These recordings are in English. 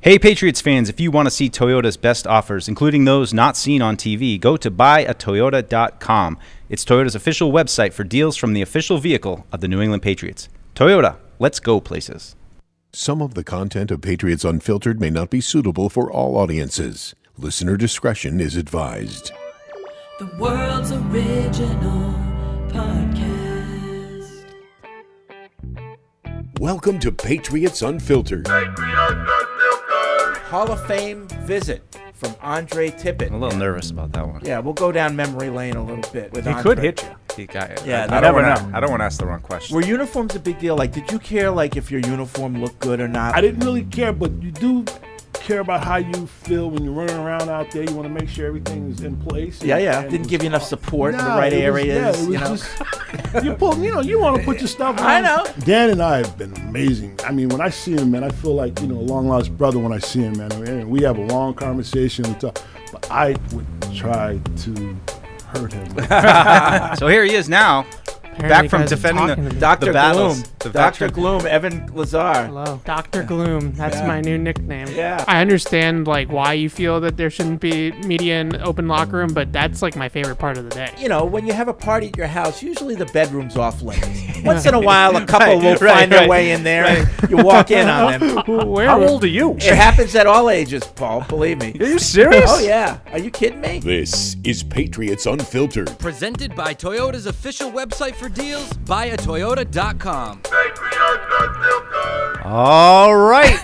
Hey Patriots fans, if you want to see Toyota's best offers, including those not seen on TV, go to buyatoyota.com. It's Toyota's official website for deals from the official vehicle of the New England Patriots. Toyota, let's go places. Some of the content of Patriots Unfiltered may not be suitable for all audiences. Listener discretion is advised. The world's original podcast. Welcome to Patriots Unfiltered. Hall of Fame visit from Andre Tippett. I'm a little nervous about that one. Yeah, we'll go down memory lane a little bit with He Andre. could hit you. Yeah, I don't want to ask the wrong question. Were uniforms a big deal? Like, did you care like if your uniform looked good or not? I didn't really care, but you do care about how you feel when you're running around out there. You want to make sure everything is in place. Yeah. And Didn't give you enough support in the Nah, right it was- areas. yeah, it was just, you pull, you want to put your stuff on. I know. Dan and I have been amazing. I mean, when I see him, man, I feel like, a long lost brother when I see him, man. And we have a long conversation. We talk, but I would try to hurt him. So here he is now, back from defending the Dr. battles. Gloom. The Dr. veteran. Gloom, Evan Lazar. Hello, Dr. Gloom. That's my new nickname. Yeah. I understand why you feel that there shouldn't be media in open locker room, but that's my favorite part of the day. When you have a party at your house, usually the bedroom's off limits. Once in a while, a couple will find their way in there, and you walk in on them. How old are you? It happens at all ages, Paul. Believe me. Are you serious? Oh yeah. Are you kidding me? This is Patriots Unfiltered. Presented by Toyota's official website for deals, buyatoyota.com. All right,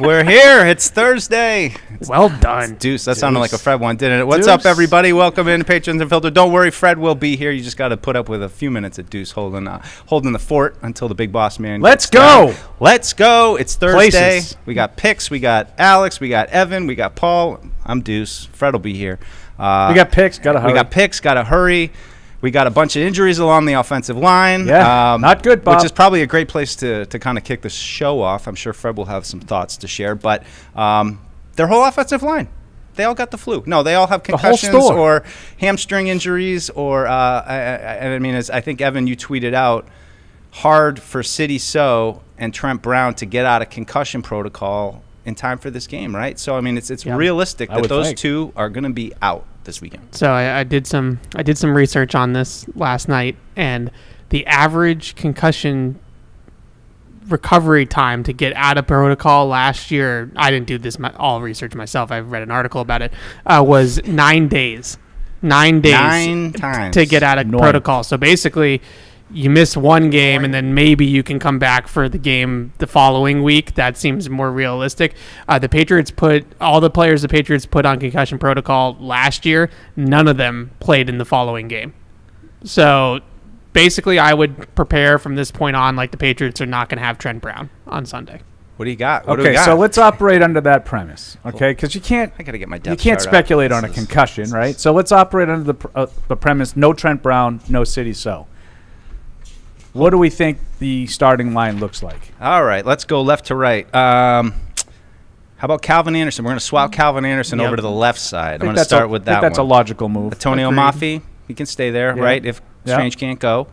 we're here. It's Thursday. Well done. Deuce, that sounded like a Fred one, didn't it? What's Deuce. up, everybody? Welcome in to Patriots Unfiltered. Don't worry, Fred will be here. You just got to put up with a few minutes of Deuce holding the fort until the big boss man. Let's gets down. go. Let's go. It's Thursday. Places. We got picks. We got Alex. We got Evan. We got Paul. I'm Deuce. Fred will be here. We got picks. Gotta hurry. We got picks. Got to hurry. We got a bunch of injuries along the offensive line. Yeah, not good, Bob. Which is probably a great place to kind of kick the show off. I'm sure Fred will have some thoughts to share. But their whole offensive line, they all got the flu. No, they all have concussions or hamstring injuries. Or I think, Evan, you tweeted out, hard for City So and Trent Brown to get out of concussion protocol in time for this game, right? So, it's realistic that those two are going to be out this weekend. So I did some research on this last night, and the average concussion recovery time to get out of protocol last year, I didn't do this all research myself, I read an article about it, was 9 days. 9 days 9 times to get out of protocol. So basically, you miss one game, and then maybe you can come back for the game the following week. That seems more realistic. The Patriots all the players the Patriots put on concussion protocol last year, none of them played in the following game. So basically, I would prepare from this point on like the Patriots are not going to have Trent Brown on Sunday. What do you got? So let's operate under that premise, okay? Because you can't. I gotta get my You depth can't chart speculate up. on a concussion, right? So let's operate under the premise: no Trent Brown, no City So. What do we think the starting line looks like? All right, let's go left to right. How about Calvin Anderson? We're going to swap Calvin Anderson over to the left side. I'm going to start with that one. That's a logical move. Antonio Mafi, he can stay there, right? If Strange can't go.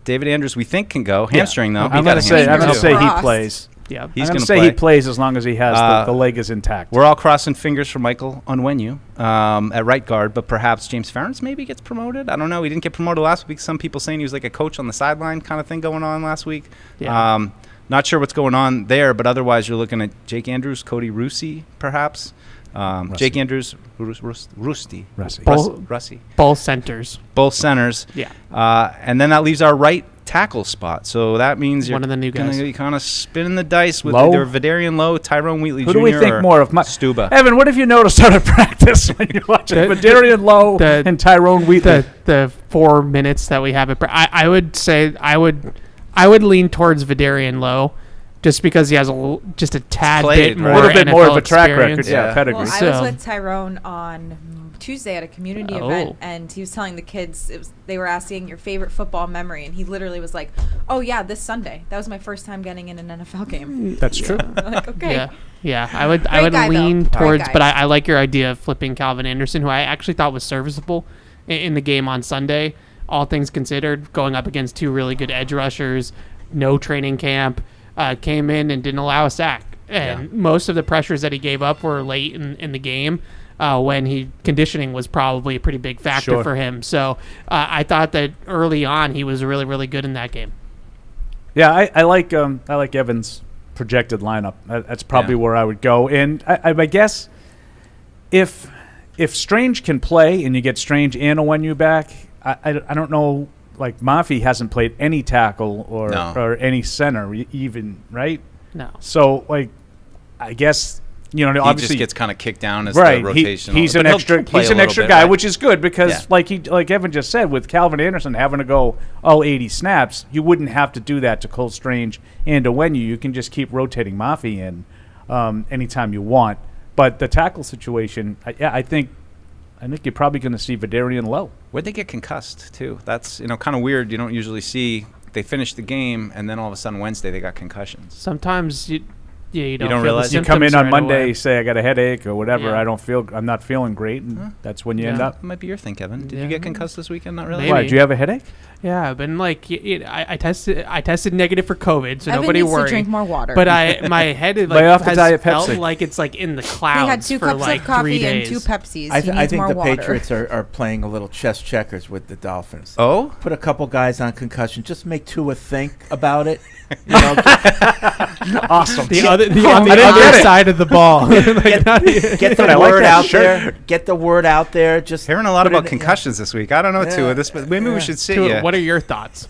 David Andrews, we think, can go. Hamstring, though. I'm going to say he plays. Yeah, He's going to play. say he plays as long as he has the leg is intact. We're all crossing fingers for Michael Onwenu at right guard, but perhaps James Ferentz maybe gets promoted. I don't know. He didn't get promoted last week. Some people saying he was like a coach on the sideline kind of thing going on last week. Yeah. Not sure what's going on there, but otherwise you're looking at Jake Andrews, Cody Russi, perhaps. Jake Andrews, Rusty. both centers. Both centers. Yeah. And then that leaves our right tackle spot. So that means you're One of the new guys. going to kind of spinning the dice with Lowe? either Vidarian Lowe, Tyrone Wheatley Who Jr. do we think or more of? Stuba. Evan, what have you noticed out of practice when you're watching Vidarian Lowe and Tyrone Wheatley? The 4 minutes that we have, I would say I would lean towards Vidarian Lowe, just because he has just a tad Played, bit right? more, A little bit NFL more of a track experience. record, pedigree. Well, I So- was with Tyrone on Tuesday at a community event, and he was telling the kids they were asking your favorite football memory, and he literally was like, "Oh yeah, this Sunday. That was my first time getting in an NFL game." That's true. Like, okay. Yeah. I would guy, lean though. towards, Great guy. but I like your idea of flipping Calvin Anderson, who I actually thought was serviceable in the game on Sunday. All things considered, going up against two really good edge rushers, no training camp, came in and didn't allow a sack. And most of the pressures that he gave up were late in the game. When conditioning was probably a pretty big factor for him. So I thought that early on he was really, really good in that game. Yeah, I like Evans' projected lineup. That's probably where I would go. And I guess if Strange can play and you get Strange and Onwenu back, I don't know. Like Mafi hasn't played any tackle or any center even, right? No. So like, I guess. You know, he obviously just gets kind of kicked down as the rotation. He's an extra guy, right? which is good because, like Evan just said, with Calvin Anderson having to go all 80 snaps, you wouldn't have to do that to Cole Strange and Onwenu. You can just keep rotating Mafi in anytime you want. But the tackle situation, I think you're probably going to see Vidarian Lowe. Where'd they get concussed too? That's kind of weird. You don't usually see they finish the game and then all of a sudden Wednesday they got concussions. Sometimes you don't realize you come in on right Monday, away. say I got a headache or whatever. I'm not feeling great, and that's when you end up. That might be your thing, Kevin. Did you get concussed this weekend? Not really. Maybe. Why? Do you have a headache? Yeah, I've been like I tested negative for COVID, so Evan nobody needs worry. to drink more water. But my head Lay off the has Diet felt Pepsi. like it's like in the he clouds had 2 for cups like of coffee 3 days. and 2 Pepsis. I He needs think more the water. Patriots are playing a little chess checkers with the Dolphins. Oh, Put a couple guys on concussion. Just make Tua think about it. You know, Awesome. on the other side of the ball. get the word out there. Get the word out there. Just hearing a lot put about it- concussions this week. I don't know, Tua. Maybe we should sit you. What are your thoughts?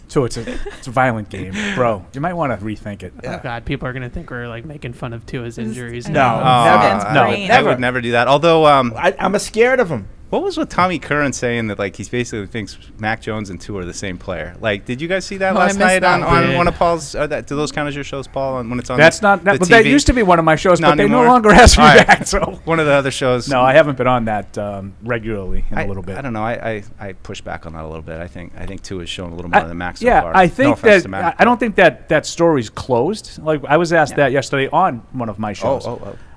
So it's a violent game, bro. You might want to rethink it. Oh God, people are gonna think we're like making fun of Tua's injuries. No, Evan's no, brain. I would never do that. Although, I'm scared of him. what was with Tommy Curran saying that like he basically thinks Mac Jones and Tua are the same player? Like, did you guys see that Oh, I last missed night that. on Yeah. one of Paul's? Do those count as your shows, Paul? When it's on That's not. the But that TV? used to be one of my shows, Not but they no anymore? longer ask me All right. back. So One of the other shows. no, I haven't been on that regularly in a little bit. I don't know. I push back on that a little bit. I think Tua has shown a little more than Mac so yeah, far. I think no offense to that Mac. I don't think that story's closed. Like I was asked that yesterday on one of my shows.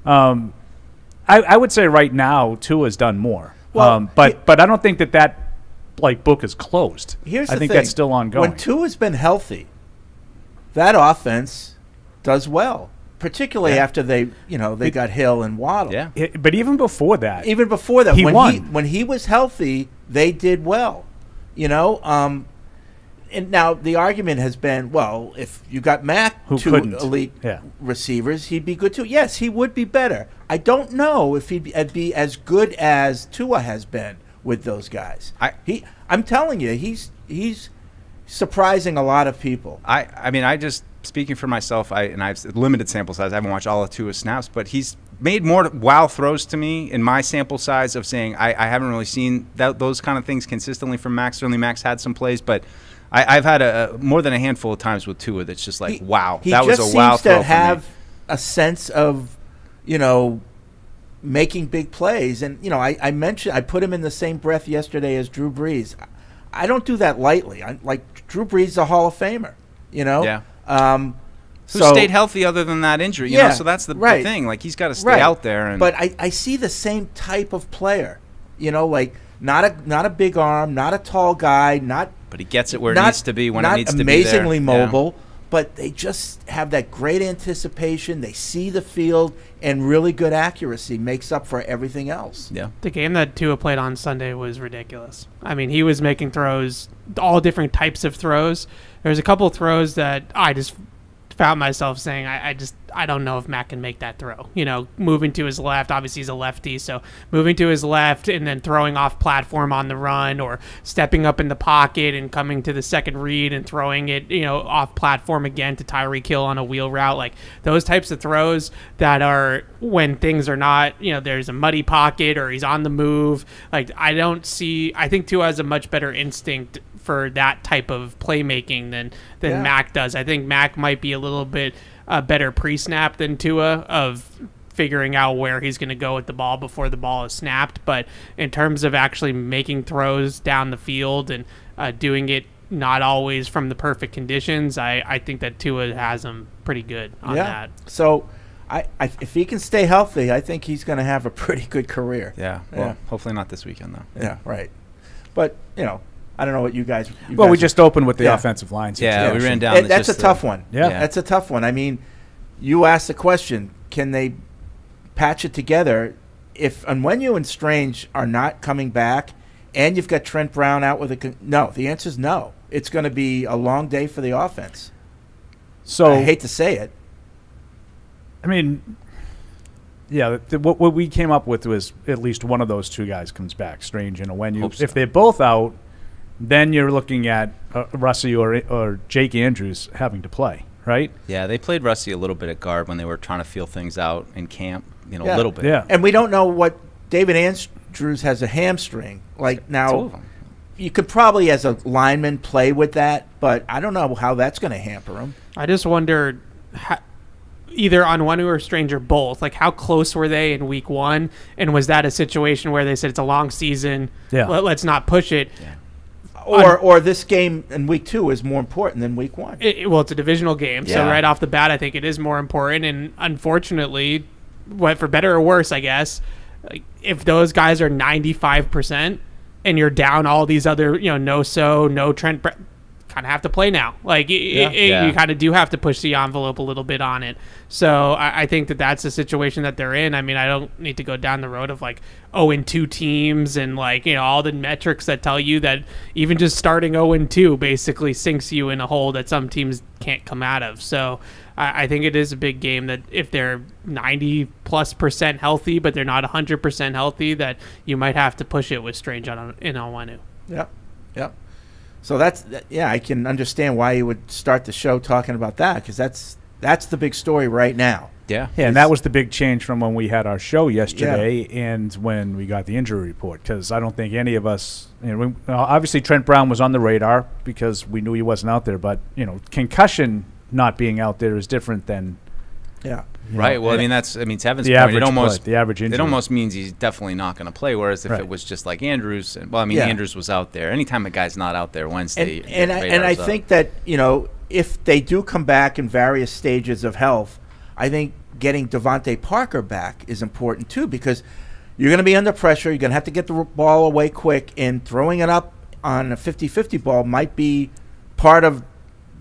I would say right now Tua's done more. Well, but I don't think that like book is closed. Here's I the think thing. that's still ongoing. When Tua's been healthy, that offense does well, particularly after they got Hill and Waddle. Yeah. But even before that, Even before that, He when won. when he was healthy, they did well. And now the argument has been, well, if you got Mac Who 2 couldn't. elite Yeah. receivers, he'd be good too. Yes, he would be better. I don't know if he'd be as good as Tua has been with those guys. I'm telling you, he's surprising a lot of people. I mean, I just speaking for myself. And I've limited sample size. I haven't watched all of Tua's snaps, but he's made more wow throws to me in my sample size of saying I haven't really seen those kind of things consistently from Max. Certainly, Max had some plays, but I've had more than a handful of times with Tua that's just like wow, that was a wow throw He just seems to for have me. a sense of, making big plays. And I put him in the same breath yesterday as Drew Brees. I don't do that lightly. Drew Brees is a Hall of Famer. Yeah. Who So stayed healthy other than that injury? You know, so that's the thing. Like he's got to stay out there. And but I see the same type of player. Like not a big arm, not a tall guy, but he gets it where it needs to be when it needs to be there. Not amazingly Yeah. mobile, but they just have that great anticipation. They see the field, and really good accuracy makes up for everything else. Yeah. The game that Tua played on Sunday was ridiculous. I mean, he was making throws, all different types of throws. There was a couple of throws that I just found myself saying, I don't know if Matt can make that throw. Moving to his left, obviously he's a lefty, so moving to his left and then throwing off platform on the run, or stepping up in the pocket and coming to the second read and throwing it, off platform again to Tyreek Hill on a wheel route. Like those types of throws that are when things are not, there's a muddy pocket or he's on the move. Like I think Tua has a much better instinct for that type of playmaking than Mac does. I think Mac might be a little bit better pre-snap than Tua of figuring out where he's going to go with the ball before the ball is snapped. But in terms of actually making throws down the field and doing it not always from the perfect conditions, I think that Tua has him pretty good on that. So if he can stay healthy, I think he's going to have a pretty good career. Yeah. Well, hopefully not this weekend though. Yeah, right. But, I don't know what you guys. We just opened with the offensive line situation. Yeah, we ran down. That's a tough one. Yeah. That's a tough one. I mean, you asked the question, can they patch it together? If Onwenu and Strange are not coming back, and you've got Trent Brown out with no, the answer is no. It's going to be a long day for the offense. So I hate to say it. I mean, yeah, what we came up with was at least one of those two guys comes back, Strange and Onwenu. So. If they're both out, then you're looking at Russie or Jake Andrews having to play, right? Yeah, they played Russie a little bit at guard when they were trying to feel things out in camp, a little bit. Yeah. And we don't know what David Andrews has a hamstring. Like now, you could probably as a lineman play with that, but I don't know how that's going to hamper him. I just wonder either Onwenu or Strange or both. Like, how close were they in week 1? And was that a situation where they said it's a long season, let's not push it? Yeah. Or this game in week 2 is more important than week 1. Well, it's a divisional game, so right off the bat, I think it is more important. And unfortunately, for better or worse, I guess, if those guys are 95% and you're down all these other, no Trent, kind of have to play now. Like, you kind of do have to push the envelope a little bit on it. So I think that's the situation that they're in. I mean, I don't need to go down the road of 0-2 teams and all the metrics that tell you that even just starting 0-2 basically sinks you in a hole that some teams can't come out of. So I think it is a big game that if they're 90+% healthy, but they're not 100% healthy, that you might have to push it with Strange in Onwenu. Yep. So I can understand why you would start the show talking about that, because that's the big story right now. Yeah, and that was the big change from when we had our show yesterday and when we got the injury report, because I don't think any of us, obviously Trent Brown was on the radar because we knew he wasn't out there, but concussion not being out there is different than right. Well, it's Evan's point. The average injury. It almost means he's definitely not going to play. Whereas if it was just like Andrews, Andrews was out there. Anytime a guy's not out there Wednesday, and I think that if they do come back in various stages of health, I think getting Devontae Parker back is important too, because you're going to be under pressure. You're going to have to get the ball away quick, and throwing it up on a 50-50 ball might be part of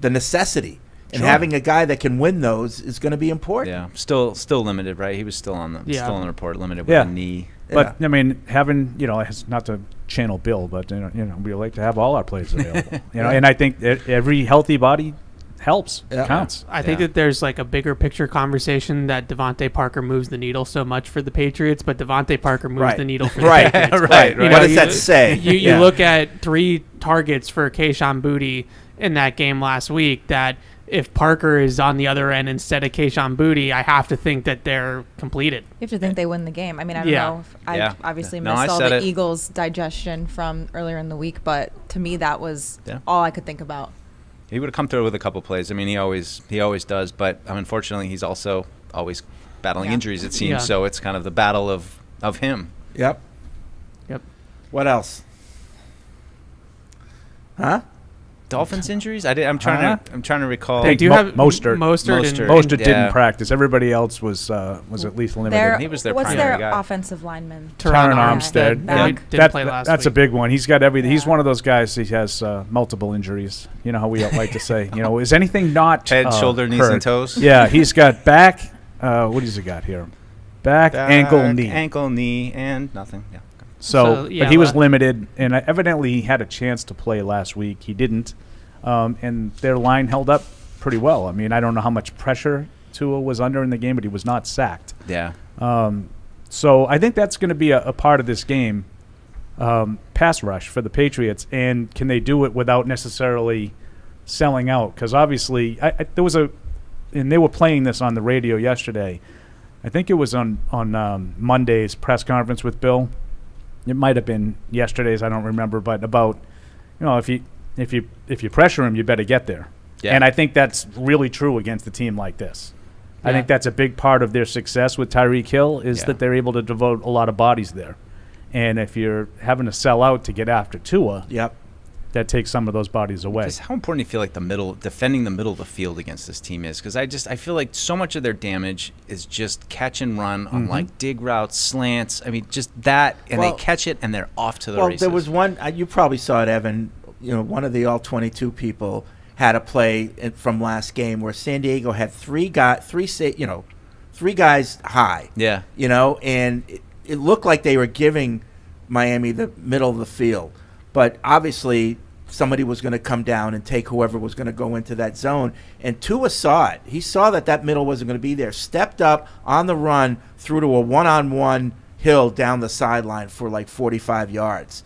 the necessity. And having a guy that can win those is going to be important. Yeah, still limited, right? He was still on the report, limited with a knee. But having not to channel Bill, but we like to have all our players available. And I think every healthy body helps. Counts. I think that there's a bigger picture conversation that Devontae Parker moves the needle so much for the Patriots, but Devontae Parker moves the needle for the Patriots. Right. What does that say? You look at 3 targets for Kayshon Boutte in that game last week. That if Parker is on the other end instead of Kayshon Boutte, I have to think that they're completed. You have to think they win the game. I mean, I don't know. I obviously missed all the Eagles' digestion from earlier in the week, but to me that was all I could think about. He would have come through with a couple plays. He always does, but unfortunately he's also always battling injuries, it seems. So it's kind of the battle of him. Yep. What else? Huh? Dolphins injuries? I'm trying to recall. They do have Mostert didn't practice. Everybody else was at least limited. He was their what's primary their guy. Offensive lineman? Taron Armstead. Didn't play last that's week. a big one. He's got everything. He's one of those guys. He has multiple injuries. You know how we like to say. Is anything not head, shoulder, knees, and toes? Yeah, he's got back. What has he got here? Back, ankle, knee, and nothing. Yeah. But he was limited, and evidently he had a chance to play last week. He didn't, and their line held up pretty well. I mean, I don't know how much pressure Tua was under in the game, but he was not sacked. Yeah. So I think that's going to be a part of this game, pass rush for the Patriots, and can they do it without necessarily selling out? Because obviously there was and they were playing this on the radio yesterday. I think it was on Monday's press conference with Bill. It might have been yesterday's, I don't remember, but about, if you pressure him, you better get there. Yeah. And I think that's really true against a team like this. Yeah. I think that's a big part of their success with Tyreek Hill is that they're able to devote a lot of bodies there. And if you're having to sell out to get after Tua, that takes some of those bodies away. Just how important do you feel like defending the middle of the field against this team is? Because I feel like so much of their damage is just catch and run on dig routes, slants. I mean, just that, and they catch it and they're off to the races. Well, there was one. You probably saw it, Evan. One of the all 22 people had a play from last game where San Diego had three guys high. Yeah. And it looked like they were giving Miami the middle of the field, but obviously somebody was going to come down and take whoever was going to go into that zone. And Tua saw it. He saw that middle wasn't going to be there. Stepped up on the run, threw to a one-on-one Hill down the sideline for like 45 yards.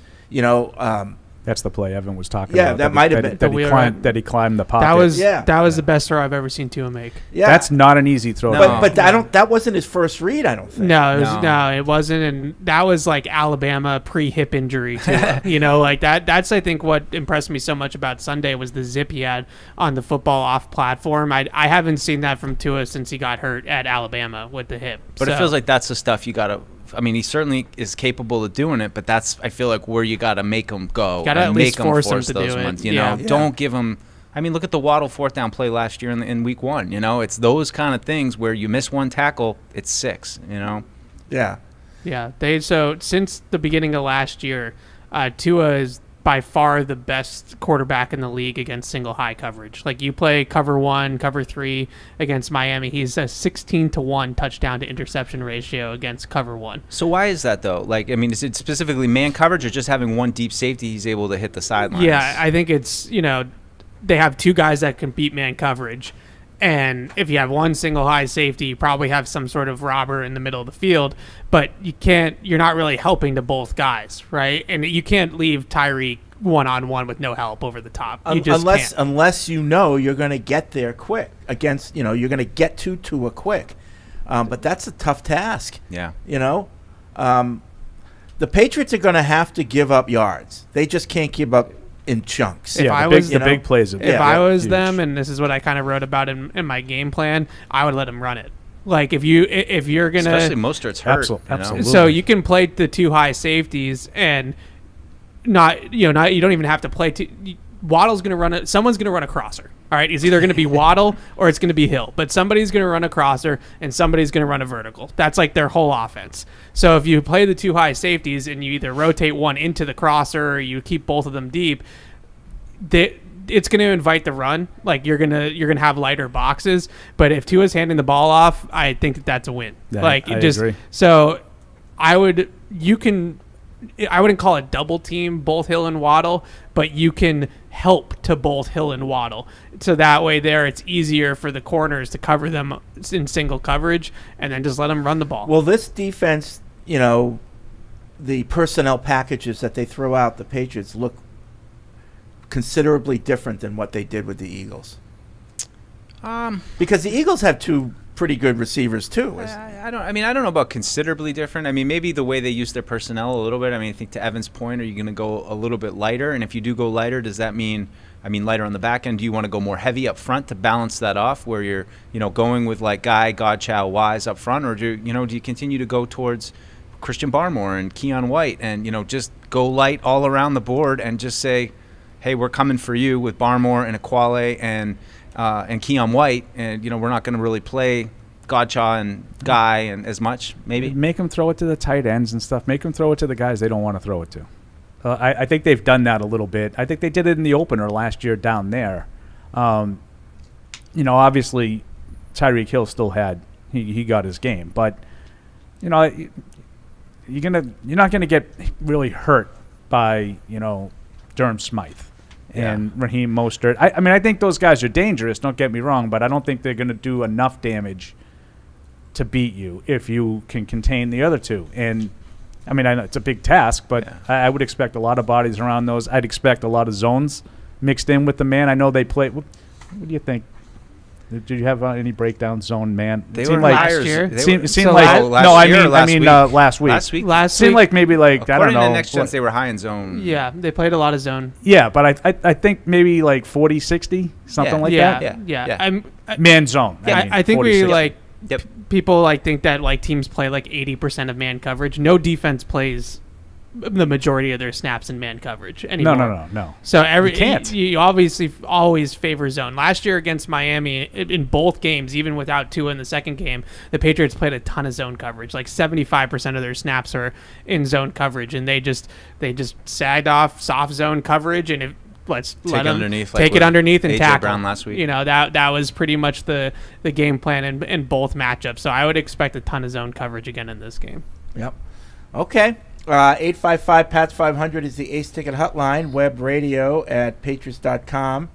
That's the play Evan was talking Yeah, about. that might have been. That he climbed the pocket. That was the best throw I've ever seen Tua make. Yeah. That's not an easy throw. But that wasn't his first read, I don't think. No, it wasn't, and that was like Alabama pre-hip injury too. Like that. That's I think what impressed me so much about Sunday was the zip he had on the football off platform. I haven't seen that from Tua since he got hurt at Alabama with the hip. But it feels like that's the stuff you got to. I mean, he certainly is capable of doing it, but that's, I feel like, where you got to make him go. Got to at least force him to those do ones, it. Don't give him. I mean, look at the Waddle 4th down play last year in week 1. It's those kind of things where you miss one tackle, it's 6. Yeah. Yeah. So since the beginning of last year, Tua is by far the best quarterback in the league against single high coverage. Like you play cover 1, cover 3 against Miami, he's a 16-1 touchdown to interception ratio against cover 1. So why is that though? Like, I mean, is it specifically man coverage or just having one deep safety he's able to hit the sidelines? Yeah, I think it's, they have 2 guys that can beat man coverage. And if you have one single high safety, you probably have some sort of robber in the middle of the field, but you're not really helping to both guys, right? And you can't leave Tyreek one-on-one with no help over the top. You just can't. Unless you're going to get there quick against, you're going to get to Tua quick. But that's a tough task. Yeah. The Patriots are going to have to give up yards. They just can't give up in chunks. If I was the big plays. If I was them, and this is what I kind of wrote about in my game plan, I would let them run it. Like if you're gonna, especially Mostert's hurt. Absolutely. So you can play the 2 high safeties and you don't even have to play. Waddle's gonna run it. Someone's gonna run a crosser. All right, it's either gonna be Waddle or it's gonna be Hill, but somebody's gonna run a crosser and somebody's gonna run a vertical. That's like their whole offense. So if you play the 2 high safeties and you either rotate one into the crosser or you keep both of them deep, it's going to invite the run. Like you're gonna have lighter boxes. But if Tua's handing the ball off, I think that's a win. Yeah, like I just agree. So I wouldn't call it double team both Hill and Waddle, but you can help to both Hill and Waddle. So that way it's easier for the corners to cover them in single coverage and then just let them run the ball. Well, this defense, the personnel packages that they throw out, the Patriots look considerably different than what they did with the Eagles. Because the Eagles have 2 pretty good receivers too. I don't know about considerably different. I mean, maybe the way they use their personnel a little bit. I mean, I think to Evan's point, are you going to go a little bit lighter? And if you do go lighter, does that mean, lighter on the back end? Do you want to go more heavy up front to balance that off, where you're, going with like Guy, Godchow, Wise up front, or do you continue to go towards Christian Barmore and Keon White and just go light all around the board and just say, hey, we're coming for you with Barmore and Aquale and Keon White, and we're not going to really play Godchaw and Guy and as much. Maybe make them throw it to the tight ends and stuff. Make them throw it to the guys they don't want to throw it to. I think they've done that a little bit. I think they did it in the opener last year down there. Obviously Tyreek Hill still had he got his game, but you're not gonna get really hurt by Durham Smythe and Raheem Mostert. I think those guys are dangerous, don't get me wrong, but I don't think they're going to do enough damage to beat you if you can contain the other 2. And, I know it's a big task, but I would expect a lot of bodies around those. I'd expect a lot of zones mixed in with the man. I know they play. What do you think? Did you have any breakdown zone man? They were last year. It seemed like last week. Last seemed week, like maybe like according I don't know. To Next Gens, they were high in zone. Yeah, they played a lot of zone. Yeah, but I think maybe like 40, 60, something like that. Yeah. Man zone. I think 40, we 60. like people think that teams play like 80% of man coverage. No defense plays the majority of their snaps in man coverage anymore. No. So you obviously always favor zone. Last year against Miami, in both games, even without Tua in the second game, the Patriots played a ton of zone coverage. Like 75% of their snaps are in zone coverage, and they just sagged off soft zone coverage. And if let's take let it him underneath, take like it underneath and A.J. tackle. Brown last week. You know, that was pretty much the game plan in both matchups. So I would expect a ton of zone coverage again in this game. Yep. Okay. 855-PATS-500 is the Ace Ticket hotline. Web radio at patriots.com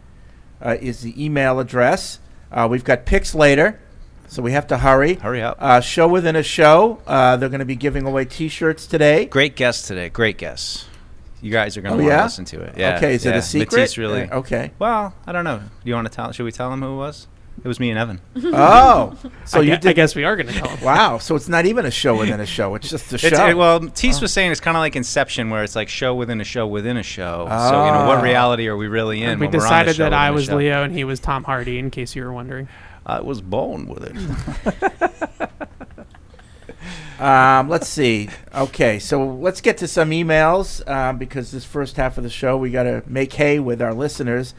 is the email address. We've got picks later, so we have to hurry. Hurry up. Show within a show. They're going to be giving away T-shirts today. Great guest today. Great guest. You guys are going to want to listen to it. Yeah. Okay. Is it a secret? Matisse really. Okay. Well, I don't know. Do you want to tell? Should we tell him who it was? It was me and Evan. Oh. So I guess we are going to tell him. Wow. So it's not even a show within a show. It's just a show. Well, Matisse was saying it's kind of like Inception, where it's like show within a show within a show. So, what reality are we really in? We when we're on decided the show that I within a was show? Leo and he was Tom Hardy, in case you were wondering. I was born with it. Let's see. Okay, so let's get to some emails because this first half of the show we got to make hay with our listeners.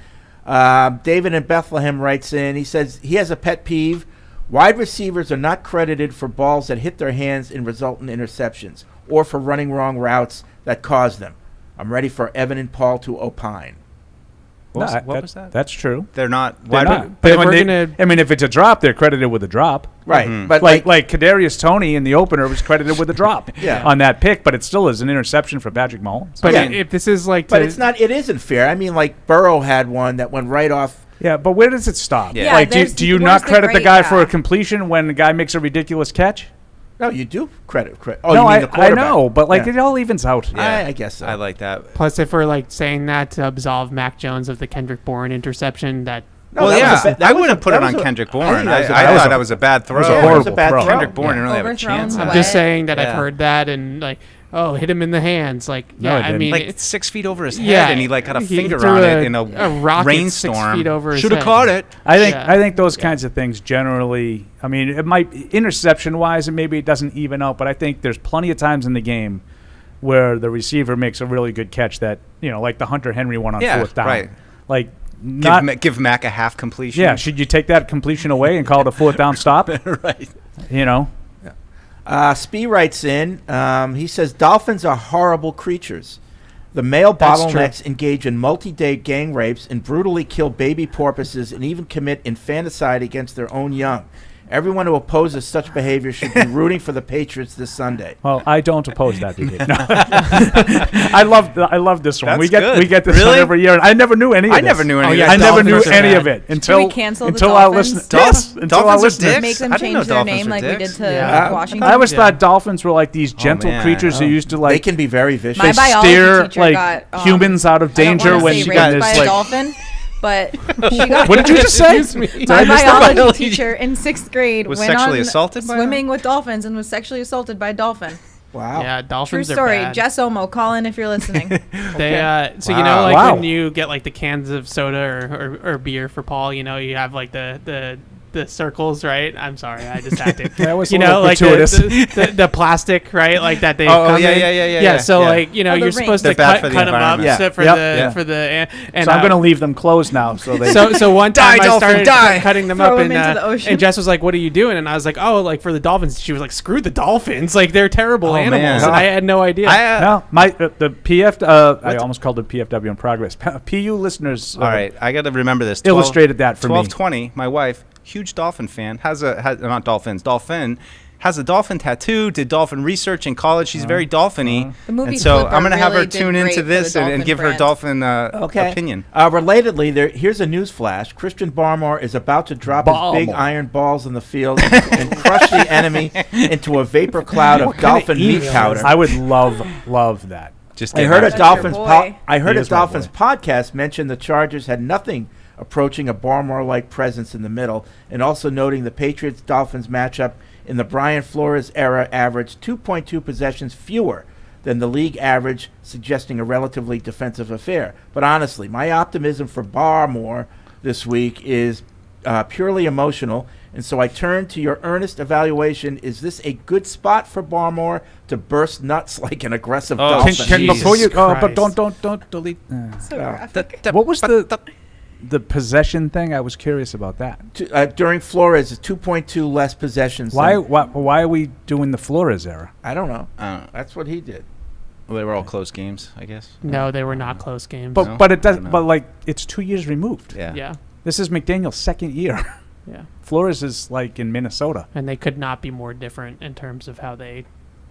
David in Bethlehem writes in. He says he has a pet peeve. Wide receivers are not credited for balls that hit their hands and result in interceptions or for running wrong routes that cause them. I'm ready for Evan and Paul to opine. What was that? That's true. They're not. They're not. But But if we're if it's a drop, they're credited with a drop. Right, Mhm. but Like Kadarius Toney in the opener was credited with a drop Yeah. on that pick, but it still is an interception for Patrick Mahomes. But Yeah. if this is like, but it's not. It isn't fair. I mean, like Burrow had one that went right off. Yeah, but where does it stop? Yeah. Like, there's- do you where's not the credit the grade? guy for Yeah. a completion when the guy makes a ridiculous catch? No, you do credit. Oh, no, you mean I the quarterback? know, but like Yeah. it all evens out. I guess so. I like that. plus if we're like saying that to absolve Mac Jones of the Kendrick Bourne interception, that No, Well, that yeah, was a ba- that I was wouldn't a- put that it was on a- Kendrick I Bourne. think I, that was a I bad- thought that was a bad throw. was a Yeah, horrible it was a bad throw. Kendrick Bourne Yeah. didn't really have a Overthrown chance. by- I'm just saying that Yeah. I've heard that and like, oh, hit him in the hands. Like, No, yeah, it I didn't. mean, Like it's 6 feet over his head, yeah, and he like had a he finger threw on a- it in a rocket 6 rainstorm. feet over his Should have head. caught it. I think Yeah. those kinds of things generally. I mean, it might interception wise, and maybe it doesn't even out. But I think there's plenty of times in the game where the receiver makes a really good catch that like the Hunter Henry one on Yeah, fourth down. right. Like not. Give Mac a half completion. Yeah, should you take that completion away and call it a fourth down stop? right. Spee writes in. He says dolphins are horrible creatures. The male That's bottlenecks engage in multi-day gang rapes and brutally kill baby porpoises and even commit infanticide against their own young. Everyone who opposes such behavior should be rooting for the Patriots this Sunday. Well, I don't oppose that behavior. No. I love this one. That's we good. get this Really? one every year, and I never knew any of I this. never knew any. yeah, of I this. never knew Dolphins are any bad. of it Should until we cancel the until our listeners. Dolphins? Yes, until our Dolphins are listeners. dicks? Make them I didn't know change their dolphins name were like we did dicks. to Yeah. Washington. I always Yeah. thought dolphins were like these gentle man. creatures who used to They like can be very vicious. My they biology steer teacher like got, humans out of I don't danger wanna when say she raped got by this a like. dolphin, but she got What did you just say? Excuse me. my I missed biology biology teacher in 6th grade Was went sexually on assaulted by swimming with dolphins and was sexually assaulted by a dolphin. Wow. Yeah, True dolphins are story. bad. Jess Omo, call in if you're listening. They so you Wow. know like Wow. when you get like the cans of soda or beer for Paul, you have like the circles, right? I'm sorry, I just had to. That was a you little know, like gratuitous. the plastic, right? Like that they. Oh, come yeah, in. yeah. Yeah, so yeah. like Oh, the you're rings. supposed They're to bad for cut the them up environment. for Yep. the Yeah. for the and So I'm going to leave them closed now. So they. So one Die, time I dolphin, started die. cutting them Throw up them and into the ocean. and Jess was like, "What are you doing?" And I was like, "Oh, like for the dolphins." She was like, "Screw the dolphins! Like they're terrible Oh, animals." man. And I had no idea. No, the PF. I almost called it PFW in progress. PU listeners. All right, I got to remember this. Illustrated that for me. 1220, my wife, huge dolphin fan, not dolphins, dolphin, has a dolphin tattoo, did dolphin research in college. She's very dolphin-y. The movie and so Flipper I'm going to have really her did tune great into for the this and dolphin give her brand. dolphin Okay. opinion. Relatedly, here's a news flash. Christian Barmore is about to drop his big Barmore. iron balls in the field and crush the enemy into a vapor cloud of dolphin meat powder. I would love that. Just I get heard her- a That's Dolphins. your boy. I heard He a is my Dolphins boy. podcast mention the Chargers had nothing approaching a Barmore-like presence in the middle, and also noting the Patriots-Dolphins matchup in the Brian Flores era averaged 2.2 possessions fewer than the league average, suggesting a relatively defensive affair. But honestly, my optimism for Barmore this week is purely emotional, and so I turn to your earnest evaluation. Is this a good spot for Barmore to burst nuts like an aggressive Oh, dolphin? Can Jesus before you but Christ. don't delete. So graphic. What was the possession thing? I was curious about that. During Flores, 2.2 less possessions. Why than- are we doing the Flores era? I don't know. Uh, That's what he did. Well, they were all close games, I guess. No, they were not close games. But No? but it does. I don't know. But like it's 2 years removed. Yeah. yeah, This is McDaniel's second year. yeah. Flores is like in Minnesota. And they could not be more different in terms of how they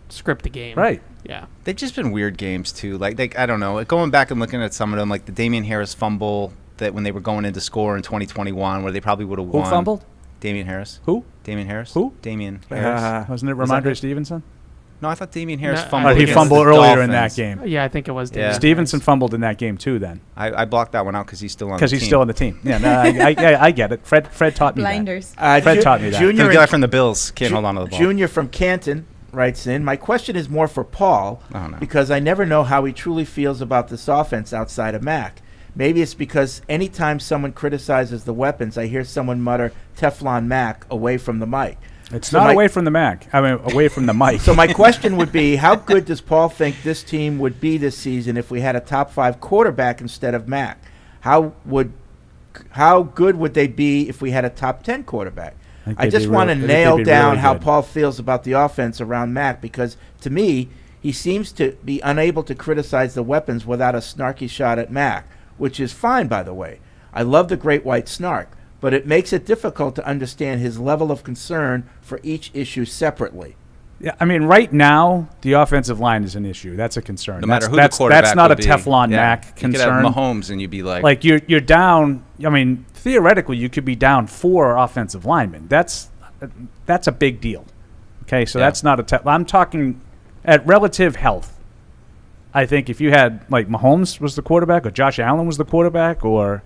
script the game. Right. Yeah. They've just been weird games too. Like I don't know. Going back and looking at some of them, like the Damian Harris fumble that when they were going into score in 2021, where they probably would have Who won. fumbled? Damian Harris. Who? Damian Harris. Who? Damian Harris. Wasn't it Was that Ramondre it? Stevenson? No, I thought Damian Harris No, fumbled. He against fumbled the earlier in that Dolphins. game. Yeah, I think it was. Yeah. David Stevenson Harris. fumbled in that game too. Then I blocked that one out because he's still on. because the he's team. still on the team. Yeah, no, I get it. Fred taught me Blinders. Fred taught me that. The Junior guy from the Bills can't hold on to the ball. Junior from Canton writes in, my question is more for Paul Oh, no. because I never know how he truly feels about this offense outside of Mac. Maybe it's because anytime someone criticizes the weapons, I hear someone mutter Teflon Mac away from the mic. It's So not my- away from the Mac. I mean, away from the mic. So my question would be, how good does Paul think this team would be this season if we had a top 5 quarterback instead of Mac? How good would they be if we had a top 10 quarterback? think I they'd just be want to really- I think nail they'd be down really how good. Paul feels about the offense around Mac, because to me, he seems to be unable to criticize the weapons without a snarky shot at Mac, which is fine, by the way. I love the great white snark, but it makes it difficult to understand his level of concern for each issue separately. Yeah, I mean, right now the offensive line is an issue. That's a concern. No matter who that's the quarterback that's not a will be. Teflon Yeah. Mac You could concern. have Mahomes and you'd be like, You're down. I mean, theoretically, you could be down 4 offensive linemen. That's a big deal. Okay, so Yeah. that's not a. I'm talking at relative health. I think if you had like Mahomes was the quarterback, or Josh Allen was the quarterback, or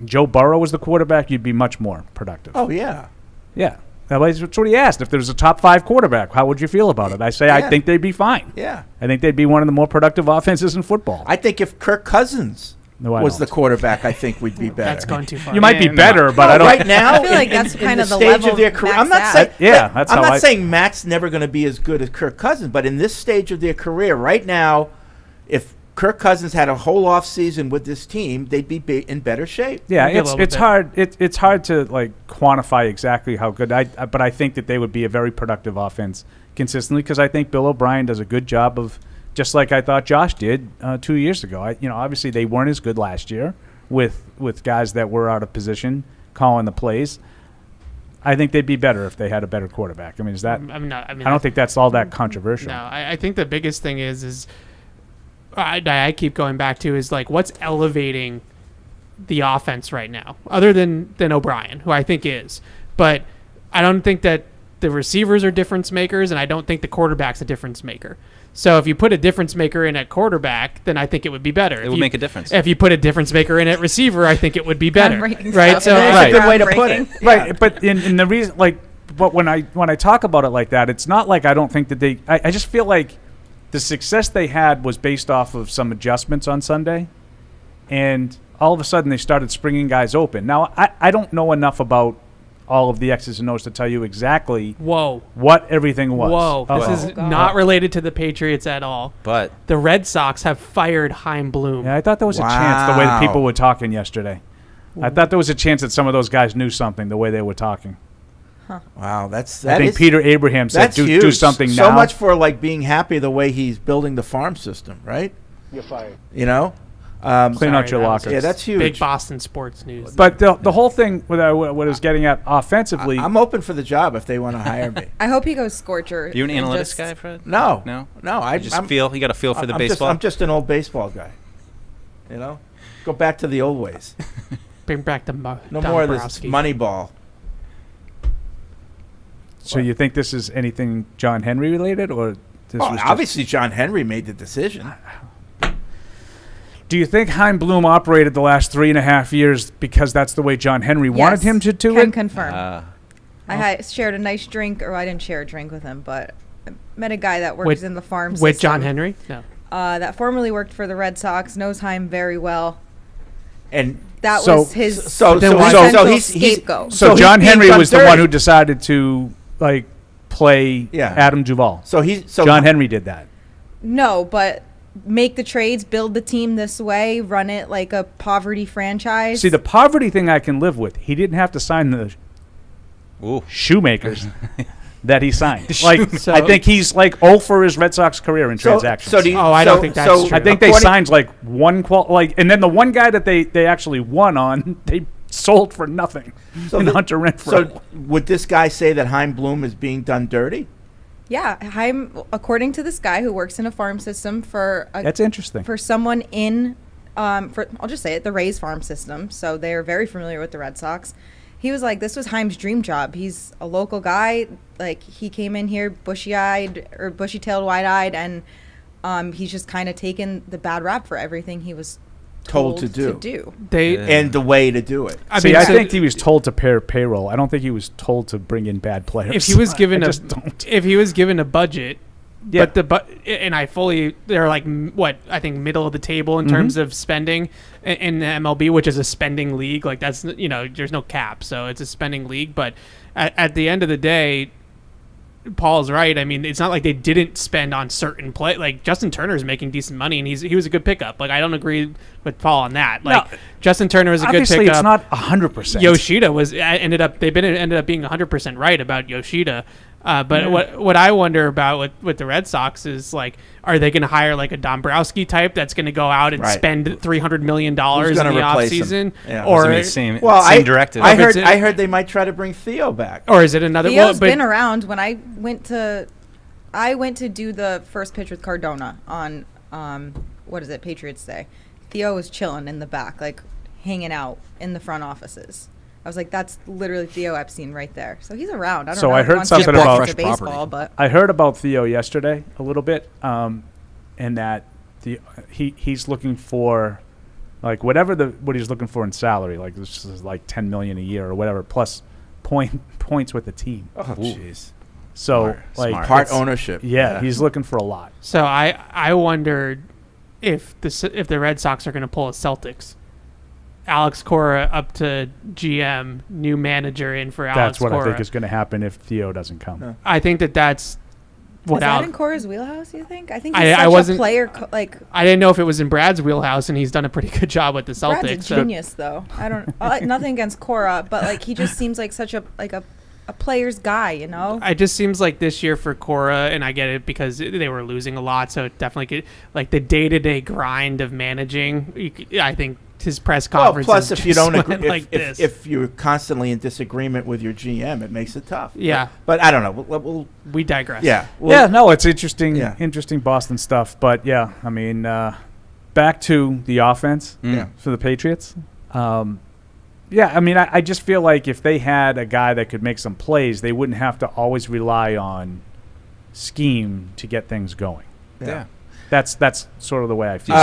Joe Burrow was the quarterback, you'd be much more productive. Oh, yeah. Yeah. That's what he asked. If there was a top 5 quarterback, how would you feel about it? I say I Yeah. think they'd be fine. Yeah. I think they'd be one of the more productive offenses in football. I think if Kirk Cousins No, I was the don't. quarterback, I think we'd be better. That's gone too far. You might be Yeah, no. better, but No, I don't. right now, I feel like that's kind of the stage level of their career. I'm Mac's not saying, at. Yeah, that's I'm how not I- saying Mac's never going to be as good as Kirk Cousins, but in this stage of their career, right now, if Kirk Cousins had a whole off season with this team, they'd be in better shape. Yeah, Maybe a it's little it's bit. hard. It's hard to like quantify exactly how good. But I think that they would be a very productive offense consistently, because I think Bill O'Brien does a good job of, just like I thought Josh did 2 years ago. Obviously they weren't as good last year with guys that were out of position calling the plays. I think they'd be better if they had a better quarterback. I mean, is that? I don't think that's all that controversial. No, I think the biggest thing is I keep going back to is like what's elevating the offense right now, other than O'Brien, who I think is. But I don't think that the receivers are difference makers, and I don't think the quarterback's a difference maker. So if you put a difference maker in at quarterback, then I think it would be better. it would make a difference. If you put a difference maker in at receiver, I think it would be better. Groundbreaking Right? stuff. So That's Right. a good way to put it. Right, but in the reason, but when I talk about it like that, it's not like I don't think that they. I just feel like the success they had was based off of some adjustments on Sunday, and all of a sudden they started springing guys open. Now I don't know enough about all of the X's and O's to tell you exactly Whoa. what everything was. Whoa. This Uh-oh. is God. not related to the Patriots at all. but The Red Sox have fired Chaim Bloom. Yeah, I thought there was a chance the way that Wow. people were talking yesterday. I thought there was a chance that some of those guys knew something the way they were talking. Wow, I think Peter Abraham said, that's do huge. something so now. much for like being happy the way he's building the farm system, right? You're fired. You know, Clean out your that was locker. yeah, that's huge. Big Boston sports news. But the whole thing, what I was getting at offensively, I'm open for the job if they want to hire me. I hope he goes scorcher. you an and analytics just- guy, Fred? No, No? no. You you got a feel for the baseball? I'm just an old baseball guy. You know, go back to the old ways. Bring back the No more of this money ball. so you think this is anything John Henry related, or this Well, was just- obviously, John Henry made the decision. do you think Chaim Bloom operated the last 3.5 years because that's the way John Henry wanted Yes, him to do can it? confirm. I had shared a nice drink, or I didn't share a drink with him, but I met a guy that works With- in the farm with system, John Henry? No. that formerly worked for the Red Sox, knows Chaim very well. And That So- was his so potential he's scapegoat. So he's John being Henry done was the dirty. one who decided to play Yeah. Adam Duvall. so John Henry did that. No, but make the trades, build the team this way, run it like a poverty franchise. See, the poverty thing I can live with. He didn't have to sign the Ooh. shoemakers. that he signed. Like, So- I think he's like 0 for his Red Sox career in transactions. So do you, I don't think that's true. I think they signed like one and then the one guy that they actually won on, they sold for nothing. Hunter Renfroe. So would this guy say that Chaim Bloom is being done dirty? Yeah, according to this guy who works in a farm system that's interesting. For someone in, I'll just say it, the Rays farm system. So they're very familiar with the Red Sox. He was like, this was Chaim's dream job. He's a local guy. Like, he came in here bushy-tailed, wide-eyed, and he's just kind of taken the bad rap for everything he was told to do. And the way to do it. I think he was told to pay payroll. I don't think he was told to bring in bad players. If he was given a budget, yeah. they're like I think middle of the table in terms of spending in the MLB, which is a spending league. Like, that's, there's no cap, so it's a spending league. But at the end of the day, Paul's right. I mean, it's not like they didn't spend on certain play. Like, Justin Turner's making decent money, and he was a good pickup. Like, I don't agree with Paul on that. Like, no, Justin Turner was a good pickup. Obviously, it's not 100%. Yoshida ended up being 100% right about Yoshida. But what I wonder about with the Red Sox is, like, are they going to hire like a Dombrowski type that's going to go out and spend $300 million in the offseason? Yeah. Or same directive. I heard they might try to bring Theo back. Or is it another? Theo's been around. When I went to do the first pitch with Cardona on Patriots Day. Theo was chilling in the back, like hanging out in the front offices. I was like, that's literally Theo Epstein right there. So he's around. I don't know. I heard something about baseball, but I heard about Theo yesterday a little bit, and that he's looking for, like, what he's looking for in salary. Like, this is like $10 million a year or whatever, plus points with the team. Oh, jeez. So Smart. Part ownership. Yeah, he's looking for a lot. So I wondered if the Red Sox are going to pull a Celtics. Alex Cora up to GM, new manager in for Alex Cora. That's what I think is going to happen if Theo doesn't come. No. I think that's what. Is that in Cora's wheelhouse? You think? I think he's such a player. I didn't know if it was in Brad's wheelhouse, and he's done a pretty good job with the Celtics. Brad's a genius, though. I don't nothing against Cora, but like, he just seems like such a player's guy, you know? It just seems like this year for Cora, and I get it because they were losing a lot, so it definitely could, like, the day-to-day grind of managing, I think his press conference. Well, plus if you don't agree, like if you're constantly in disagreement with your GM, it makes it tough. Yeah, but I don't know. We digress. Yeah, it's interesting. Yeah. Interesting Boston stuff. But yeah, I mean, back to the offense for the Patriots. I mean, I just feel like if they had a guy that could make some plays, they wouldn't have to always rely on scheme to get things going. Yeah. That's sort of the way I feel.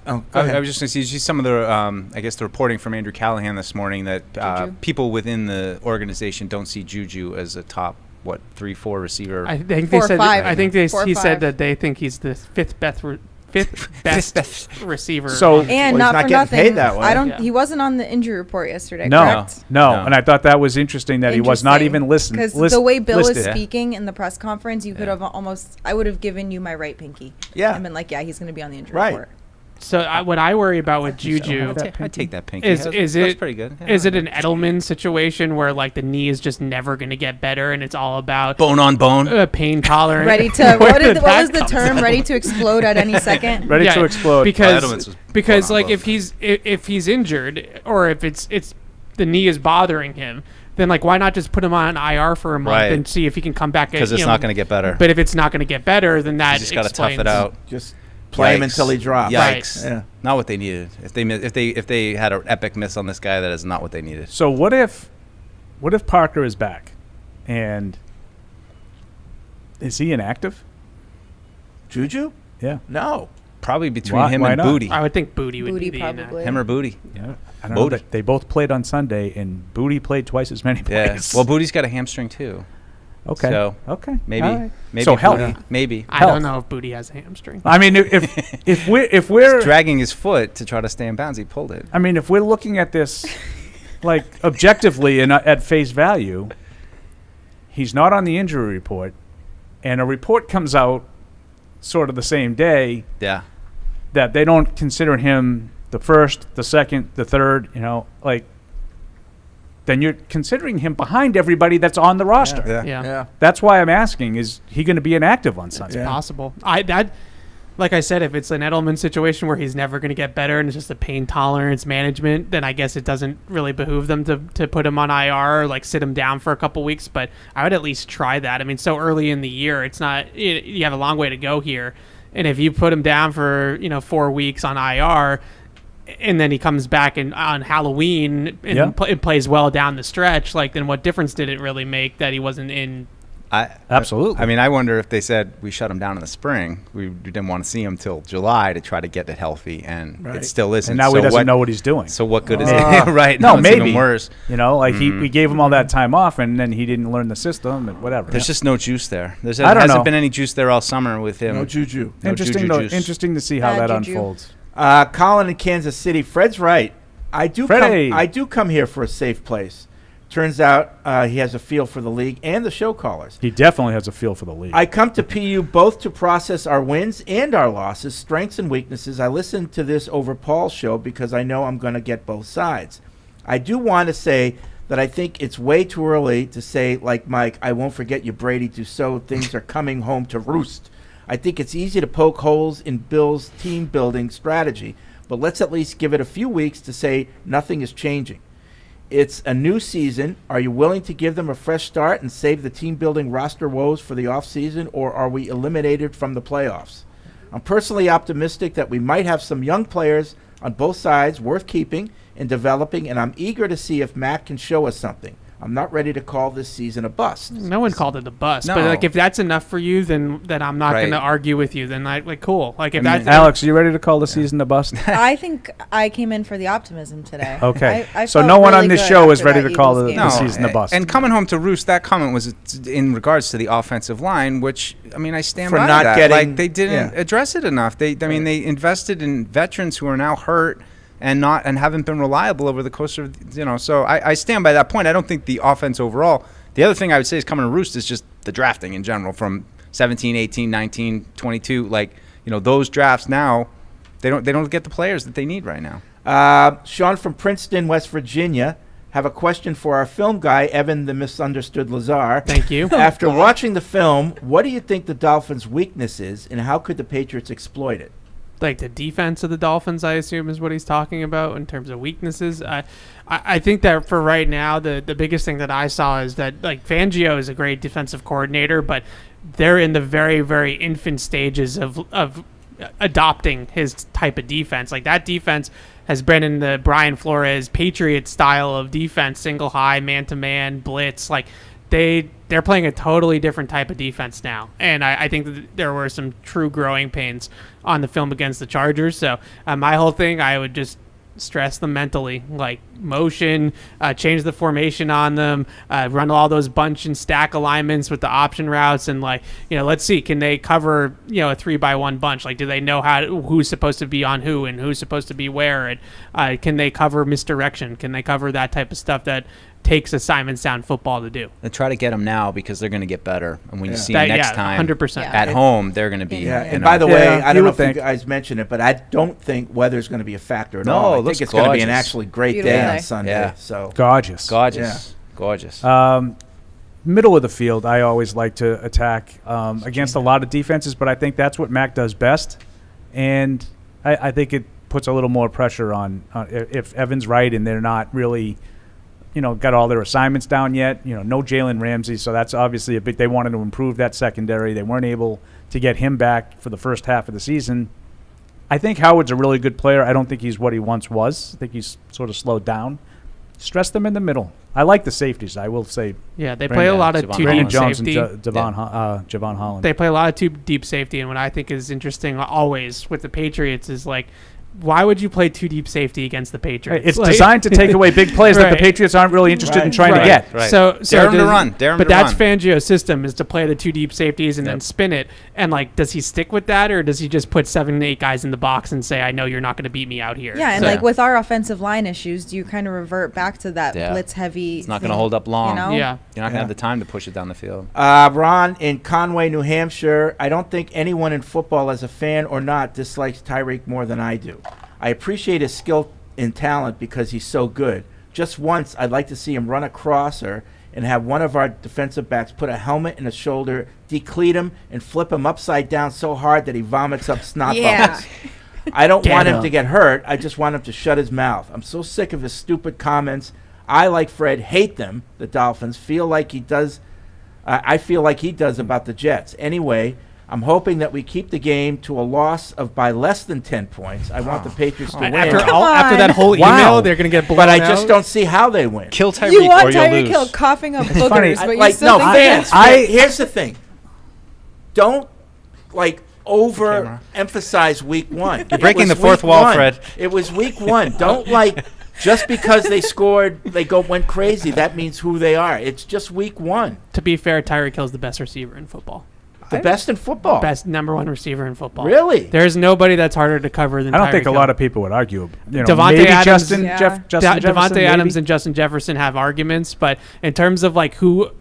I was just going to see some of the, I guess, the reporting from Andrew Callahan this morning that people within the organization don't see Juju as a top, 3-4 receiver. I think they said. I think he said that they think he's the fifth best receiver. So and not for getting nothing, paid that way. He wasn't on the injury report yesterday. No, correct? No, and I thought that was interesting that he was not even listed. Because the way Bill is speaking in the press conference, you could have I would have given you my right pinky. Yeah, and been like, yeah, he's going to be on the injury report. So what I worry about with Juju, I take that pinky. Is it pretty good? Yeah, is it an Edelman situation where, like, the knee is just never going to get better and it's all about bone on bone, pain tolerant? Ready to what was the term? Ready to explode at any second. Ready to explode because like if he's injured or if it's the knee is bothering him, then, like, why not just put him on IR for a month and see if he can come back? Because it's not going to get better. But if it's not going to get better, then that you just got to tough it out. Just play him until he drops. Yikes! Right. Yeah. Not what they needed. If they had an epic miss on this guy, that is not what they needed. So what if Parker is back, and is he inactive? Juju? Yeah. No. Probably between him and Booty. I would think Booty would be probably. Him or Booty. Yeah. I don't know. They both played on Sunday, and Booty played twice as many plays. Yeah. Well, Booty's got a hamstring too. Okay. So maybe. Right. Maybe. So health. Maybe. I don't know if Booty has a hamstring. I mean, if we're he's dragging his foot to try to stay in bounds, he pulled it. I mean, if we're looking at this, like, objectively and at face value, he's not on the injury report, and a report comes out sort of the same day. Yeah. That they don't consider him the first, the second, the third. You know, like, then you're considering him behind everybody that's on the roster. Yeah. That's why I'm asking, is he going to be inactive on Sunday? It's possible. Like I said, if it's an Edelman situation where he's never going to get better and it's just a pain tolerance management, then I guess it doesn't really behoove them to put him on IR or like sit him down for a couple weeks. But I would at least try that. I mean, so early in the year, it's not. You have a long way to go here, and if you put him down for 4 weeks on IR, and then he comes back on Halloween and plays well down the stretch, like then what difference did it really make that he wasn't in? Absolutely. I mean, I wonder if they said we shut him down in the spring. We didn't want to see him till July to try to get it healthy, and it still isn't. And now he doesn't know what he's doing. So what good is it? Right? No, it's maybe even worse. We gave him all that time off, and then he didn't learn the system and whatever. There's just no juice there. There I don't hasn't know. been any juice there all summer with him. No juju. Interesting to see how Bad that juju. unfolds. Colin in Kansas City. Fred's right. I do come here for a safe place. Turns out he has a feel for the league and the show callers. He definitely has a feel for the league. I come to PU both to process our wins and our losses, strengths and weaknesses. I listen to this over Paul's show because I know I'm going to get both sides. I do want to say that I think it's way too early to say, like Mike, I won't forget you, Brady Dussault. Things are coming home to roost. I think it's easy to poke holes in Bill's team-building strategy, but let's at least give it a few weeks to say nothing is changing. It's a new season. Are you willing to give them a fresh start and save the team-building roster woes for the offseason, or are we eliminated from the playoffs? I'm personally optimistic that we might have some young players on both sides worth keeping and developing, and I'm eager to see if Matt can show us something. I'm not ready to call this season a bust. No one called it a bust, No. but like if that's enough for you, then I'm not Right. going to argue with you. Then cool. Like if that's Alex, are you ready to call the season a bust? I think I came in for the optimism today. Okay. I So felt no one really on this good show is after ready that to call Eagles the game. season a bust. And coming home to roost, that comment was in regards to the offensive line, which I mean I stand For by not that. getting- Like they didn't address it enough. They invested in veterans who are now hurt and haven't been reliable over the course of So I stand by that point. I don't think the offense overall. The other thing I would say is coming to roost is just the drafting in general from 17, 18, 19, 22. Like those drafts now, they don't get the players that they need right now. Sean from Princeton, West Virginia, have a question for our film guy, Evan the Misunderstood Lazar. Thank you. After watching the film, what do you think the Dolphins' weakness is, and how could the Patriots exploit it? Like the defense of the Dolphins, I assume, is what he's talking about in terms of weaknesses. I think that for right now, the biggest thing that I saw is that like Fangio is a great defensive coordinator, but they're in the very, very infant stages of adopting his type of defense. Like that defense has been in the Brian Flores Patriot style of defense, single high, man-to-man, blitz. Like they're playing a totally different type of defense now. And I think that there were some true growing pains on the film against the Chargers. So my whole thing, I would just stress them mentally, like motion, change the formation on them, run all those bunch and stack alignments with the option routes, and let's see, can they cover a 3-by-1 bunch? Like, do they know who's supposed to be on who and who's supposed to be where? And can they cover misdirection? Can they cover that type of stuff that takes a Simon Sound football to do? And try to get them now because they're going to get better, and when you see them next time 100%. at home, they're going to be. And by the way, I don't know if think. you guys mentioned it, but I don't think weather's going to be a factor at No, all. I it looks think it's going to be an gorgeous. actually great Beautiful day day. on Sunday. Yeah. So Gorgeous. Gorgeous. Middle of the field, I always like to attack against a lot of defenses, but I think that's what Mac does best. And I think it puts a little more pressure on if Evan's right and they're not really got all their assignments down yet. No Jalen Ramsey, so that's obviously a big. They wanted to improve that secondary. They weren't able to get him back for the first half of the season. I think Howard's a really good player. I don't think he's what he once was. I think he's sort of slowed down. Stress them in the middle. I like the safeties, I will say. Yeah, they play a lot of two Brandon deep Jones safety. and Javon Holland. They play a lot of two deep safety, and what I think is interesting always with the Patriots is like, why would you play two deep safety against the Patriots? It's designed to take away big plays that the Patriots aren't really interested in trying to get. Right. So Dare him to run. Dare him but to that's run. Fangio's system, is to play the two deep safeties and then spin it. And does he stick with that, or does he just put 7 to 8 guys in the box and say, I know you're not going to beat me out here? Yeah, and with our offensive line issues, do you kind of revert back to that blitz heavy? It's not going to hold up long. Yeah. You're not going to have the time to push it down the field. Ron in Conway, New Hampshire. I don't think anyone in football, as a fan or not, dislikes Tyreek more than I do. I appreciate his skill and talent because he's so good. just once, I'd like to see him run a crosser and have one of our defensive backs put a helmet in his shoulder, decleat him, and flip him upside down so hard that he vomits up snot bubbles. I don't want him to get hurt. I just want him to shut his mouth. I'm so sick of his stupid comments. I, like Fred, hate them, the Dolphins. Feel like he does. I feel like he does about the Jets. Anyway, I'm hoping that we keep the game to a loss of by less than 10 points. I want the Patriots to win. After that whole email, they're going to get blown But I just don't see how they win. Kill Tyreek You want or you'll Tyreek lose. Hill coughing up boogers, but you Like, still no, think fans. Here's the thing. Don't, like, overemphasize week one. You're breaking the fourth wall, Fred. It was week one. Don't, like, just because they scored, went crazy. That means who they are. It's just week one. To be fair, Tyreek Hill's the best receiver in football. The best in football. Best number one receiver in football. Really? There's nobody that's harder to cover than I don't Tyreek think a Hill. lot of people would argue. Devontae maybe Adams, Justin Devontae Jefferson, Adams maybe? and Justin Jefferson have arguments, but in terms of like who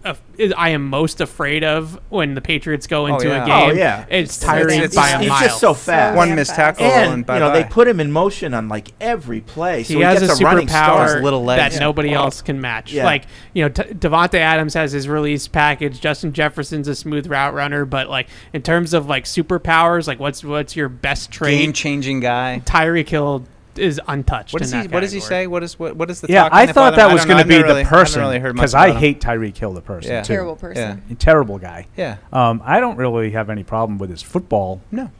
I am most afraid of when the Patriots go into a game, it's Tyreek by a mile. He's just so fast. One missed tackle and they put him in motion on like every play. So he has gets a running start. superpower that nobody else can match. Yeah. Like, Devontae Adams has his release package. Justin Jefferson's a smooth route runner, but like in terms of like superpowers, like what's your best trait? Game-changing guy. Tyreek Hill is untouched. What does he say? What is the Yeah, talk I on thought that was going to be really, the person because I hate Tyreek Hill, the person. Yeah. Too. Terrible person. Yeah. Terrible guy. Yeah. I don't really have any problem with his football. No.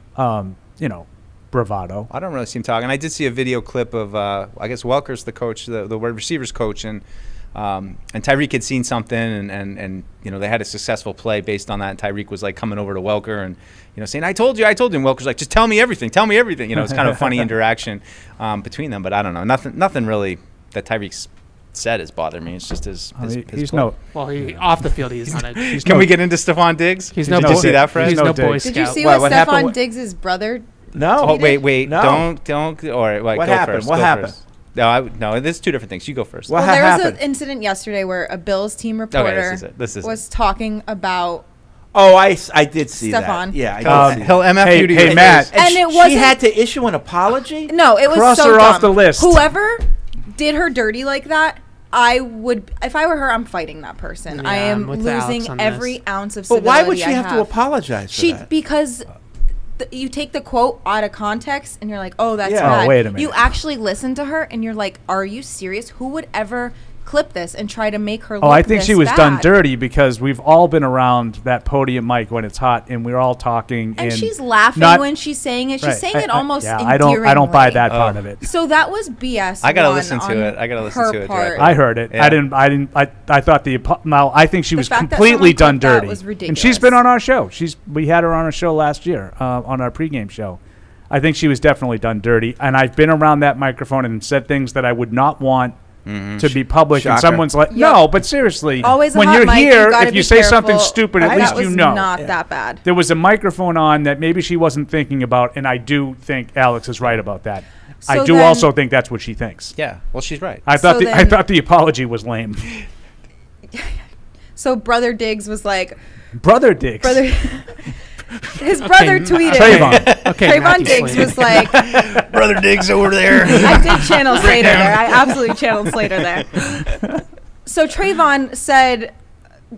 Bravado. I don't really see him talking. I did see a video clip of I guess Welker's the coach, the wide receivers coach, and Tyreek had seen something, and they had a successful play based on that. And Tyreek was like coming over to Welker and saying, "I told you." And Welker's like, "Just tell me everything. Tell me everything." It's kind of a funny interaction between them. But I don't know. Nothing really that Tyreek's said has bothered me. It's just his he's play. no. Well, off the field, he's not a. Can we get into Stephon Diggs? He's Did you see that, Fred? He's no Boy Did you Scout. see What what happened? Stephon Diggs' brother? No. Oh, wait. No. Don't. All right, What go happened? first. What Go happened? first. No, there's two different things. You go first. What Well, there was happened? an incident yesterday where a Bills team reporter This is was talking about Oh, I did see Stephon. that. Yeah, I did see he'll MF you to hey, your Matt. face. And it she wasn't- had to issue an apology? No, it was Cross so her dumb. off the list. Whoever did her dirty like that, I would, if I were her, I'm fighting that person. Yeah, I am I'm with Alex losing on every this. ounce of But civility why would she I have to apologize for that? Because you take the quote out of context and you're like, oh, that's Yeah. bad. Oh, wait a minute. You actually listen to her and you're like, are you serious? Who would ever clip this and try to make her look Oh, I think this she was bad? done dirty because we've all been around that podium mic when it's hot, and we're all talking. And she's laughing when she's saying it. She's Right. saying it almost Yeah, I don't buy endearingly. that part of it. So that was BS. I gotta one listen to on it. I gotta listen her to it part. directly. I heard it. Yeah. I thought I think she The was fact that completely someone done clipped that dirty. was And she's ridiculous. been on our show. We had her on our show last year on our pregame show. I think she was definitely done dirty. And I've been around that microphone and said things that I would not want to be public. Shocker. And someone's like, no, but seriously, Always a when hot you're mic, here, gotta if you be say something careful. stupid, at That least you was know. not that bad. There was a microphone on that maybe she wasn't thinking about, and I do think Alex is right about that. I So do then- also think that's what she thinks. Yeah, well, she's right. I thought So I then- thought the apology was lame. So Brother Diggs was like, Brother Diggs. his brother tweeted. Trayvon. Okay, Trayvon Matthew Diggs Slater. was like, Brother Diggs over there. I did channel Slater there. I absolutely channeled Slater there. So Trayvon said,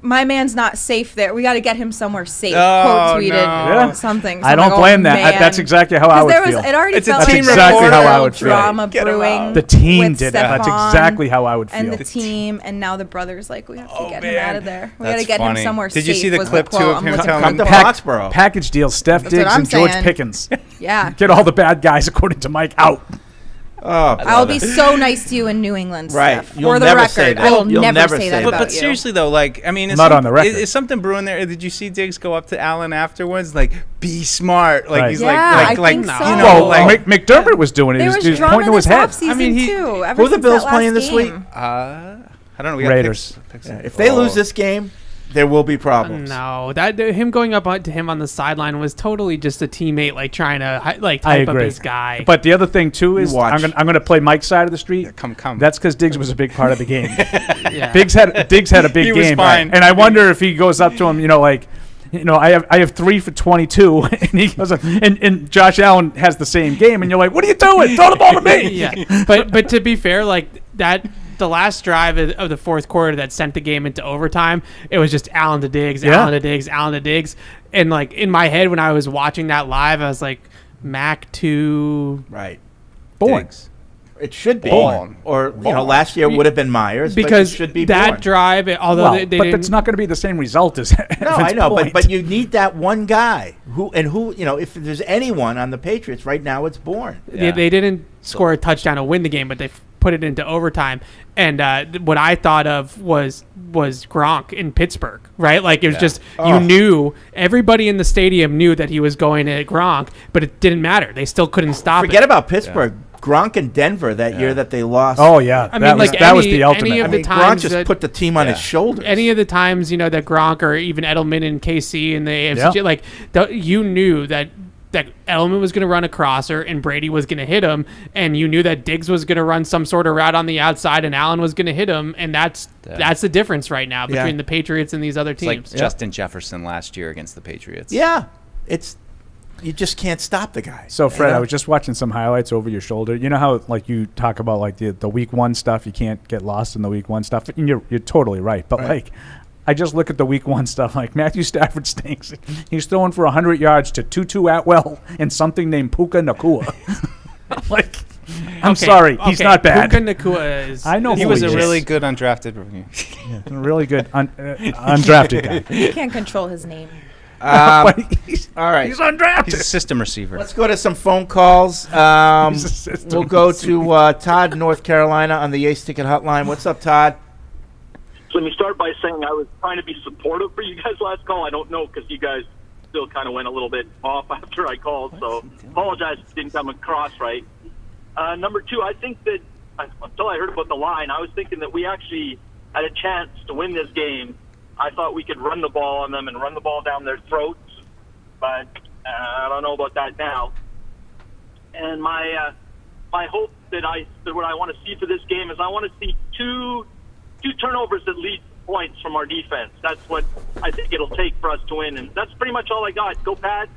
my man's not safe there. We got to get him somewhere safe. Oh, Quote tweeted no. Yeah. something. So I I'm don't like, blame oh, that. man. That's exactly how I 'Cause would there was, feel. it already It's a felt team like That's exactly there was how I a would feel. drama Get him brewing. out. The team with did it. That's Stephon exactly how I would feel. And the team, and now the brother's like, we have to get him man. out of there. We got That's to get funny. him somewhere Did safe. you see the was clip, too, quote. of I'm him looking telling for Come to it. Foxborough. Package deal, Steph That's what Diggs I'm and George saying. Pickens. Yeah. Get all the bad guys, according to Mike, out. Oh, I'll be so nice to you in New England, Right. Steph. You'll For the never record, say that. I will You'll never never say say that that. about But you. seriously though, like I mean, is Not on the record. Is something brewing there? Did you see Diggs go up to Allen afterwards? Like, be smart. Like Right. he's Yeah, like I think so. you know, Well, like McDermott was doing it. There He was was drama pointing to his this head. offseason, I mean, too. Who are the Bills playing this week? I don't know. We got Raiders. picks. Yeah, if they lose this game, there will be problems. No, him going up to him on the sideline was totally just a teammate, like trying to I hype up agree. his guy. But the other thing too is watch. I'm gonna play Mike's side of the street. Yeah, come. That's because Diggs was a big part of the game. yeah. Diggs had a big He game, was fine. and I wonder if he goes up to him, I have 3 for 22, and he goes, and Josh Allen has the same game, and you're like, what are you doing? Throw the ball to me. yeah. But to be fair, like that last drive of the fourth quarter that sent the game into overtime, it was just Allen to Diggs, Yeah. Allen to Diggs, Allen to Diggs. And like in my head when I was watching that live, I was like, Mac to Right. Bourne. It should be. Bourne. Or, last year would have been Myers, because but it should be that Bourne. drive, although Well, they but didn't, it's not going to be the same result as No, I know, but you need that one guy who, if there's anyone on the Patriots right now, it's Bourne. they didn't score a touchdown to win the game, but they put it into overtime. And what I thought of was Gronk in Pittsburgh, right? Like it was just you knew everybody in the stadium knew that he was going to Gronk, but it didn't matter. They still couldn't stop Forget it. about Pittsburgh. Gronk in Denver that year that they lost. Oh yeah, I that mean, was like that was any- the ultimate. any of I the mean, Gronk times just that- put the team on his shoulders. Any of the times, that Gronk or even Edelman and KC and the AFC, Yeah. like you knew that Edelman was going to run a crosser and Brady was going to hit him, and you knew that Diggs was going to run some sort of route on the outside and Allen was going to hit him, and that's the difference right now between the Patriots and these other It's like teams. Justin Jefferson last year against the Patriots. Yeah, you just can't stop the guy. So Fred, I was just watching some highlights over your shoulder. You know how like you talk about like the week one stuff, you can't get lost in the week one stuff. And you're totally right. But like I just look at the week one stuff, like Matthew Stafford stinks. He's throwing for 100 yards to Tutu Atwell and something named Puka Nakua. Like I'm sorry, he's not bad. Puka Nakua is. I know He who was he a is. really good undrafted rookie. A really good undrafted guy. You can't control his name. But he's, All right. he's undrafted. He's a system receiver. Let's go to some phone calls. He's a system We'll go receiver. to Todd, North Carolina, on the Ace Ticket Hotline. What's up, Todd? So let me start by saying I was trying to be supportive for you guys last call. I don't know because you guys still kind of went a little bit off after I called, so apologize if it didn't come across right. Number two, I think that until I heard about the line, I was thinking that we actually had a chance to win this game. I thought we could run the ball on them and run the ball down their throats, but I don't know about that now. And my hope that what I want to see for this game is I want to see two turnovers that lead points from our defense. That's what I think it'll take for us to win, and that's pretty much all I got. Go Pats.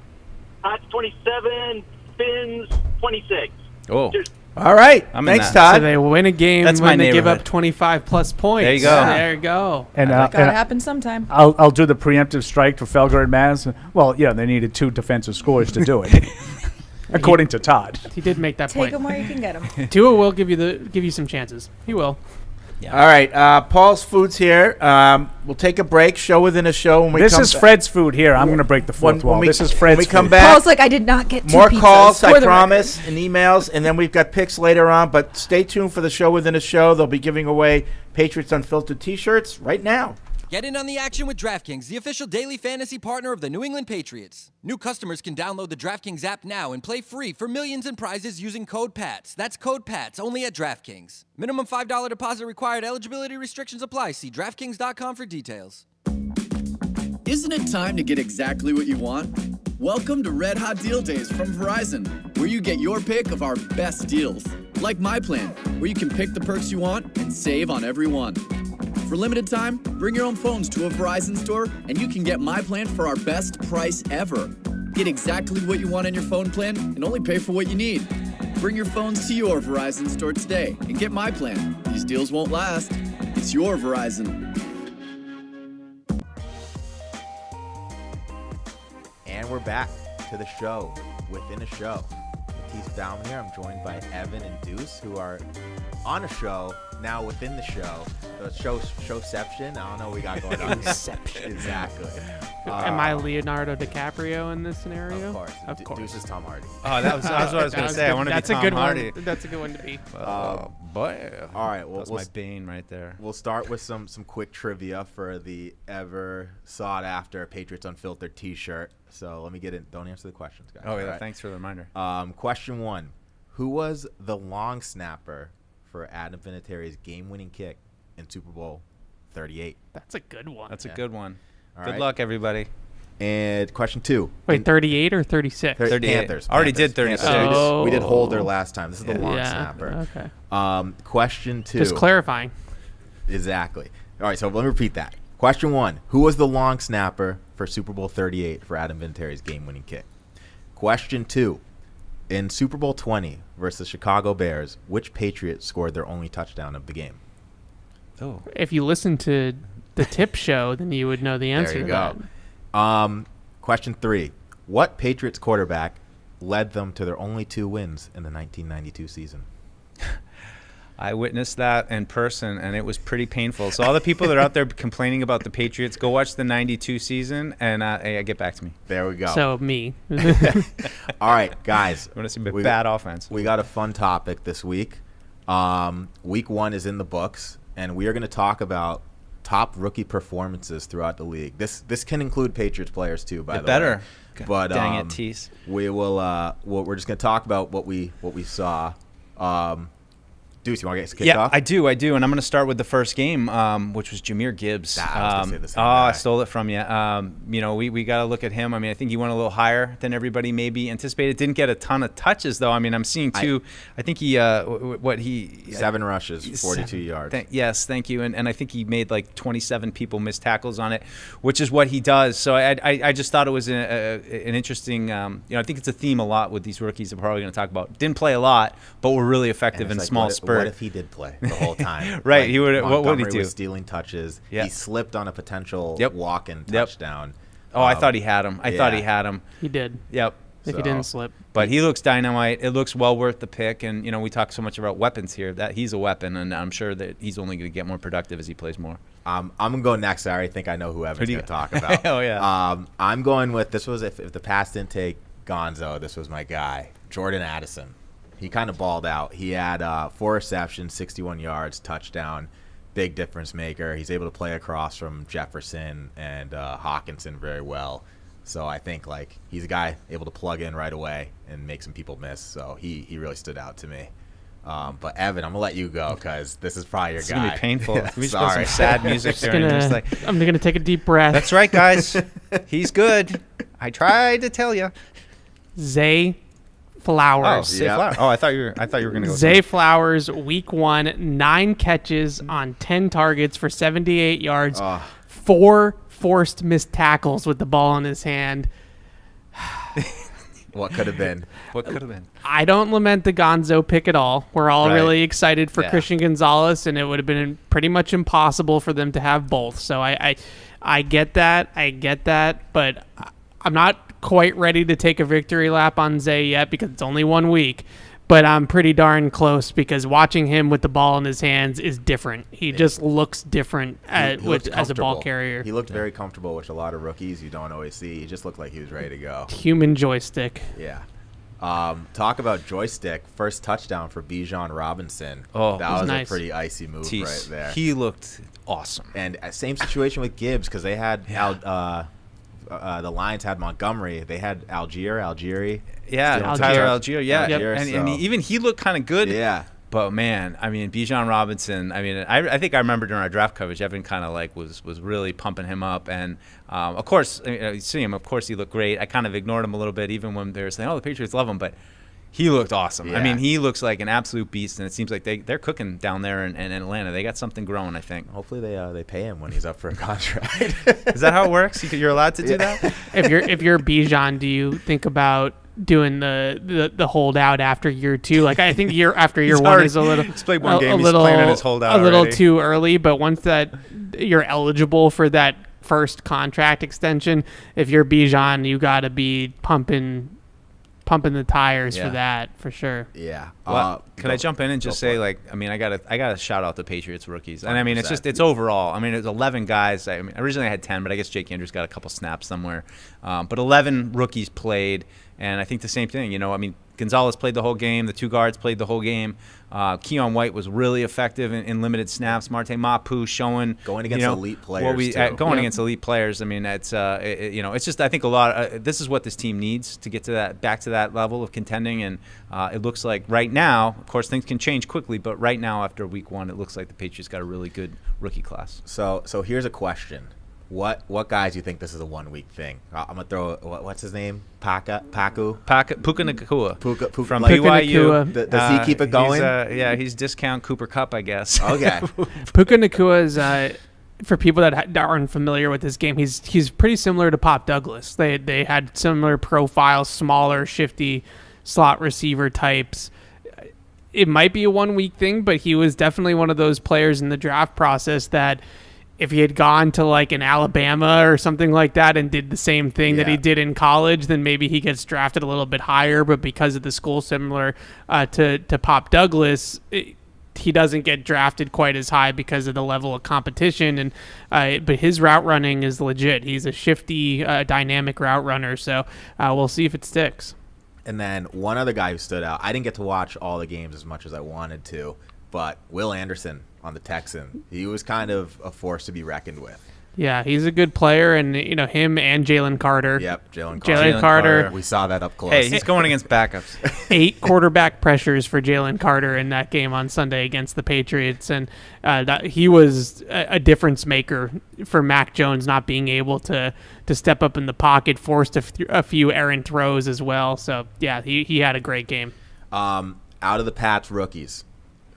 Pats 27, Fins 26. Oh. Cheers. All right. I'm in Thanks, that. So Todd. they win a game That's my when they give neighborhood. up 25 plus points. There you go. There you go. And, Gotta happen sometime. I'll do the preemptive strike for Felger and Maz. Well, yeah, they needed 2 defensive scores to do it, according to Todd. He did make that Take point. him where you can get him. Tua will give you some chances. He will. All right. Paul's Foods here. We'll take a break. Show within a show. When we This come is ba- Fred's food here. I'm going to break the when- fourth when wall. we- This is when Fred's we come food. back. Paul's like, I did not get 2 More pizzas, calls, for I the promise, and emails, and then we've got picks later on. But stay tuned for the show within a show. They'll be giving away Patriots Unfiltered T-shirts right now. Get in on the action with DraftKings, the official daily fantasy partner of the New England Patriots. New customers can download the DraftKings app now and play free for millions in prizes using code PATS. That's code PATS only at DraftKings. Minimum $5 deposit required. Eligibility restrictions apply. See DraftKings.com for details. Isn't it time to get exactly what you want? Welcome to Red Hot Deal Days from Verizon, where you get your pick of our best deals. Like My Plan, where you can pick the perks you want and save on every one. For limited time, bring your own phones to a Verizon store and you can get My Plan for our best price ever. Get exactly what you want in your phone plan and only pay for what you need. Bring your phones to your Verizon store today and get My Plan. These deals won't last. It's your Verizon. And we're back to the show within a show. Matisse down here. I'm joined by Evan and Deuce, who are on a show now within the show. The showception. I don't know what we got going on. Showception. Exactly. Am I Leonardo DiCaprio in this scenario? Of course. Of course. Deuce is Tom Hardy. Oh, that's what I was going to say. I want to be That's a Tom good Hardy. one. That's a good one to be. Boy. All right. Well, That's my bane right there. We'll start with some quick trivia for the ever sought after Patriots Unfiltered T-shirt. So let me get in. Don't answer the questions, guys. Oh, yeah. All right? Thanks for the reminder. Question 1. Who was the long snapper for Adam Vinatieri's game-winning kick in Super Bowl 38? That's a good one. That's a good one. All Good right. luck, everybody. And question 2. Wait, 38 or 36? 38. Panthers. Already Panthers. did 36. Panthers. Oh. We did Holder last time. This is the long Yeah, snapper. okay. Question 2. Just clarifying. Exactly. All right, so let me repeat that. Question 1. Who was the long snapper for Super Bowl 38 for Adam Vinatieri's game-winning kick? Question 2. In Super Bowl 20 versus Chicago Bears, which Patriot scored their only touchdown of the game? If you listen to the Tip Show, then you would know the answer. There you to go. Question 3: What Patriots quarterback led them to their only 2 wins in the 1992 season? I witnessed that in person, and it was pretty painful. So all the people that are out there complaining about the Patriots, go watch the 92 season, and get back to me. There we go. So me. All right, guys. I want to see bad offense. We got a fun topic this week. Week 1 is in the books, and we are going to talk about top rookie performances throughout the league. This can include Patriots players too, by the way. But dang it, Tease. We will. We're just going to talk about what we saw. Deuce, you want to get kicked off? I do, and I'm going to start with the first game, which was Jahmyr Gibbs. I was gonna say the same guy. I stole it from you. We got to look at him. I mean, I think he went a little higher than everybody maybe anticipated. Didn't get a ton of touches though. I mean, I'm seeing 2. I think he 7 rushes, 42 yards. Yes, thank you. And I think he made like 27 people miss tackles on it, which is what he does. So I just thought it was an interesting. I think it's a theme a lot with these rookies that we're probably going to talk about. Didn't play a lot, but were really effective in small spurts. What if he did play the whole time? Right, like he would. What would he do? Was stealing touches. Yeah. He slipped on a potential walk-in touchdown. I thought he had him. I thought he had him. He did. Yep. If he didn't slip. But he looks dynamite. It looks well worth the pick. And we talk so much about weapons here. That he's a weapon, and I'm sure that he's only going to get more productive as he plays more. I'm gonna go next. I already think I know who Evan's going to talk about. Oh yeah. I'm going with this. Was if the pass didn't take Gonzo, this was my guy, Jordan Addison. He kind of balled out. He had 4 receptions, 61 yards, touchdown, big difference maker. He's able to play across from Jefferson and Hawkinson very well. So I think he's a guy able to plug in right away and make some people miss. So he really stood out to me. But Evan, I'm gonna let you go because this is probably your guy. It's gonna be painful. We just got some sad music there. I'm gonna take a deep breath. That's right, guys. He's good. I tried to tell you. Zay Flowers. Zay Flowers. I thought you were gonna go. Zay Flowers, week 1, 9 catches on 10 targets for 78 yards, 4 forced missed tackles with the ball in his hand. What could have been? I don't lament the Gonzo pick at all. We're all really excited for Christian Gonzalez, and it would have been pretty much impossible for them to have both. So I get that, but I'm not quite ready to take a victory lap on Zay yet because it's only 1 week. But I'm pretty darn close because watching him with the ball in his hands is different. He just looks different as a ball carrier. He looked very comfortable, which a lot of rookies you don't always see. He just looked like he was ready to go. Human joystick. Yeah. Talk about joystick. First touchdown for Bijan Robinson. Oh, that was nice. A pretty icy move right there. He looked awesome. And same situation with Gibbs because they had the Lions had Montgomery. They had Algieri. Yeah, Tyler Algier. Yeah, Algier, and even he looked kind of good. Yeah. But man, I mean, Bijan Robinson. I mean, I think I remember during our draft coverage, Evan kind of was really pumping him up, and of course, you see him. Of course, he looked great. I kind of ignored him a little bit, even when they were saying, "Oh, the Patriots love him," but he looked awesome. Yeah. I mean, he looks like an absolute beast, and it seems like they're cooking down there in Atlanta. They got something growing, I think. Hopefully, they pay him when he's up for a contract. Is that how it works? You're allowed to do that? If you're Bijan, do you think about doing the holdout after year 2? Like I think after year 1 is a little. He's played one game. He's playing in his holdout a little already. Too early. But once that you're eligible for that first contract extension, if you're Bijan, you got to be pumping the tires for that for sure. Yeah. Well, can I jump in and just say, I gotta shout out the Patriots rookies, and I mean it's overall. I mean it's 11 guys. I mean originally I had 10, but I guess Jake Andrews got a couple snaps somewhere. But 11 rookies played, and I think the same thing. I mean Gonzalez played the whole game. The 2 guards played the whole game. Keon White was really effective in limited snaps. Marte Mapu showing going against elite players. Against elite players. I mean, it's it's just I think a lot. This is what this team needs to get to back to that level of contending. And it looks like right now, of course, things can change quickly. But right now, after week 1, it looks like the Patriots got a really good rookie class. So here's a question. What guys do you think this is a 1 week thing? I'm gonna throw what's his name? Puka Nakua. Puka from Puka BYU. Nakua. Does he keep it going? He's discount Cooper Kupp, I guess. Okay. Puka Nakua is for people that aren't familiar with this game. He's pretty similar to Pop Douglas. They had similar profiles, smaller, shifty slot receiver types. it might be a 1 week thing, but he was definitely one of those players in the draft process that if he had gone to like an Alabama or something like that and did the same thing that he did in college, then maybe he gets drafted a little bit higher. But because of the school similar to Pop Douglas, he doesn't get drafted quite as high because of the level of competition. And but his route running is legit. He's a shifty, dynamic route runner. So we'll see if it sticks. And then one other guy who stood out, I didn't get to watch all the games as much as I wanted to, but Will Anderson on the Texan, he was kind of a force to be reckoned with. Yeah, he's a good player, and him and Jalen Carter. Yep, Jalen Carter. We saw that up close. Hey, he's going against backups. 8 quarterback pressures for Jalen Carter in that game on Sunday against the Patriots, and he was a difference maker for Mac Jones not being able to step up in the pocket, forced a few errant throws as well. So yeah, he had a great game. Out of the Pats rookies,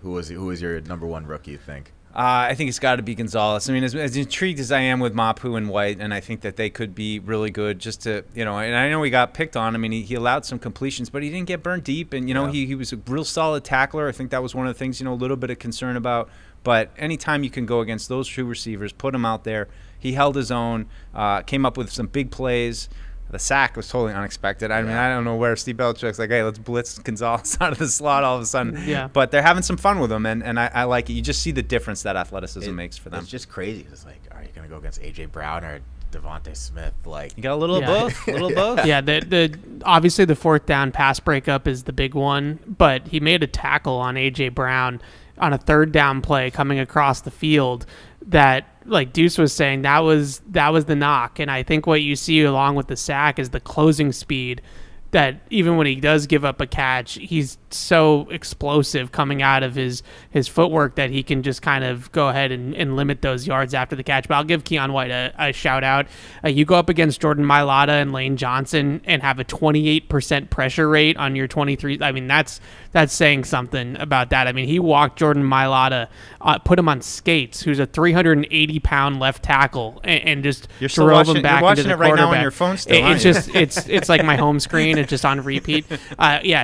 who was your number one rookie, you think? I think it's got to be Gonzalez. I mean, as intrigued as I am with Mapu and White, and I think that they could be really good just to, and I know he got picked on. I mean, he allowed some completions, but he didn't get burned deep. And, he was a real solid tackler. I think that was one of the things, a little bit of concern about. But anytime you can go against those two receivers, put him out there. He held his own, came up with some big plays. The sack was totally unexpected. I mean, I don't know where Steve Belichick's like, hey, let's blitz Gonzalez out of the slot all of a sudden. Yeah. But they're having some fun with him, and I like it. You just see the difference that athleticism makes for them. It's just crazy. It's like, are you going to go against A.J. Brown or Devontae Smith? Like, you got a little of both. A little of both. Yeah, the obviously the fourth down pass breakup is the big one, but he made a tackle on A.J. Brown on a third down play coming across the field that, like Deuce was saying, that was the knock. And I think what you see along with the sack is the closing speed, that even when he does give up a catch, he's so explosive coming out of his footwork that he can just kind of go ahead and limit those yards after the catch. But I'll give Keon White a shout out. You go up against Jordan Mailata and Lane Johnson and have a 28% pressure rate on your 23. I mean, that's saying something about that. I mean, he walked Jordan Mailata, put him on skates, who's a 380-pound left tackle, and just drove him back into the quarterback. You're watching it right now on your phone still, it's like my home screen. It's just on repeat.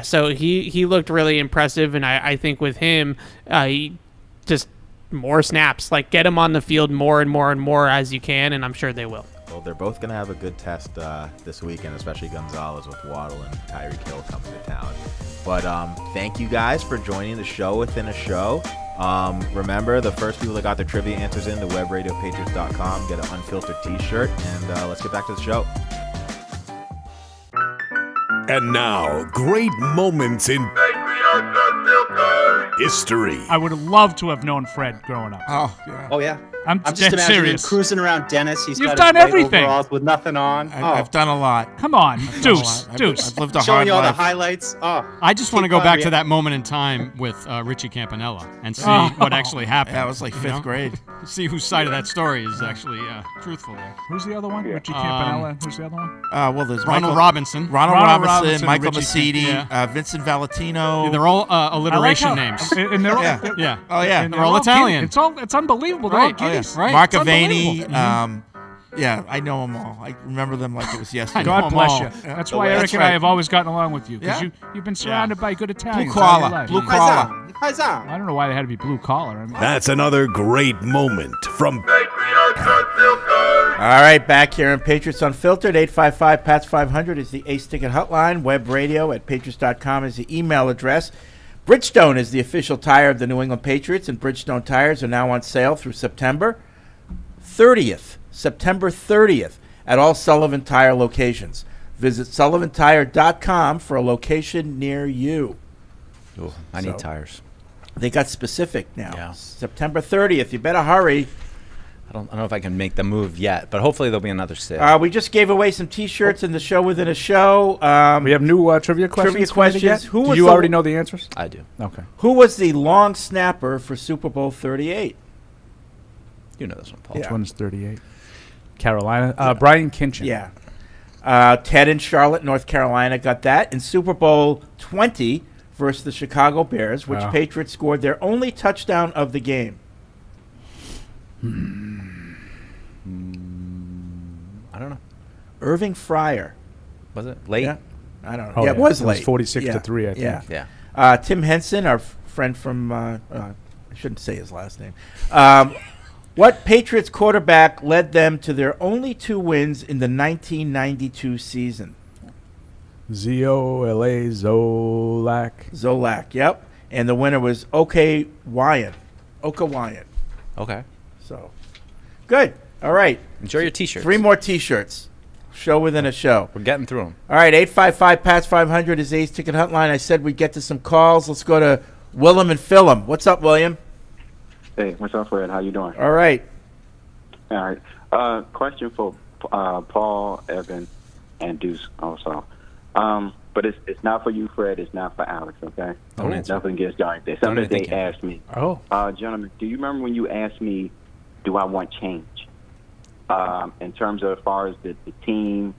So he looked really impressive, and I think with him, he just more snaps. Like, get him on the field more and more and more as you can, and I'm sure they will. Well, they're both going to have a good test this weekend, especially Gonzalez with Waddle and Tyreek Hill coming to town. But thank you guys for joining the show within a show. Remember, the first people that got their trivia answers in to webradiopatriots.com get an Unfiltered t-shirt, and let's get back to the show. And now, great moments in history. I would have loved to have known Fred growing up. Oh, yeah. I'm just dead imagining serious. him cruising around Dennis. He's You've got done his white everything. overalls with nothing on. I've done a lot. Come on, Deuce. I've lived a hard Showing you all life. the highlights. I just want to go back to that moment in time with Richie Campanella and see what actually happened. That was like fifth grade. See whose side of that story is actually truthful there. Who's the other one? Richie Campanella. Who's the other one? Well, there's Ronald Robinson. Ronald Robinson, Michael Richie Massidi, Vincent Valentino. Yeah, they're all alliteration names. And they're all, Yeah. Oh, yeah. And they're all Italian. It's unbelievable. They're all kiddies. Right. Mark It's Avani. unbelievable. Yeah, I know them all. I remember them like it was yesterday. God bless you. Yeah. That's why Eric and I have always gotten along with you, because Yeah. you've been surrounded by good Italians. Blue all your collar. life. Blue collar. I don't know why they had to be blue collar. I mean, That's another great moment from All right, back here on Patriots Unfiltered. 855-PATS-500 is the Ace Ticket hotline. Web radio at patriots.com is the email address. Bridgestone is the official tire of the New England Patriots, and Bridgestone tires are now on sale through September 30th. September 30th at all Sullivan Tire locations. Visit sullivantire.com for a location near you. Ooh, I need tires. They got specific now. Yeah. September 30th. You better hurry. I don't know if I can make the move yet, but hopefully there'll be another sale. We just gave away some T-shirts in the show within a show. We have new trivia questions. Trivia questions. Do you already know the answers? I do. Okay. Who was the long snapper for Super Bowl 38? You know this one, Paul. Which one's 38? Carolina. Brian Kinchin. Yeah. Ted in Charlotte, North Carolina got that. In Super Bowl 20 versus the Chicago Bears, which Patriots scored their only touchdown of the game? I don't know. Irving Fryer. Was it late? Yeah. I don't know. Oh, yeah, it was late. It was 46-3, I think. Yeah. Tim Henson, our friend from I shouldn't say his last name. What Patriots quarterback led them to their only 2 wins in the 1992 season? Zolak. Zolak, yep. And the winner was Oka Wyatt. Okay. So, good. All right. Enjoy your T-shirts. 3 more T-shirts. Show within a show. We're getting through them. All right, 855-PATS-500 is A's Ticket Hotline. I said we'd get to some calls. Let's go to Willem and Philem. What's up, William? Hey, what's up, Fred? How you doing? All right. All right. Question for Paul, Evan, and Deuce also. But it's not for you, Fred. It's not for Alex, okay? Don't answer. Nothing against y'all. There's something they asked me. Oh. Gentlemen, do you remember when you asked me, do I want change? In terms of as far as the team,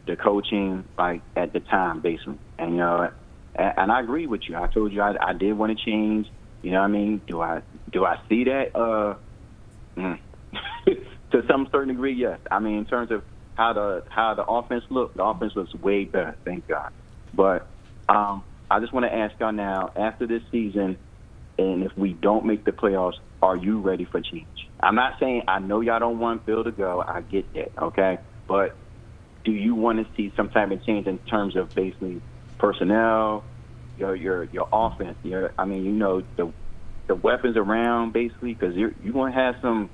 the coaching, like at the time, basically. And, you know, and I agree with you. I told you I did want to change. You know what I mean? Do I see that? To some certain degree, yes. I mean, in terms of how the offense looks way better, thank God. But I just want to ask y'all now, after this season, and if we don't make the playoffs, are you ready for change? I'm not saying I know y'all don't want Bill to go. I get that, okay? But do you want to see some type of change in terms of basically personnel, your offense? The weapons around, basically, because you're going to have some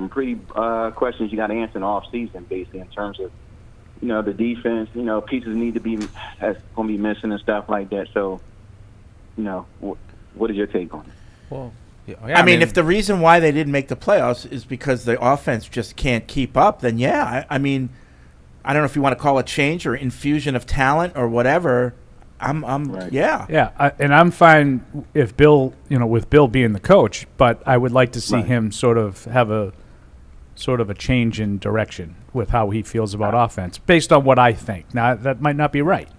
pretty questions you got to answer in the off season, basically, in terms of the defense. Pieces need to be that's going to be missing and stuff like that. So, what is your take on it? Well, yeah, I mean, if the reason why they didn't make the playoffs is because the offense just can't keep up, then yeah. I mean, I don't know if you want to call it change or infusion of talent or whatever. And I'm fine if Bill, with Bill being the coach, but I would like to see him sort of have a change in direction with how he feels about offense, based on what I think. Now, that might not be right,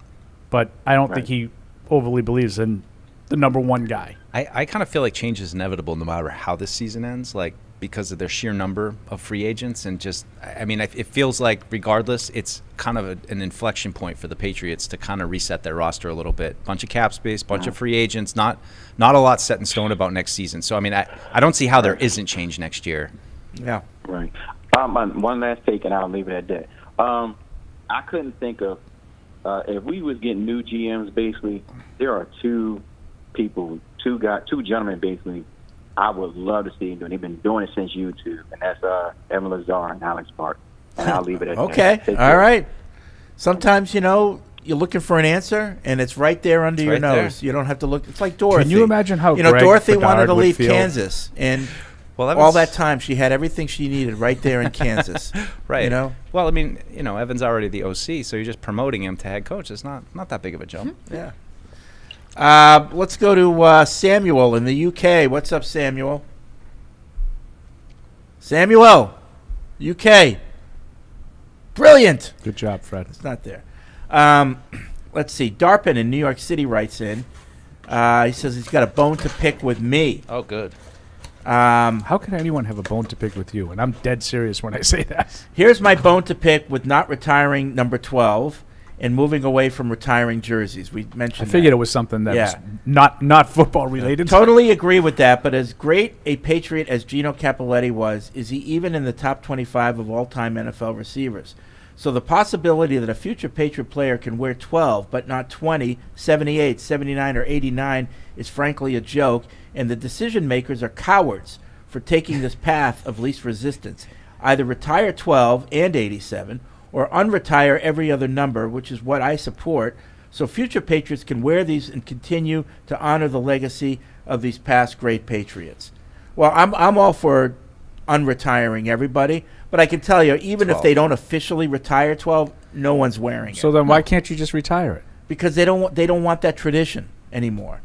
but I don't think he overly believes in the number one guy. I kind of feel like change is inevitable no matter how this season ends, like because of their sheer number of free agents. And just, I mean, it feels like regardless, it's kind of an inflection point for the Patriots to kind of reset their roster a little bit. Bunch of cap space, bunch of free agents, not a lot set in stone about next season. So, I mean, I don't see how there isn't change next year. Yeah. Right. One last take, and I'll leave it at that. I couldn't think of, if we was getting new GMs, basically, there are two gentlemen, basically, I would love to see them doing. They've been doing it since YouTube, and that's Evan Lazar and Alex Park. And I'll leave it at that. Okay. All right. Sometimes, you're looking for an answer, and it's right there under your nose. You don't have to look. It's like Dorothy. Can you imagine how Dorothy Bedard wanted to would leave feel? Kansas, and all that time she had everything she needed right there in Kansas. Right. Well, I mean, Evan's already the OC, so you're just promoting him to head coach. It's not that big of a jump. Yeah. Let's go to Samuel in the UK. What's up, Samuel? Samuel, UK. Brilliant. Good job, Fred. It's not there. Let's see. Darpin in New York City writes in. He says he's got a bone to pick with me. Oh, good. How can anyone have a bone to pick with you? And I'm dead serious when I say that. Here's my bone to pick with not retiring number 12 and moving away from retiring jerseys. We mentioned I figured it was something that was not football related. Totally agree with that, but as great a Patriot as Gino Cappelletti was, is he even in the top 25 of all-time NFL receivers? So the possibility that a future Patriot player can wear 12 but not 20, 78, 79, or 89 is frankly a joke, and the decision makers are cowards for taking this path of least resistance. Either retire 12 and 87 or unretire every other number, which is what I support, so future Patriots can wear these and continue to honor the legacy of these past great Patriots. Well, I'm all for unretiring everybody, but I can tell you, even 12. If they don't officially retire 12, no one's wearing it. So then why can't you just retire it? Because they don't want that tradition anymore.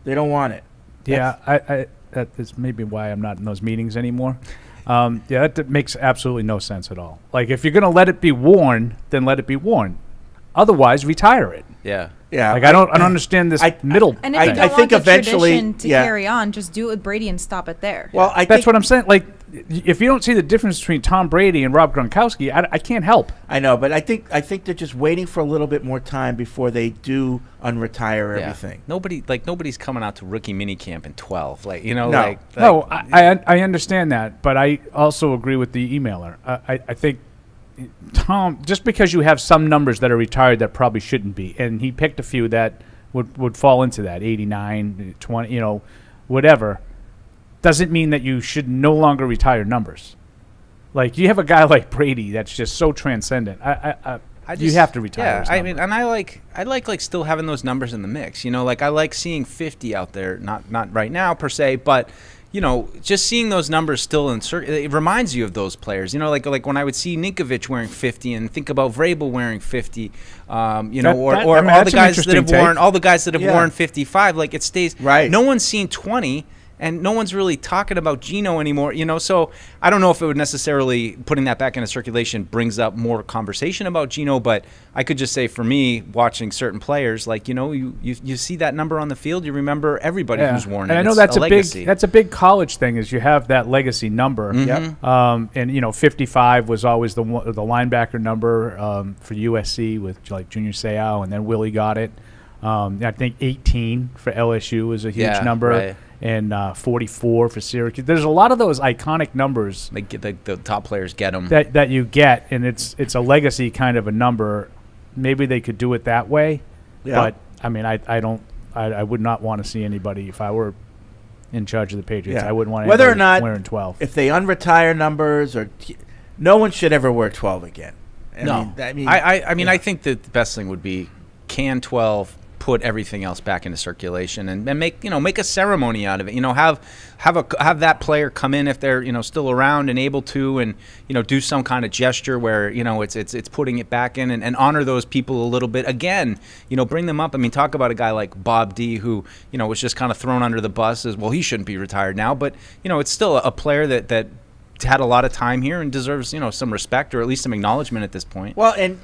They don't want it. Yeah, that is maybe why I'm not in those meetings anymore. That makes absolutely no sense at all. Like, if you're going to let it be worn, then let it be worn. Otherwise, retire it. Yeah. Yeah. Like, I don't understand this middle And if you thing. don't want the tradition to carry on, just do it with Brady and stop it there. Well, that's what I'm saying. Like, if you don't see the difference between Tom Brady and Rob Gronkowski, I can't help. I know, but I think they're just waiting for a little bit more time before they do unretire everything. Nobody's coming out to rookie minicamp in 12. I understand that, but I also agree with the emailer. I think Tom, just because you have some numbers that are retired that probably shouldn't be, and he picked a few that would fall into that 89, 20, whatever. Doesn't mean that you should no longer retire numbers. Like, you have a guy like Brady that's just so transcendent. You have to retire. Yeah, I mean, and I like still having those numbers in the mix. I like seeing 50 out there. Not right now per se, but just seeing those numbers still it reminds you of those players. Like when I would see Ninkovich wearing 50 and think about Vrabel wearing 50, or all the guys that have worn 55. Like, it stays. Right. No one's seen 20. And no one's really talking about Geno anymore, so I don't know if it would necessarily, putting that back into circulation brings up more conversation about Geno, but I could just say, for me, watching certain players, like, you see that number on the field, you remember everybody who's worn it. And I know that's a big college thing, is you have that legacy number. Mm-hmm. And 55 was always the linebacker number for USC with like Junior Seau, and then Willie got it. I think 18 for LSU was a huge number. Right. And 44 for Syracuse. There's a lot of those iconic numbers. Like the top players get them. That you get, and it's a legacy kind of a number. Maybe they could do it that way. Yeah. But, I mean, I would not want to see anybody, if I were in charge of the Patriots, I wouldn't want whether anybody or not wearing 12. If they unretire numbers, no one should ever wear 12 again. I think the best thing would be, can 12 put everything else back into circulation and make a ceremony out of it. Have that player come in if they're still around and able to, and do some kind of gesture where it's putting it back in and honor those people a little bit. Again, bring them up. I mean, talk about a guy like Bob D, who was just kind of thrown under the bus as well. He shouldn't be retired now, but it's still a player that had a lot of time here and deserves some respect, or at least some acknowledgement at this point. Well, and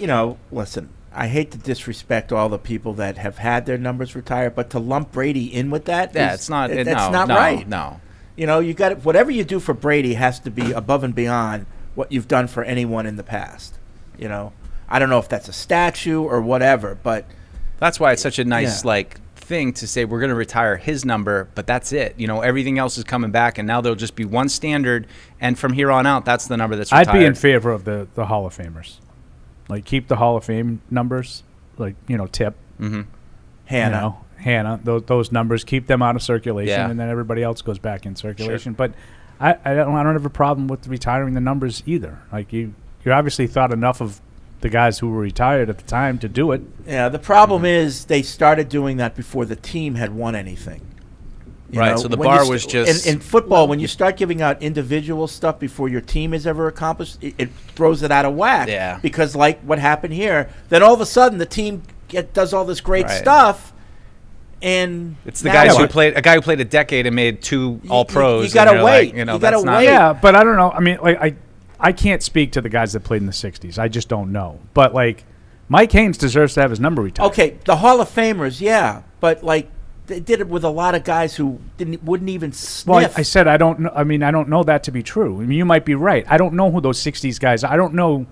listen, I hate to disrespect all the people that have had their numbers retired, but to lump Brady in with that, it's not right. No, you got whatever you do for Brady has to be above and beyond what you've done for anyone in the past. I don't know if that's a statue or whatever, but that's why it's such a nice thing to say we're going to retire his number, but that's it. Everything else is coming back, and now there'll just be one standard, and from here on out, that's the number that's retired. I'd be in favor of the Hall of Famers. Like, keep the Hall of Fame numbers, like, Tip, Hannah, those numbers, keep them out of circulation, and then everybody else goes back in circulation. Sure. But I don't have a problem with retiring the numbers either. Like, you obviously thought enough of the guys who were retired at the time to do it. Yeah, the problem is they started doing that before the team had won anything. Right, so the bar was just... In football, when you start giving out individual stuff before your team has ever accomplished, it throws it out of whack. Yeah. Because, like what happened here, then all of a sudden the team does all this great stuff, and... It's the guys who played... A guy who played a decade and made two All-Pros. You got to wait. You got to wait. Yeah, but I don't know. I mean, I can't speak to the guys that played in the 60s. I just don't know. But, Mike Haynes deserves to have his number retired. Okay, the Hall of Famers, but, they did it with a lot of guys who wouldn't even sniff. Well, I said I don't know. I mean, I don't know that to be true. I mean, you might be right. I don't know who those 60s guys are. I don't know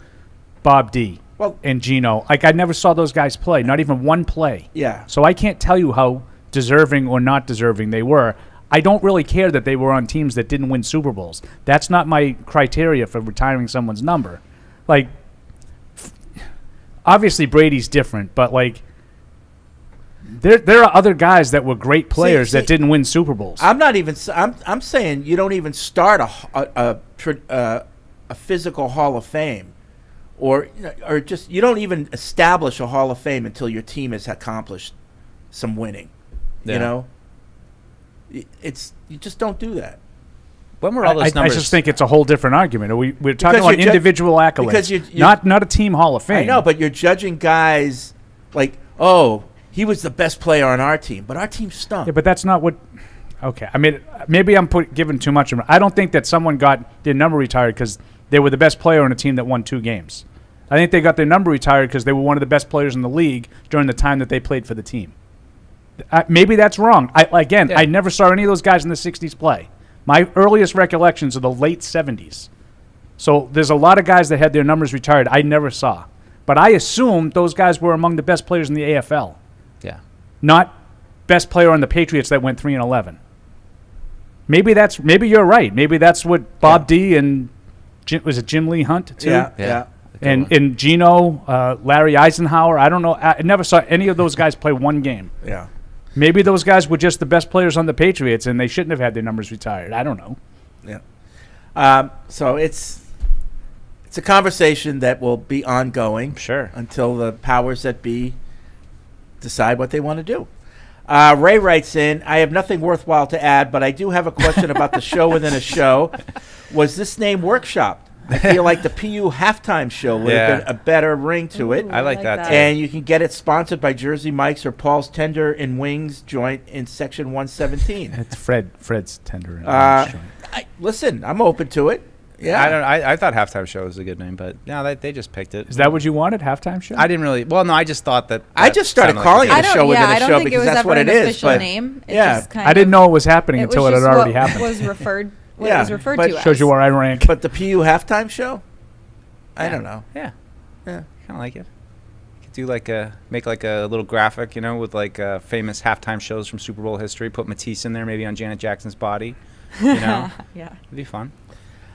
Bob D and Geno. I never saw those guys play, not even one play. Yeah. So I can't tell you how deserving or not deserving they were. I don't really care that they were on teams that didn't win Super Bowls. That's not my criteria for retiring someone's number. Obviously Brady's different, but There are other guys that were great players that didn't win Super Bowls. I'm saying you don't even start a physical Hall of Fame, or just you don't even establish a Hall of Fame until your team has accomplished some winning. Yeah. You just don't do that. When were all those numbers? I just think it's a whole different argument. We're talking about individual accolades, because not a team Hall of Fame. I know, but you're judging guys he was the best player on our team, but our team stunk. Yeah, but that's not what... Okay, I mean, maybe I'm giving too much. I don't think that someone got their number retired because they were the best player on a team that won 2 games. I think they got their number retired because they were one of the best players in the league during the time that they played for the team. Maybe that's wrong. I never saw any of those guys in the 60s play. My earliest recollections are the late 70s. So there's a lot of guys that had their numbers retired I never saw. But I assumed those guys were among the best players in the AFL. Yeah. Not best player on the Patriots that went 3-11. Maybe you're right. Maybe that's what Bob D and was it Jim Lee Hunt too? Yeah. And Gino, Larry Eisenhower. I don't know. I never saw any of those guys play one game. Yeah. Maybe those guys were just the best players on the Patriots, and they shouldn't have had their numbers retired. I don't know. Yeah. So it's a conversation that will be ongoing. Sure. Until the powers that be decide what they want to do. Ray writes in, I have nothing worthwhile to add, but I do have a question about the show within a show. Was this name workshopped? I feel like the PU halftime show would have been a better ring to it. I like that too. And you can get it sponsored by Jersey Mike's or Paul's Tender and Wings joint in section 117. It's Fred's Tender and Wings joint. Listen, I'm open to it. Yeah, I thought halftime show was a good name, but no, they just picked it. Is that what you wanted, halftime show? I didn't really. Well, no, I just thought that. I just started calling it a show within a show because that's what it is. But name. I didn't know it was happening until it had already happened. Was referred. What it was referred to as. Shows you where I rank. But the PU halftime show, I don't know. Yeah, kind of like it. You could do make a little graphic, with famous halftime shows from Super Bowl history. Put Matisse in there, maybe on Janet Jackson's body. Yeah, it'd be fun.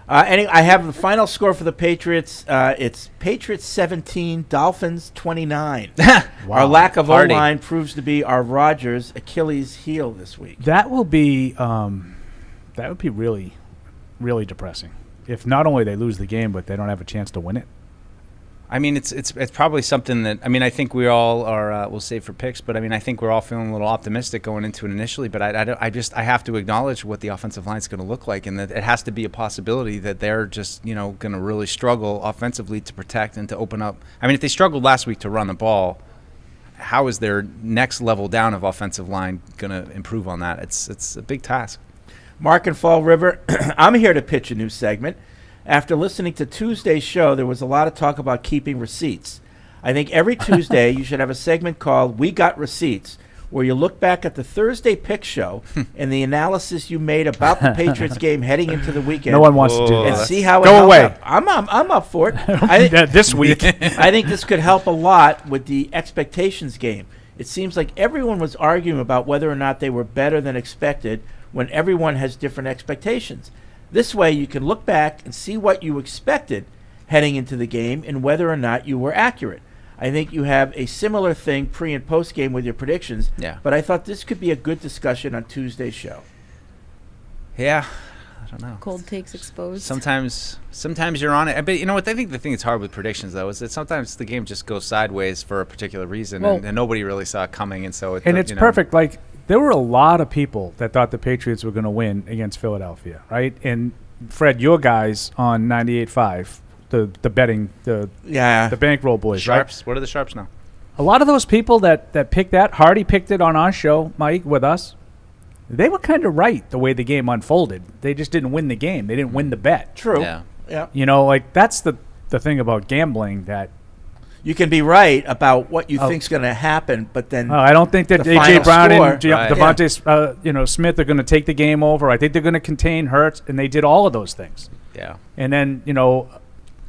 I have the final score for the Patriots. It's Patriots 17, Dolphins 29. Wow. Our lack of O-line proves to be our Rodgers' Achilles heel this week. That will be that would be really, really depressing. If not only they lose the game, but they don't have a chance to win it. I mean, it's probably something that I think we all are. We'll save for picks, but I think we're all feeling a little optimistic going into it initially. But I have to acknowledge what the offensive line is going to look like, and that it has to be a possibility that they're just going to really struggle offensively to protect and to open up. If they struggled last week to run the ball, how is their next level down of offensive line going to improve on that? It's a big task. Mark and Fall River, I'm here to pitch a new segment. After listening to Tuesday's show, there was a lot of talk about keeping receipts. I think every Tuesday you should have a segment called We Got Receipts, where you look back at the Thursday pick show and the analysis you made about the Patriots game heading into the weekend. No one wants to do that. And see how it Go away. Up. I'm up for it. This week. I think this could help a lot with the expectations game. It seems like everyone was arguing about whether or not they were better than expected when everyone has different expectations. This way, you can look back and see what you expected heading into the game and whether or not you were accurate. I think you have a similar thing pre- and post-game with your predictions. Yeah. But I thought this could be a good discussion on Tuesday's show. Yeah. I don't know. Cold takes exposed. Sometimes you're on it. But you know what? I think the thing that's hard with predictions, though, is that sometimes the game just goes sideways for a particular reason, and nobody really saw it coming. And so it's perfect. Like, there were a lot of people that thought the Patriots were going to win against Philadelphia, right? And Fred, your guys on 98.5, the betting, the bankroll boys, Sharps. right? What are the Sharps now? A lot of those people that picked that, Hardy picked it on our show, Mike, with us. They were kind of right the way the game unfolded. They just didn't win the game. They didn't win the bet. True. Yeah. That's the thing about gambling, that you can be right about what you think's going to happen, but then I don't think that A.J. Brown and Devontae Smith are going to take the game over. I think they're going to contain Hurts, and they did all of those things. Yeah. And then,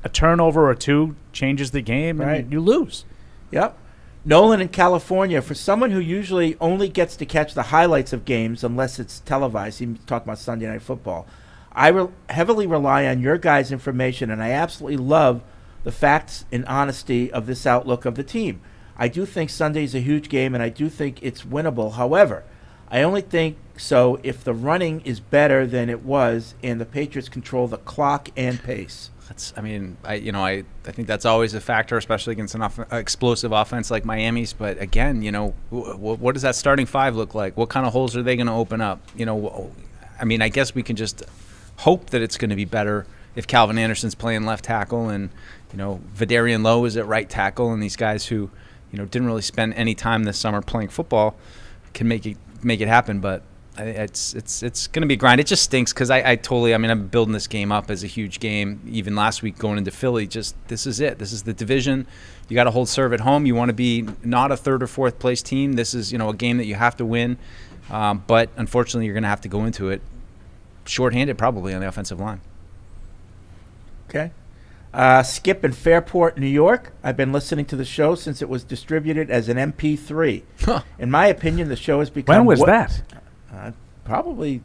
a turnover or two changes the game, and you lose. Yep. Nolan in California, for someone who usually only gets to catch the highlights of games unless it's televised, he's talking about Sunday Night Football, I heavily rely on your guys' information, and I absolutely love the facts and honesty of this outlook of the team. I do think Sunday's a huge game, and I do think it's winnable. However, I only think so if the running is better than it was and the Patriots control the clock and pace. I think that's always a factor, especially against an explosive offense like Miami's. But again, what does that starting five look like? What kind of holes are they going to open up? I guess we can just hope that it's going to be better if Calvin Anderson's playing left tackle and Vidarian Lowe is at right tackle, and these guys who didn't really spend any time this summer playing football can make it happen. But it's going to be a grind. It just stinks because I'm building this game up as a huge game. Even last week going into Philly, this is it. This is the division. You got to hold serve at home. You want to be not a third or fourth place team. This is a game that you have to win. But unfortunately, you're going to have to go into it shorthanded probably on the offensive line. Okay. Skip in Fairport, New York. I've been listening to the show since it was distributed as an MP3. Huh. In my opinion, the show has become... When was that? Probably,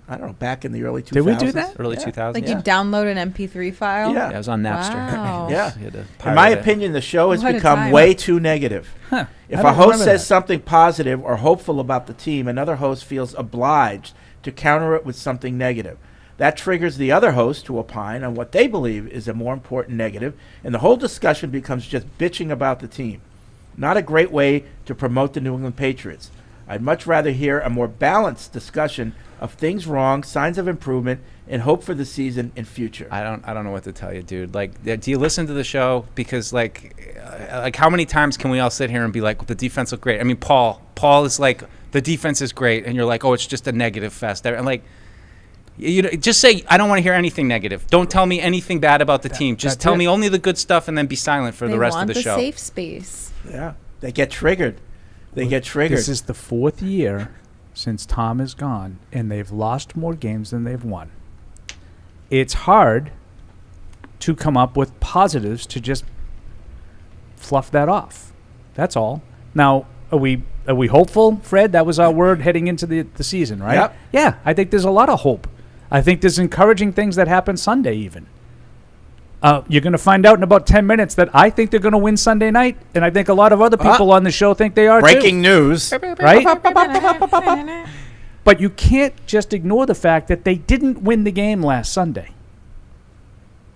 I don't know, back in the early 2000s. Did we do that? Early 2000s? Like you download an MP3 file? Yeah. It was on Napster. Wow. Yeah. You had to In pirate my it. opinion, the show has What a become time. way too negative. Huh. If I a don't host remember says that. something positive or hopeful about the team, another host feels obliged to counter it with something negative. That triggers the other host to opine on what they believe is a more important negative, and the whole discussion becomes just bitching about the team. Not a great way to promote the New England Patriots. I'd much rather hear a more balanced discussion of things wrong, signs of improvement, and hope for the season and future. I don't know what to tell you, dude. Like, do you listen to the show? Because like how many times can we all sit here and be like, the defense looked great? I mean, Paul is like, the defense is great, and you're like, oh, it's just a negative fest. And like, you know, just say I don't want to hear anything negative. Don't tell me anything bad about the team. Just tell me only the good stuff, and then be silent for the rest of the show. They want the safe space. Yeah, they get triggered. This is the 4th year since Tom is gone, and they've lost more games than they've won. It's hard to come up with positives to just fluff that off. That's all. Now, are we hopeful, Fred? That was our word heading into the season, right? Yep. Yeah, I think there's a lot of hope. I think there's encouraging things that happen Sunday even. You're going to find out in about 10 minutes that I think they're going to win Sunday night, and I think a lot of other people on the show think they are too. Breaking news. Right? But you can't just ignore the fact that they didn't win the game last Sunday.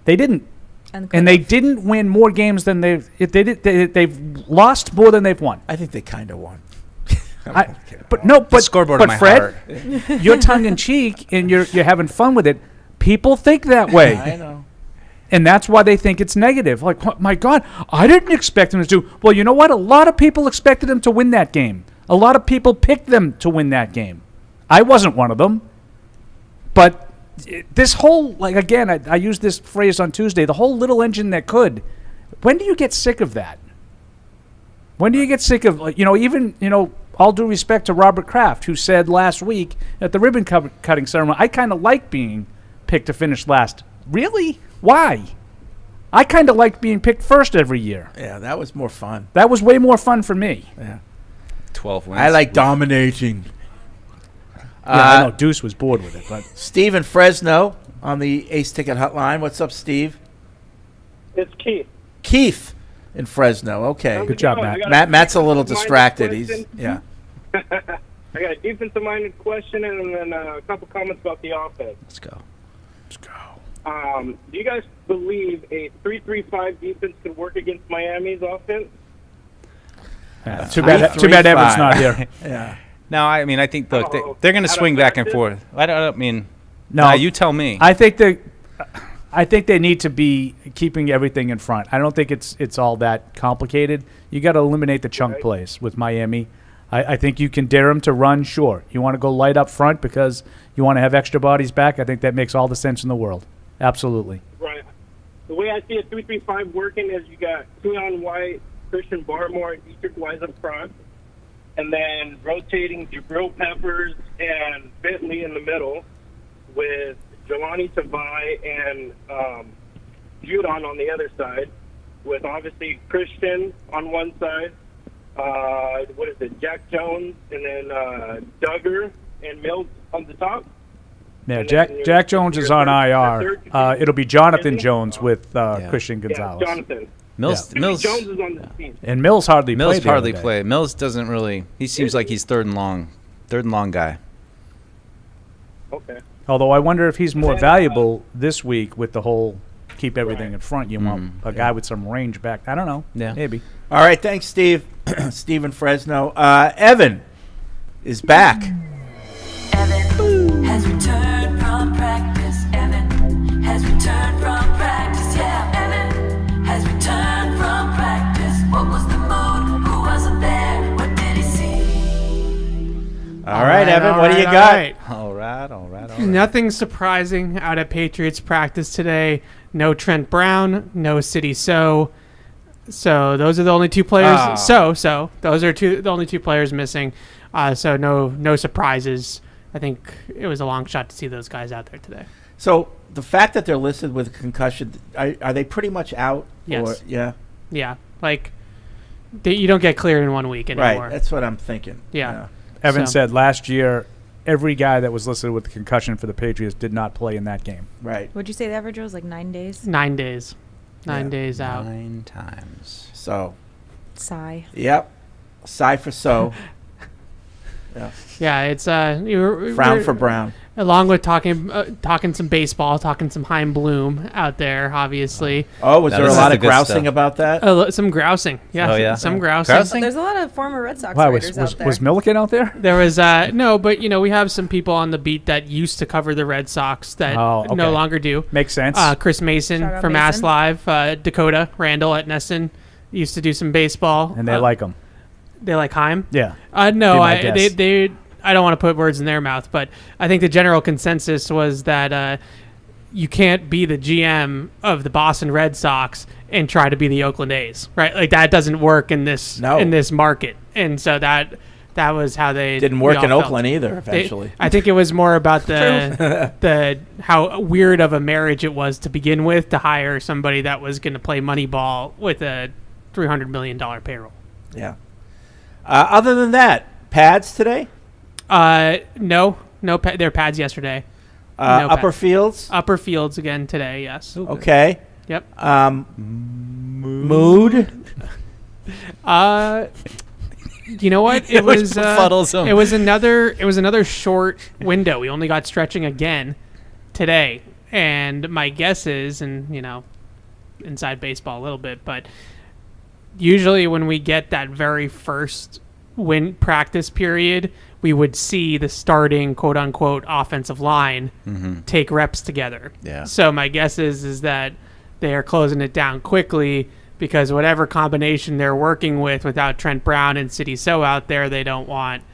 They didn't. And they didn't win more games than they've lost more than they've won. I think they kind of won. But scoreboard but in my Fred, heart. you're tongue in cheek and you're having fun with it. People think that way. I know. And that's why they think it's negative. Like, oh, my God, I didn't expect them to do. Well, you know what? A lot of people expected them to win that game. A lot of people picked them to win that game. I wasn't one of them. But this whole, like, again, I used this phrase on Tuesday, the whole little engine that could. When do you get sick of that? When do you get sick of, even, all due respect to Robert Kraft, who said last week at the ribbon cutting ceremony, I kind of like being picked to finish last. Really? Why? I kind of liked being picked first every year. Yeah, that was more fun. That was way more fun for me. Yeah. 12 wins. I like dominating. I know Deuce was bored with it, but Steve in Fresno on the Ace Ticket Hotline. What's up, Steve? It's Keith. Keith in Fresno. Okay. Good job, Matt. Matt's a little distracted. He's yeah. I got a defensive-minded question and then a couple comments about the offense. Let's go. Do you guys believe a 3-3-5 defense could work against Miami's offense? Too bad Evan's not here. Yeah. No, I mean, I think they're going to swing back and forth. I don't mean. No, you tell me. I think they need to be keeping everything in front. I don't think it's all that complicated. You got to eliminate the chunk plays with Miami. I think you can dare them to run. Sure, you want to go light up front because you want to have extra bodies back. I think that makes all the sense in the world. Absolutely. Right. The way I see a 3-3-5 working is you got Keon White, Christian Barmore, and Dietrich Wise up front, and then rotating Jabril Peppers and Bentley in the middle with Jelani Tavai and Judon on the other side, with obviously Christian on one side, Jack Jones, and then Duggar and Mills on the top. Yeah, Jack Jones is on IR. It'll be Jonathan Jones with Christian Gonzalez. Jonathan. Mills Jones is on the team. And Mills hardly played. Mills doesn't really. He seems like he's third and long guy. Okay. Although I wonder if he's more valuable this week with the whole keep everything in front. You want a guy with some range back. I don't know. Yeah, maybe. All right, thanks, Steve. Steve in Fresno. Evan is back. Evan has returned from practice. Evan has returned from practice. Yeah, Evan has returned from practice. What was the mood? Who wasn't there? What did he see? All right, Evan, what do you got? All right. Nothing surprising out of Patriots practice today. No Trent Brown, no City So those are the only two players. Those are the only two players missing. So no surprises. I think it was a long shot to see those guys out there today. So the fact that they're listed with a concussion, are they pretty much out? Yes. Or, yeah. Yeah. Like, you don't get cleared in 1 week anymore. Right. That's what I'm thinking. Yeah. Evan said last year, every guy that was listed with a concussion for the Patriots did not play in that game. Right. Would you say the average was like 9 days? 9 days. 9 days out. 9 times. So. Sigh. Yep. Sigh for so. Yeah. Yeah, it's Frown for Brown. Along with talking some baseball, talking some Heim Bloom out there, obviously. Oh, was there a lot of grousing about that? Some grousing, yeah. Oh, yeah? Some grousing. There's a lot of former Red Sox Wow, writers out there. was Milliken out there? There was no, but we have some people on the beat that used to cover the Red Sox that no longer do. Makes sense. Chris Mason Shout out from Mason. Mass Live, Dakota Randall at Nesson used to do some baseball, And they like him. They like Heim. Yeah. No, Be my guess. they. I don't want to put words in their mouth, but I think the general consensus was that you can't be the GM of the Boston Red Sox and try to be the Oakland A's, right? Like that doesn't work in this market, and so that was how they didn't work in felt. Oakland either. Eventually, I think it was more about the how weird of a marriage it was to begin with to hire somebody that was going to play Moneyball with a $300 million payroll. Yeah. Other than that, pads today? No, they're pads yesterday. No upper pads. fields? Upper fields again today, yes. Okay. Yep. Mood? You know what? It Which was befuddles him. it was another short window. We only got stretching again today. And my guess is, and inside baseball a little bit, but usually when we get that very first practice period, we would see the starting quote unquote offensive line take reps together. Yeah. So my guess is that they are closing it down quickly because whatever combination they're working with without Trent Brown and City So out there, they don't want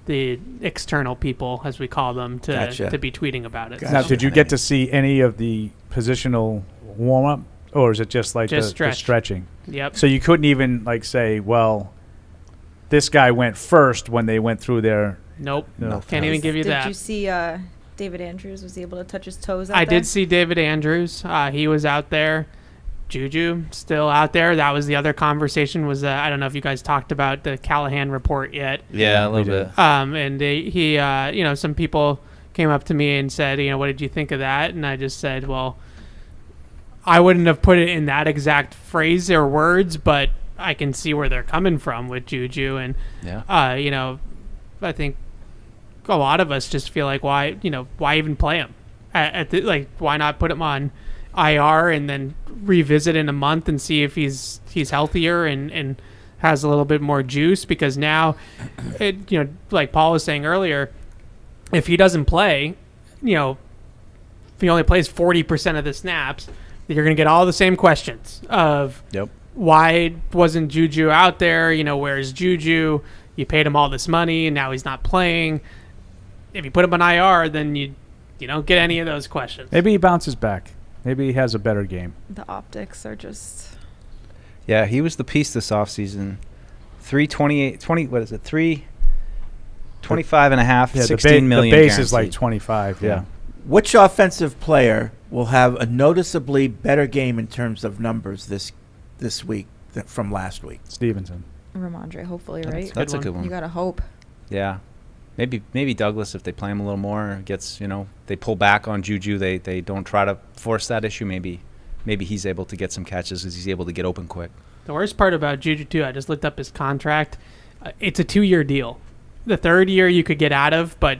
the external people, as we call them, to be tweeting about it. Now, did you get to see any of the positional warm up, or is it just like the stretching? Yep. So you couldn't even say, well, this guy went first when they went through their. Nope. Can't even give you that. Did you see David Andrews? Was he able to touch his toes out I there? did see David Andrews. He was out there. Juju still out there. That was the other conversation. Was I don't know if you guys talked about the Callahan report yet. Yeah, a little bit. And he some people came up to me and said, what did you think of that? And I just said, well, I wouldn't have put it in that exact phrase or words, but I can see where they're coming from with Juju. And, I think a lot of us just feel like why even play him? Why not put him on IR and then revisit in a month and see if he's healthier and has a little bit more juice? Because now, like Paul was saying earlier, if he doesn't play, if he only plays 40% of the snaps, you're going to get all the same questions of why wasn't Juju out there? Where's Juju? You paid him all this money and now he's not playing. If you put him on IR, then you don't get any of those questions. Maybe he bounces back. Maybe he has a better game. The optics are just. Yeah, he was the piece this offseason. 25 and a half, 16 million. The base is guaranteed. like 25, yeah. Which offensive player will have a noticeably better game in terms of numbers this week from last week? Stevenson. Ramondre, hopefully, right? That's a good one. You got to hope. Yeah. Maybe Douglas, if they play him a little more, gets, they pull back on Juju. They don't try to force that issue. Maybe he's able to get some catches because he's able to get open quick. The worst part about Juju, too, I just looked up his contract. It's a 2-year deal. The third year you could get out of, but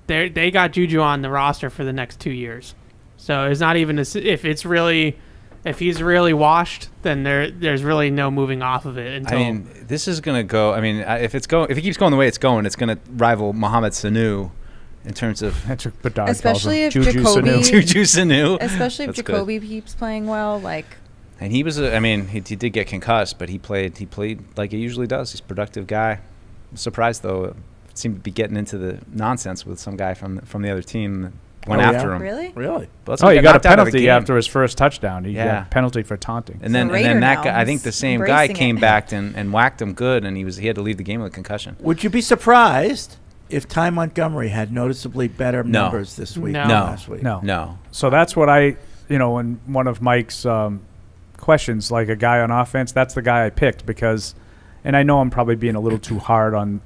they got Juju on the roster for the next 2 years. So it's not even if he's really washed, then there's really no moving off of it until. This is gonna go. If it keeps going the way it's gonna rival Mohamed Sanu in terms of. That's what Bedard especially if Juju Sanu. Especially if Jacoby keeps playing well, And he was he did get concussed, but he played like he usually does. He's a productive guy. I'm surprised though. Seemed to be getting into the nonsense with some guy from the other team. Went after him. Really? But he got a penalty after his first touchdown. He got a penalty for taunting. And then that guy, I think the same guy came back and whacked him good, and he had to leave the game with a concussion. Would you be surprised if Ty Montgomery had noticeably better numbers this week than last week. No. So that's what in one of Mike's questions, like a guy on offense, that's the guy I picked because, and I know I'm probably being a little too hard on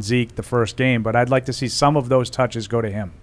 Zeke the first game, but I'd like to see some of those touches go to him,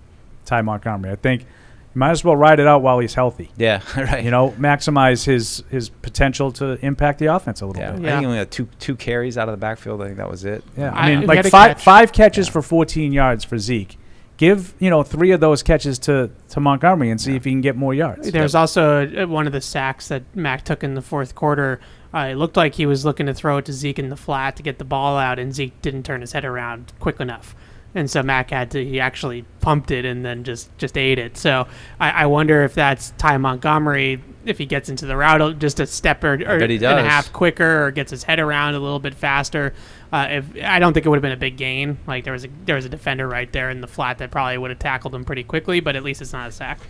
Ty Montgomery. I think you might as well ride it out while he's healthy. Yeah, right. Maximize his potential to impact the offense a little bit. I think he only had two carries out of the backfield. I think that was it. Yeah, I mean, like five catches for 14 yards for Zeke. Give 3 of those catches to Montgomery and see if he can get more yards. There's also one of the sacks that Mac took in the fourth quarter. It looked like he was looking to throw it to Zeke in the flat to get the ball out, and Zeke didn't turn his head around quick enough. And so Mac he actually pumped it and then just ate it. So I wonder if that's Ty Montgomery, if he gets into the route just a step or and a half quicker or gets his head around a little bit faster. I don't think it would have been a big gain. Like there was a defender right there in the flat that probably would have tackled him pretty quickly, but at least it's not a sack.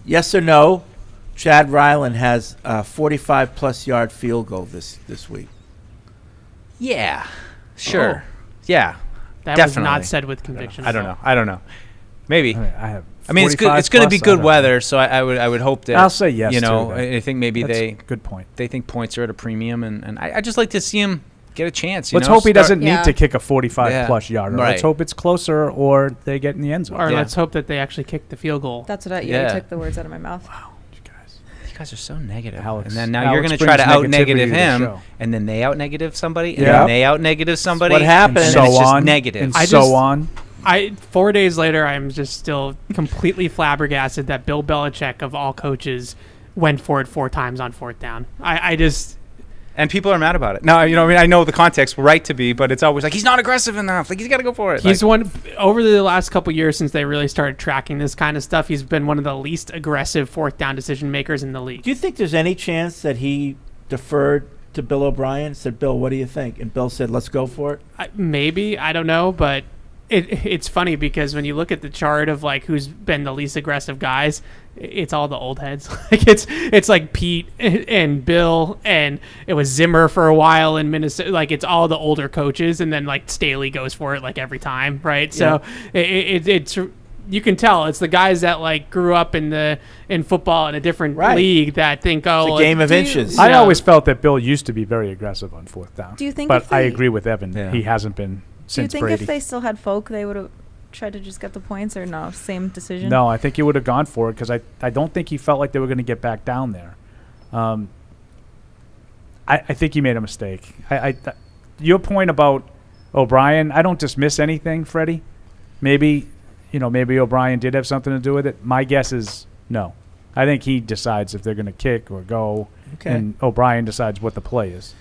Yes or no? Chad Ryland has a 45-plus yard field goal this week. Yeah, sure. Yeah. That definitely. was not said with conviction. I don't know. Maybe. I mean, it's good. It's going to be good weather, so I would hope that. I'll say yes. I think maybe good point. They think points are at a premium, and I just like to see him get a chance. Let's hope he doesn't need to kick a 45-plus yarder. Right. Let's hope it's closer, or they get in the end zone. Or let's hope that they actually kick the field goal. That's what you took the words out of my mouth. Wow. You guys are so negative. Alex, and then now you're going to try to out-negative him, and then they out-negative somebody, and then they out-negative somebody. That's what happened. And so it's just on. negative. And so on. 4 days later, I'm just still completely flabbergasted that Bill Belichick, of all coaches, went for it 4 times on 4th down. And people are mad about it. Now, I know the context, right to be, but it's always like, he's not aggressive enough. Like, he's got to go for it. He's over the last couple of years since they really started tracking this kind of stuff, he's been one of the least aggressive 4th down decision makers in the league. Do you think there's any chance that he deferred to Bill O'Brien, said, Bill, what do you think? And Bill said, let's go for it? Maybe. I don't know, but it's funny because when you look at the chart of like who's been the least aggressive guys, it's all the old heads. Like it's like Pete and Bill, and it was Zimmer for a while in Minnesota. Like it's all the older coaches, and then like Staley goes for it like every time, right? Yeah. So it's you can tell it's the guys that like grew up in football in a different league that think, oh, it's a game of inches. I always felt that Bill used to be very aggressive on 4th down. Do you think? But I agree with Evan. He hasn't been. Do you think Brady. if they still had Folk, they would have tried to just get the points, or no? Same decision? No, I think he would have gone for it because I don't think he felt like they were going to get back down there. I think he made a mistake. Your point about O'Brien, I don't dismiss anything, Freddie. Maybe O'Brien did have something to do with it. My guess is no. I think he decides if they're going to kick or go, and O'Brien decides what the play is.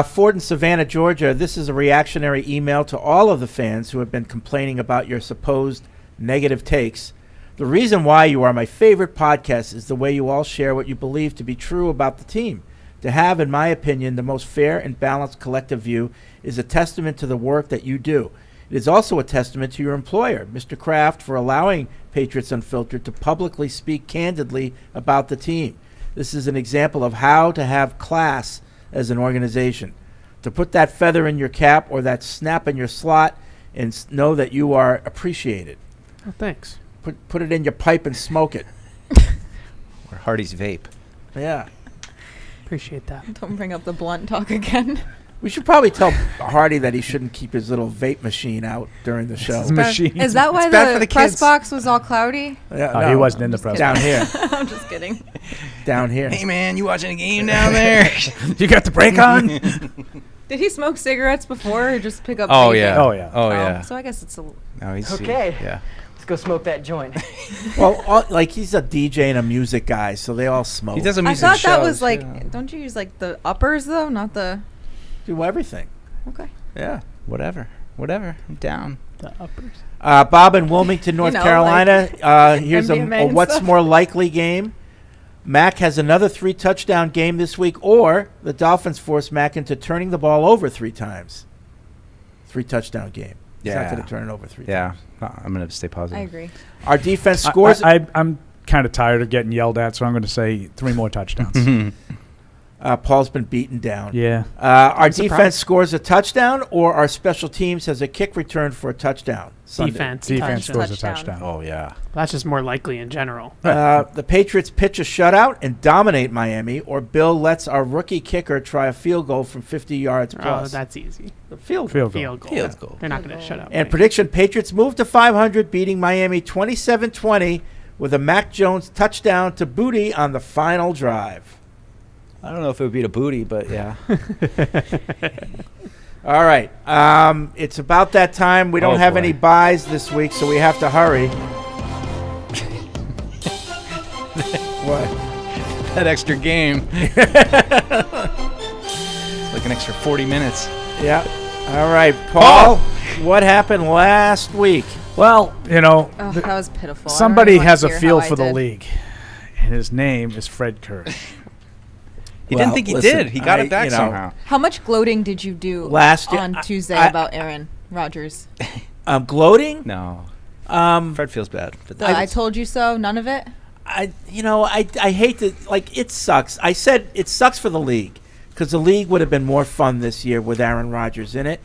Ford in Savannah, Georgia, this is a reactionary email to all of the fans who have been complaining about your supposed negative takes. The reason why you are my favorite podcast is the way you all share what you believe to be true about the team. To have, in my opinion, the most fair and balanced collective view is a testament to the work that you do. It is also a testament to your employer, Mr. Kraft, for allowing Patriots Unfiltered to publicly speak candidly about the team. This is an example of how to have class as an organization, to put that feather in your cap or that snap in your slot and know that you are appreciated. Oh, thanks. Put it in your pipe and smoke it. Or Hardy's vape. Yeah. Appreciate that. Don't bring up the blunt talk again. We should probably tell Hardy that he shouldn't keep his little vape machine out during the show. Is that why the press box was all cloudy? Yeah, no, he wasn't in the press down box. Here. I'm just kidding. Down here. Hey, man, you watching a game down there? You got the brake on? Did he smoke cigarettes before or just pick up Oh, vaping? yeah. Oh, yeah. Oh, yeah. So I guess it's a... No, he's okay. Yeah. Let's go smoke that joint. Well, he's a DJ and a music guy, so they all smoke. He does a music I thought shows, that was like... Don't you use like the uppers, though? Not the... Do everything. Okay. Yeah. Whatever. I'm down. The uppers. Bob in Wilmington, North Carolina. Here's a what's stuff. more likely game. Mac has another 3-touchdown game this week, or the Dolphins force Mac into turning the ball over 3 times. 3-touchdown game. He's not going to turn it over 3 times. Yeah. I'm going to stay positive. I agree. Our defense scores. I'm kind of tired of getting yelled at, so I'm going to say 3 more touchdowns. Paul's been beaten down. Yeah. Our defense scores a touchdown, or our special teams has a kick return for a touchdown. Sunday. Defense scores a touchdown. Oh, yeah. That's just more likely in general. The Patriots pitch a shutout and dominate Miami, or Bill lets our rookie kicker try a field goal from 50 yards plus. Oh, that's easy. The field goal. Field goal. They're not going to shut up. And prediction, Patriots move to 500, beating Miami 27-20 with a Mac Jones touchdown to Booty on the final drive. I don't know if it would be a booty, but yeah. All right. It's about that time. We don't have any buys this week, so we have to hurry. What? That extra game. It's like an extra 40 minutes. Yeah. All right, Paul, what happened last week? Well, you know, that was pitiful. Somebody has a feel for the league, and his name is Fred Curry. He didn't think he did. He got it back somehow. How much gloating did you do last year, on Tuesday about Aaron Rodgers? Gloating? No. Fred feels bad. I told you so. None of it. I hate to, like, it sucks. I said it sucks for the league because the league would have been more fun this year with Aaron Rodgers in it.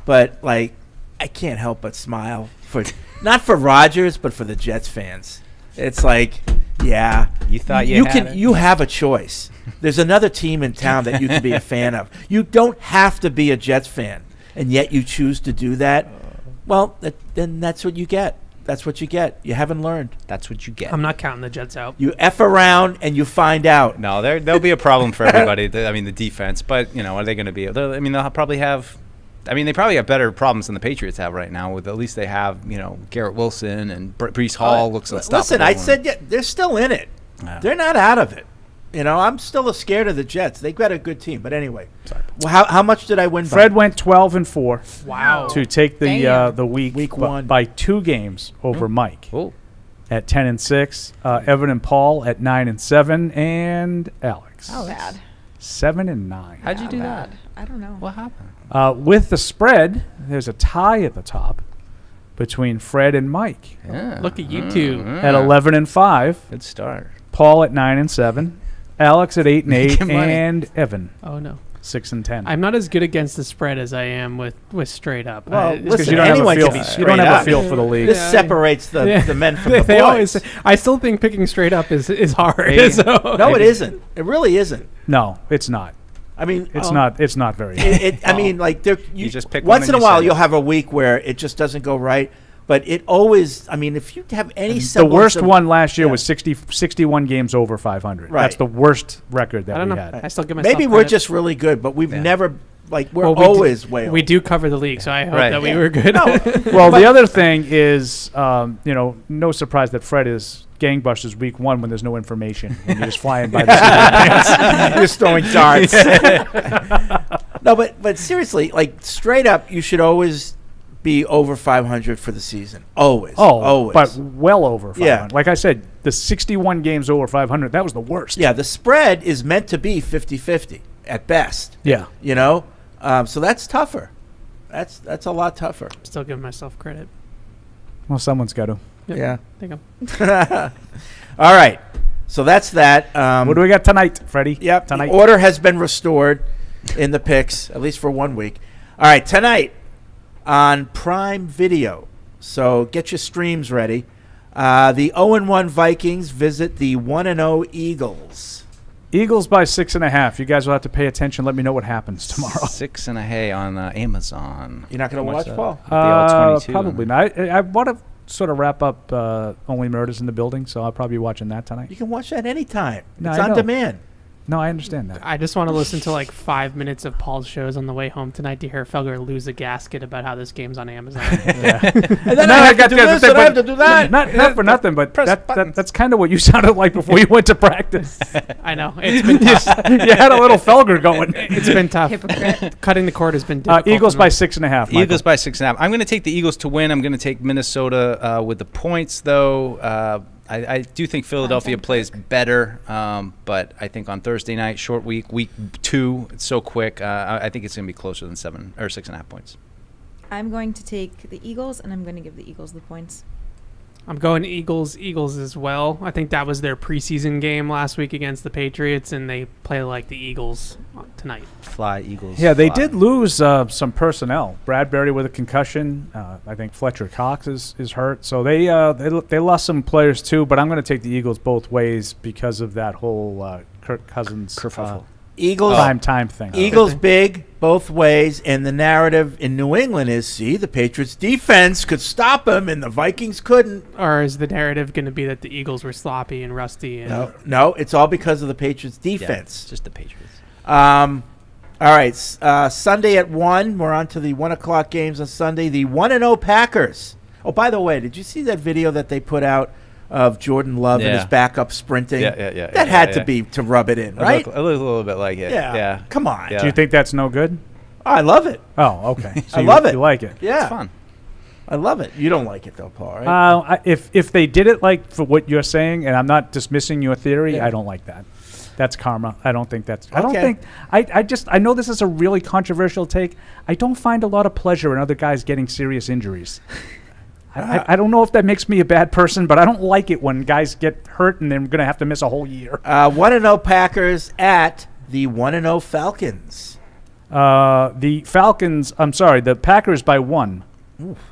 But, like, I can't help but smile for not for Rodgers, but for the Jets fans. It's like, yeah, you thought you had it? You have a choice. There's another team in town that you can be a fan of. You don't have to be a Jets fan, and yet you choose to do that. Well, then that's what you get. That's what you get. You haven't learned. That's what you get. I'm not counting the Jets out. You F around and you find out. No, there'll be a problem for everybody. The defense. But, are they going to be? They'll probably have. They probably have better problems than the Patriots have right now. With at least they have, Garrett Wilson and Breece Hall looks unstoppable. Listen, I said they're still in it. Yeah. They're not out of it. I'm still scared of the Jets. They've got a good team. But anyway, well, how much did I win? Fred went 12-4. Wow. To take the week one by 2 games over Mike. At 10-6, Evan and Paul at 9-7, and Alex. Oh, bad. 7-9. How'd you do that? I don't know. What happened? With the spread, there's a tie at the top between Fred and Mike. Yeah. Look at you two. At 11-5. Good start. Paul at 9-7. Alex at 8-8, and Evan. Oh no, 6-10. I'm not as good against the spread as I am with straight up. Well, listen, you don't have a feel for the league. This separates the men from the boys. Always, I still think picking straight up is hard. No, it isn't. It really isn't. No, it's not. It's not. It's not very. You just pick once one in a while you'll have a week where it just doesn't go right. But it always, if you have any the worst one last year was 61 games over 500. Right. That's the worst record that we had. I still give myself Maybe we're just really good, but we've never, we're always way over. We do cover the league, so I hope that we were good. Well, the other thing is, no surprise that Fred is gangbusters week 1 when there's no information. When you're just flying by the seat of your pants. You're just throwing darts. No, but seriously, straight up, you should always be over 500 for the season. Always. Always. But well over 500. Yeah. Like I said, the 61 games over 500, that was the worst. Yeah, the spread is meant to be 50-50 at best. Yeah. So that's tougher. That's a lot tougher. I'm still giving myself credit. Well, someone's got to. Yep. Yeah. Thank you. All right. So that's that. What do we got tonight, Freddie? Yep. Tonight. The order has been restored in the picks, at least for 1 week. All right. Tonight on Prime Video. So get your streams ready. The 0-1 Vikings visit the 1-0 Eagles. Eagles by 6.5. You guys will have to pay attention. Let me know what happens tomorrow. 6.5 on Amazon. You're not going to watch, Paul? Probably not. I want to sort of wrap up Only Murders in the Building, so I'll probably be watching that tonight. You can watch that anytime. No, it's I on know. demand. No, I understand that. I just want to listen to 5 minutes of Paul's shows on the way home tonight to hear Felger lose a gasket about how this game's on Amazon. And then I have to do this and I have to do that. Not for nothing, but that's kind of what you sounded like before you went to practice. I know. It's been tough. You had a little Felger going. It's been tough. Hypocrite. Cutting the cord has been difficult. Eagles by 6.5. Eagles by 6.5. I'm going to take the Eagles to win. I'm going to take Minnesota with the points, though. I do think Philadelphia plays better, but I think on Thursday night, short week 2, it's so quick. I think it's going to be closer than 7 or 6.5 points. I'm going to take the Eagles, and I'm going to give the Eagles the points. I'm going Eagles as well. I think that was their preseason game last week against the Patriots, and they play like the Eagles tonight. Fly, Eagles. Yeah, they fly. did lose some personnel. Bradbury with a concussion. I think Fletcher Cox is hurt. So they lost some players too, but I'm going to take the Eagles both ways because of that whole Kirk Cousins kerfuffle. Eagles prime time thing. Eagles big both ways, and the narrative in New England is, see, the Patriots defense could stop them, and the Vikings couldn't. Or is the narrative going to be that the Eagles were sloppy and rusty? And No, it's all because of the Patriots defense. Yeah, it's just the Patriots. All right, Sunday at 1. We're on to the 1 o'clock games on Sunday. The 1-0 Packers. Oh, by the way, did you see that video that they put out of Jordan Love and his backup sprinting? Yeah. That had to be to rub it in, right? It looked a little bit like it. Yeah. Come on. Yeah. Do you think that's no good? Oh, I love it. Oh, okay. So I love it. You like it? Yeah. It's fun. I love it. You don't like it though, Paul, right? If they did it like for what you're saying, and I'm not dismissing your theory, Yeah. I don't like that. That's karma. I don't think that's. I Okay. don't think. I know this is a really controversial take. I don't find a lot of pleasure in other guys getting serious injuries. I don't know if that makes me a bad person, but I don't like it when guys get hurt and they're going to have to miss a whole year. 1-0 Packers at the 1-0 Falcons. The Falcons. I'm sorry. The Packers by 1.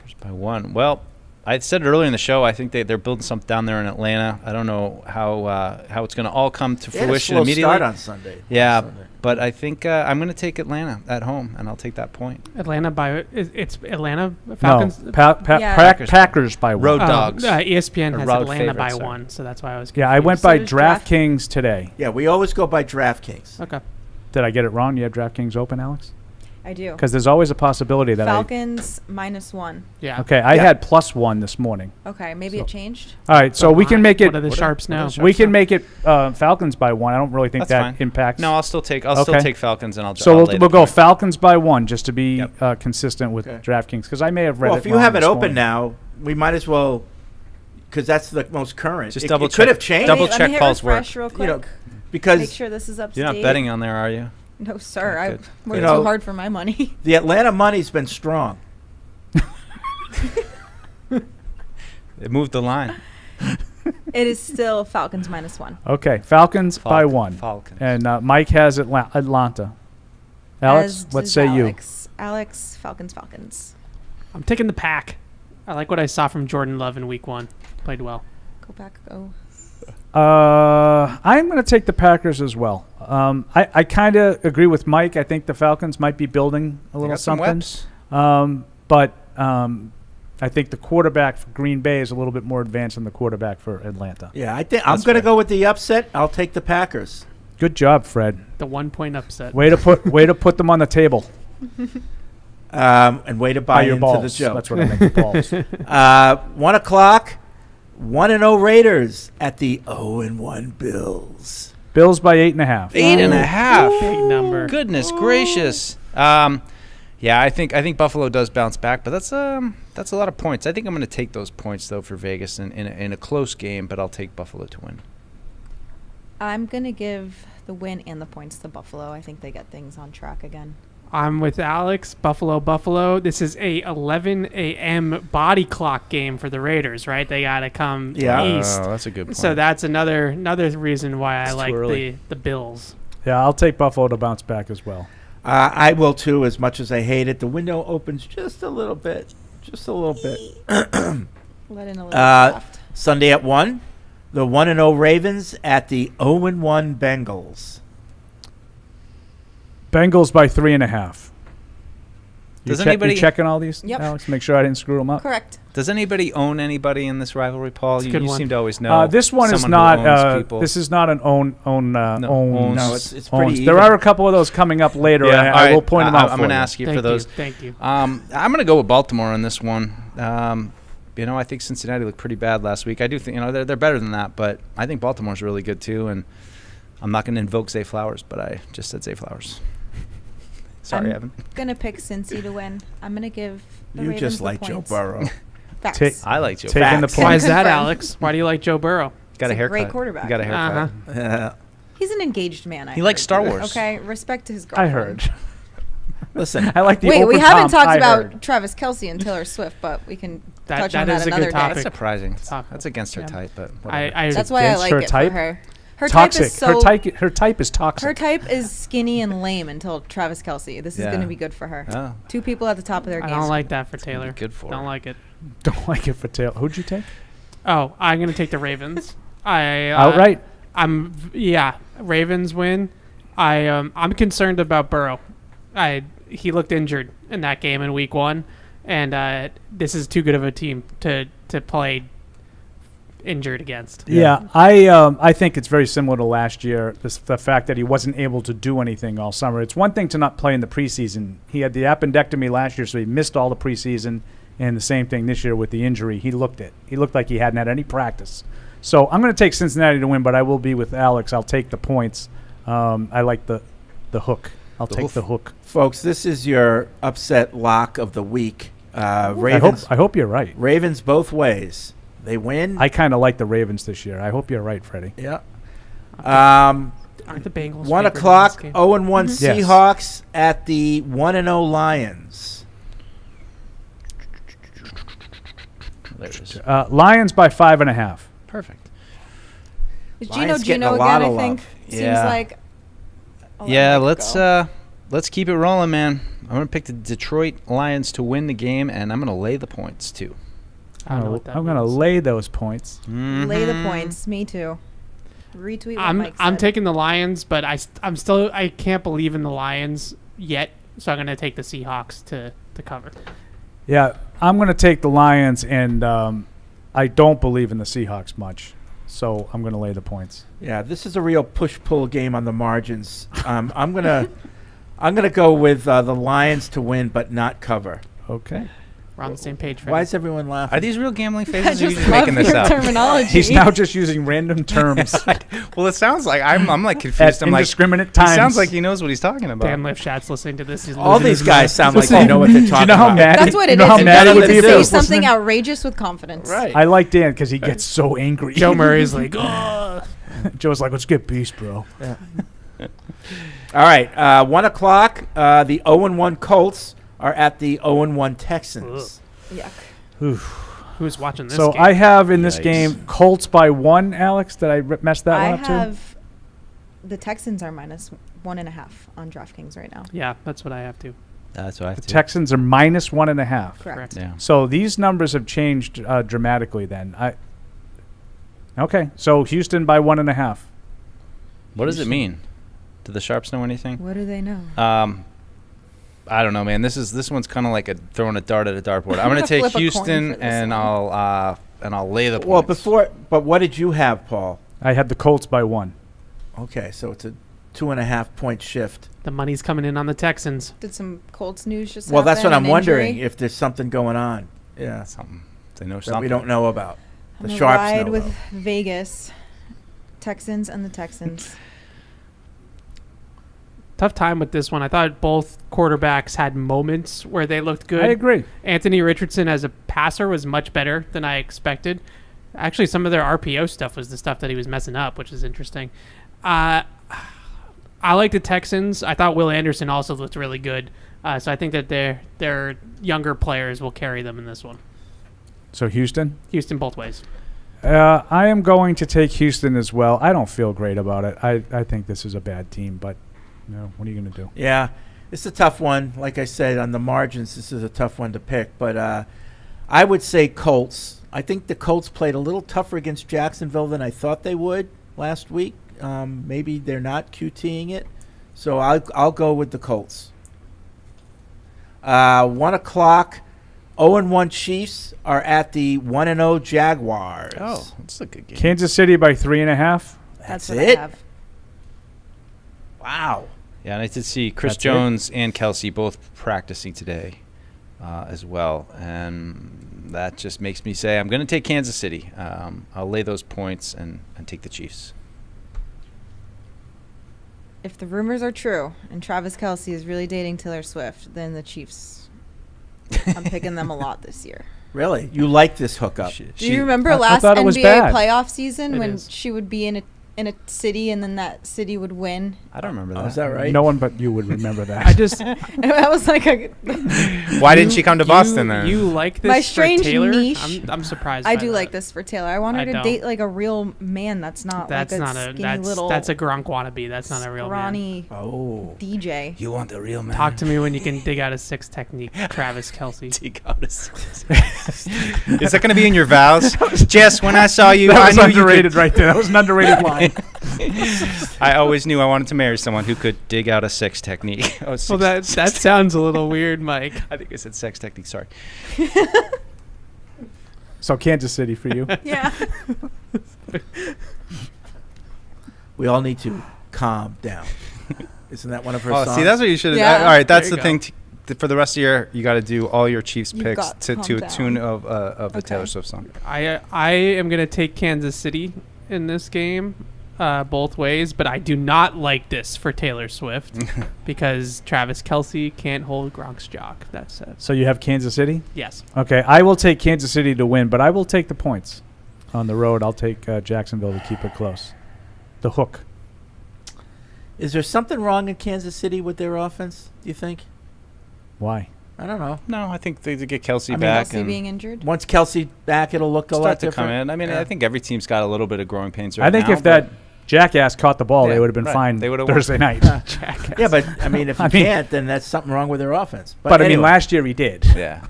Just by 1. Well, I said it earlier in the show. I think they're building something down there in Atlanta. I don't know how it's going to all come to They had a fruition slow immediately. start on Sunday. Yeah, but I think I'm going to take Atlanta at home, and I'll take that point. Atlanta by it's Atlanta Falcons. No, Yeah. Packers by 1. Road dogs. ESPN Or has road Atlanta by favorites, sorry. 1, so that's why I was. Yeah, I went So by does Draft- DraftKings today. Yeah, we always go by DraftKings. Okay. Did I get it wrong? You have DraftKings open, Alex? I do. Because there's always a possibility that Falcons -1. Yeah. Okay, I Yeah. had +1 this morning. Okay, maybe it changed. All right, so we can make it. What are the sharps now? We can make it Falcons by 1. I don't really think That's that fine. impacts. No, I'll still take Falcons, and I'll. So I'll we'll lay the go point. Falcons by 1 just to be Yep. consistent with Okay. DraftKings because I may have read Well, it. if you wrong have it this open morning. now, we might as well, because that's the most current. Just it, double it check. could have changed. Double Let me check hit Paul's work. refresh real quick. You know, because Make sure this is up to You're not date. betting on there, are you? No, sir. I good. worked You know- too hard for my money. the Atlanta money's been strong. It moved the line. It is still Falcons -1. Okay, Falcons by 1. Falcons. And Mike has Atlanta. Alex, As what does say you? Alex, Falcons. I'm taking the Pack. I like what I saw from Jordan Love in Week 1. Played well. Go back, go. I'm going to take the Packers as well. I kind of agree with Mike. I think the Falcons might be building a They little got some something. webs. But I think the quarterback for Green Bay is a little bit more advanced than the quarterback for Atlanta. Yeah, I think I'm That's going to fair. go with the upset. I'll take the Packers. Good job, Fred. The 1-point upset. Way to put them on the table. And way to buy your into balls. the joke. That's what I meant. Balls. 1 o'clock, 1-0 Raiders at the 0-1 Bills. Bills by 8.5. 8.5. Big number. Goodness gracious. Yeah, I think Buffalo does bounce back, but that's a lot of points. I think I'm going to take those points though for Vegas in a close game, but I'll take Buffalo to win. I'm going to give the win and the points to Buffalo. I think they get things on track again. I'm with Alex. Buffalo. This is a 11 a.m. body clock game for the Raiders, right? They got to come east. Oh, that's a good point. So that's another reason why It's I too like early. the Bills. Yeah, I'll take Buffalo to bounce back as well. I will too, as much as I hate it. The window opens just a little bit. Let in a little draft. Sunday at 1. The 1-0 Ravens at the 0-1 Bengals. Bengals by 3.5. Does You anybody checking all these, Yep. Alex? Make sure I didn't screw them up. Correct. Does anybody own anybody in this rivalry, Paul? It's a You, good you one. seem to always know. This one is someone who not. owns people. This is not an own. owns. No, it's pretty owns. There even. are a couple of those coming up later. Yeah, and all I right. will point them out. I'm going to ask you for those. Thank you. I'm going to go with Baltimore on this one. I think Cincinnati looked pretty bad last week. I do think they're better than that, but I think Baltimore's really good too. And I'm not going to invoke Zay Flowers, but I just said Zay Flowers. Sorry, Evan. I'm going to pick Cincy to win. I'm going to give the You Ravens just the like Joe points. Burrow. Facts. I like Joe. Taking the Facts. points. Why is that, Confirmed. Alex? Why do you like Joe Burrow? Got He's a a haircut. great quarterback. You got a haircut. Uh-huh. He's an engaged man. He likes Star Wars. Okay, respect to his I girlfriend. heard. Listen, I like the Wait, we open haven't palm talked I about heard. Travis Kelce and Taylor Swift, but we can touch that on is that a good another topic. day. That's surprising. That's against her type, but whatever. That's why I like her it type? for her. Her Toxic. type is so. Her type is toxic. Her type is skinny and lame until Travis Kelce. This is Yeah. going to be good for her. Oh. Two people at the top of their I game. don't like that for Taylor. Good for Don't her. like it. Don't like it for Taylor. Who'd you take? Oh, I'm gonna take the Ravens. Outright? Ravens win. I'm concerned about Burrow. He looked injured in that game in Week 1, and this is too good of a team to play injured against. Yeah, I think it's very similar to last year. The fact that he wasn't able to do anything all summer. It's one thing to not play in the preseason. He had the appendectomy last year, so he missed all the preseason. And the same thing this year with the injury. He looked like he hadn't had any practice. So I'm going to take Cincinnati to win, but I will be with Alex. I'll take the points. I like the hook. I'll take the hook. Folks, this is your upset lock of the week. Ravens. I hope you're right. Ravens both ways. They win. I kind of like the Ravens this year. I hope you're right, Freddie. Yeah. Aren't the Bengals 1 favored in o'clock, this game? 0-1 Yes. Seahawks at the 1-0 Lions. Lions by 5.5. Perfect. Is Lions getting Gino a lot again, of I think? love. Seems Yeah. like. Yeah, let's keep it rolling, man. I'm gonna pick the Detroit Lions to win the game, and I'm gonna lay the points too. I don't know what that I'm going to means. lay those points. Lay the points. Me too. Retweet what Mike I'm said. taking the Lions, but I can't believe in the Lions yet, so I'm going to take the Seahawks to cover. Yeah, I'm going to take the Lions, and I don't believe in the Seahawks much. So I'm going to lay the points. Yeah, this is a real push-pull game on the margins. I'm gonna go with the Lions to win, but not cover. Okay. We're on the same page. Why is everyone laughing? Are these real gambling I phases? Or are you just just love making this your up? terminology. He's now just using random terms Well, it sounds like I'm like confused. at I'm like, indiscriminate he times. sounds like he knows what he's talking about. Dan Lifshat's listening to this. He's All losing these his guys mind. sound like they know what they're talking Do you know how about. mad? That's what you it know is. how You mad gotta he would be if he say was something listening? outrageous with confidence. Right. I like Dan because he gets so angry. Joe Murray's like, oh. Joe's like, let's get peace, bro. Yeah. All right, 1 o'clock. The 0-1 Colts are at the 0-1 Texans. Yuck. Who's watching this So game? I have in this Yikes. game Colts by 1, Alex. Did I mess that I one up too? have the Texans are minus 1.5 on DraftKings right now. Yeah, that's what I have to. That's what I have The to. Texans are minus 1.5. Correct. Yeah. So these numbers have changed dramatically then. Okay, so Houston by 1.5. What does it mean? Do the sharps know anything? What do they know? I don't know, man. This one's kind of like throwing a dart at a dartboard. I'm gonna take Flip a coin Houston, for this and one. I'll lay the Well, points. but what did you have, Paul? I had the Colts by 1. Okay, so it's a 2.5 point shift. The money's coming in on the Texans. Did some Colts news just Well, that's happen? what I'm An wondering, injury? if there's something going on. Yeah, something they know that something we don't know about. I'm The gonna sharps ride know with about. Vegas, Texans and the Texans. Tough time with this one. I thought both quarterbacks had moments where they looked good. I agree. Anthony Richardson as a passer was much better than I expected. Actually, some of their RPO stuff was the stuff that he was messing up, which is interesting. I like the Texans. I thought Will Anderson also looked really good. So I think that their younger players will carry them in this one. So Houston? Houston both ways. I am going to take Houston as well. I don't feel great about it. I think this is a bad team, but what are you going to do? Yeah, it's a tough one. Like I said, on the margins, this is a tough one to pick. But I would say Colts. I think the Colts played a little tougher against Jacksonville than I thought they would last week. Maybe they're not QTing it. So I'll go with the Colts. 1 o'clock, 0-1 Chiefs are at the 1-0 Jaguars. Oh, that's a good game. Kansas City by 3.5. That's it? what I have. Wow. Yeah, and I did see Chris That's Jones and Kelsey both practicing today as well, and that just makes me say I'm going to take Kansas City. I'll lay those points and take the Chiefs. If the rumors are true and Travis Kelce is really dating Taylor Swift, then the Chiefs. I'm picking them a lot this year. Really? You like this hookup? Do you remember I last thought it was NBA bad. playoff season It when is. she would be in a in a city and then that city would win. I don't remember that. Is that right? No one but you would remember that. I just That was like a Why didn't she come to Boston then? You like this My for strange Taylor? niche. I'm surprised. I by do that. like this for Taylor. I want her I to don't. date like a real man that's not That's like a not skinny a little that's a Gronk wannabe. That's not a real man. scrawny DJ. You want the real man? Talk to me when you can dig out a 6 technique, Travis Kelce. Dig out a 6. Is that going to be in your vows? Jess, when I saw you, That I was knew underrated you right there. That was an underrated line. I always knew I wanted to marry someone who could dig out a 6 technique. Oh, Well, that sounds a little weird, Mike. I think I said sex technique. Sorry. So Kansas City for you. Yeah. We all need to calm down. Isn't that one of her Oh, songs? see, that's what you should have. Yeah. All right, that's There the you thing. For the rest of the year, you got to do all your Chiefs You've picks got to to calm a tune down. of the Okay. Taylor Swift song. I am gonna take Kansas City in this game, both ways, but I do not like this for Taylor Swift because Travis Kelce can't hold Gronk's jock. That's it. So you have Kansas City? Yes. Okay, I will take Kansas City to win, but I will take the points. On the road, I'll take Jacksonville to keep it close. The hook. Is there something wrong in Kansas City with their offense, do you think? Why? I don't know. No, I think they get Kelsey I mean, back Kelsey and being injured. Once Kelsey back, it'll look a lot start to different. come in. I mean, Yeah. I think every team's got a little bit of growing pains right I think now, if that jackass caught the ball, Yeah, they would have been right. fine They would've won. Thursday night. Yeah, but I mean, if you I mean- can't, then that's something wrong with their offense. But I mean, anyway. last year he did. Yeah.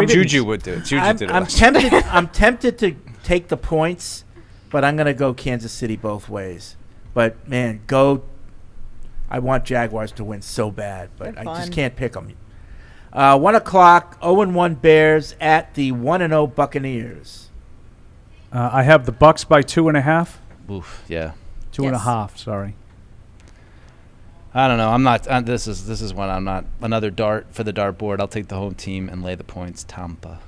Juju would do it. Juju I'm, did it. I'm last year. tempted. I'm tempted to take the points, but I'm going to go Kansas City both ways. But man, I want Jaguars to win so bad, but They're I just fun. can't pick them. 1 o'clock, 0-1 Bears at the 1-0 Buccaneers. I have the Bucks by 2.5. Oof, yeah. 2.5. Sorry. I don't know. I'm not. This is when I'm not. Another dart for the dartboard. I'll take the home team and lay the points. Tampa.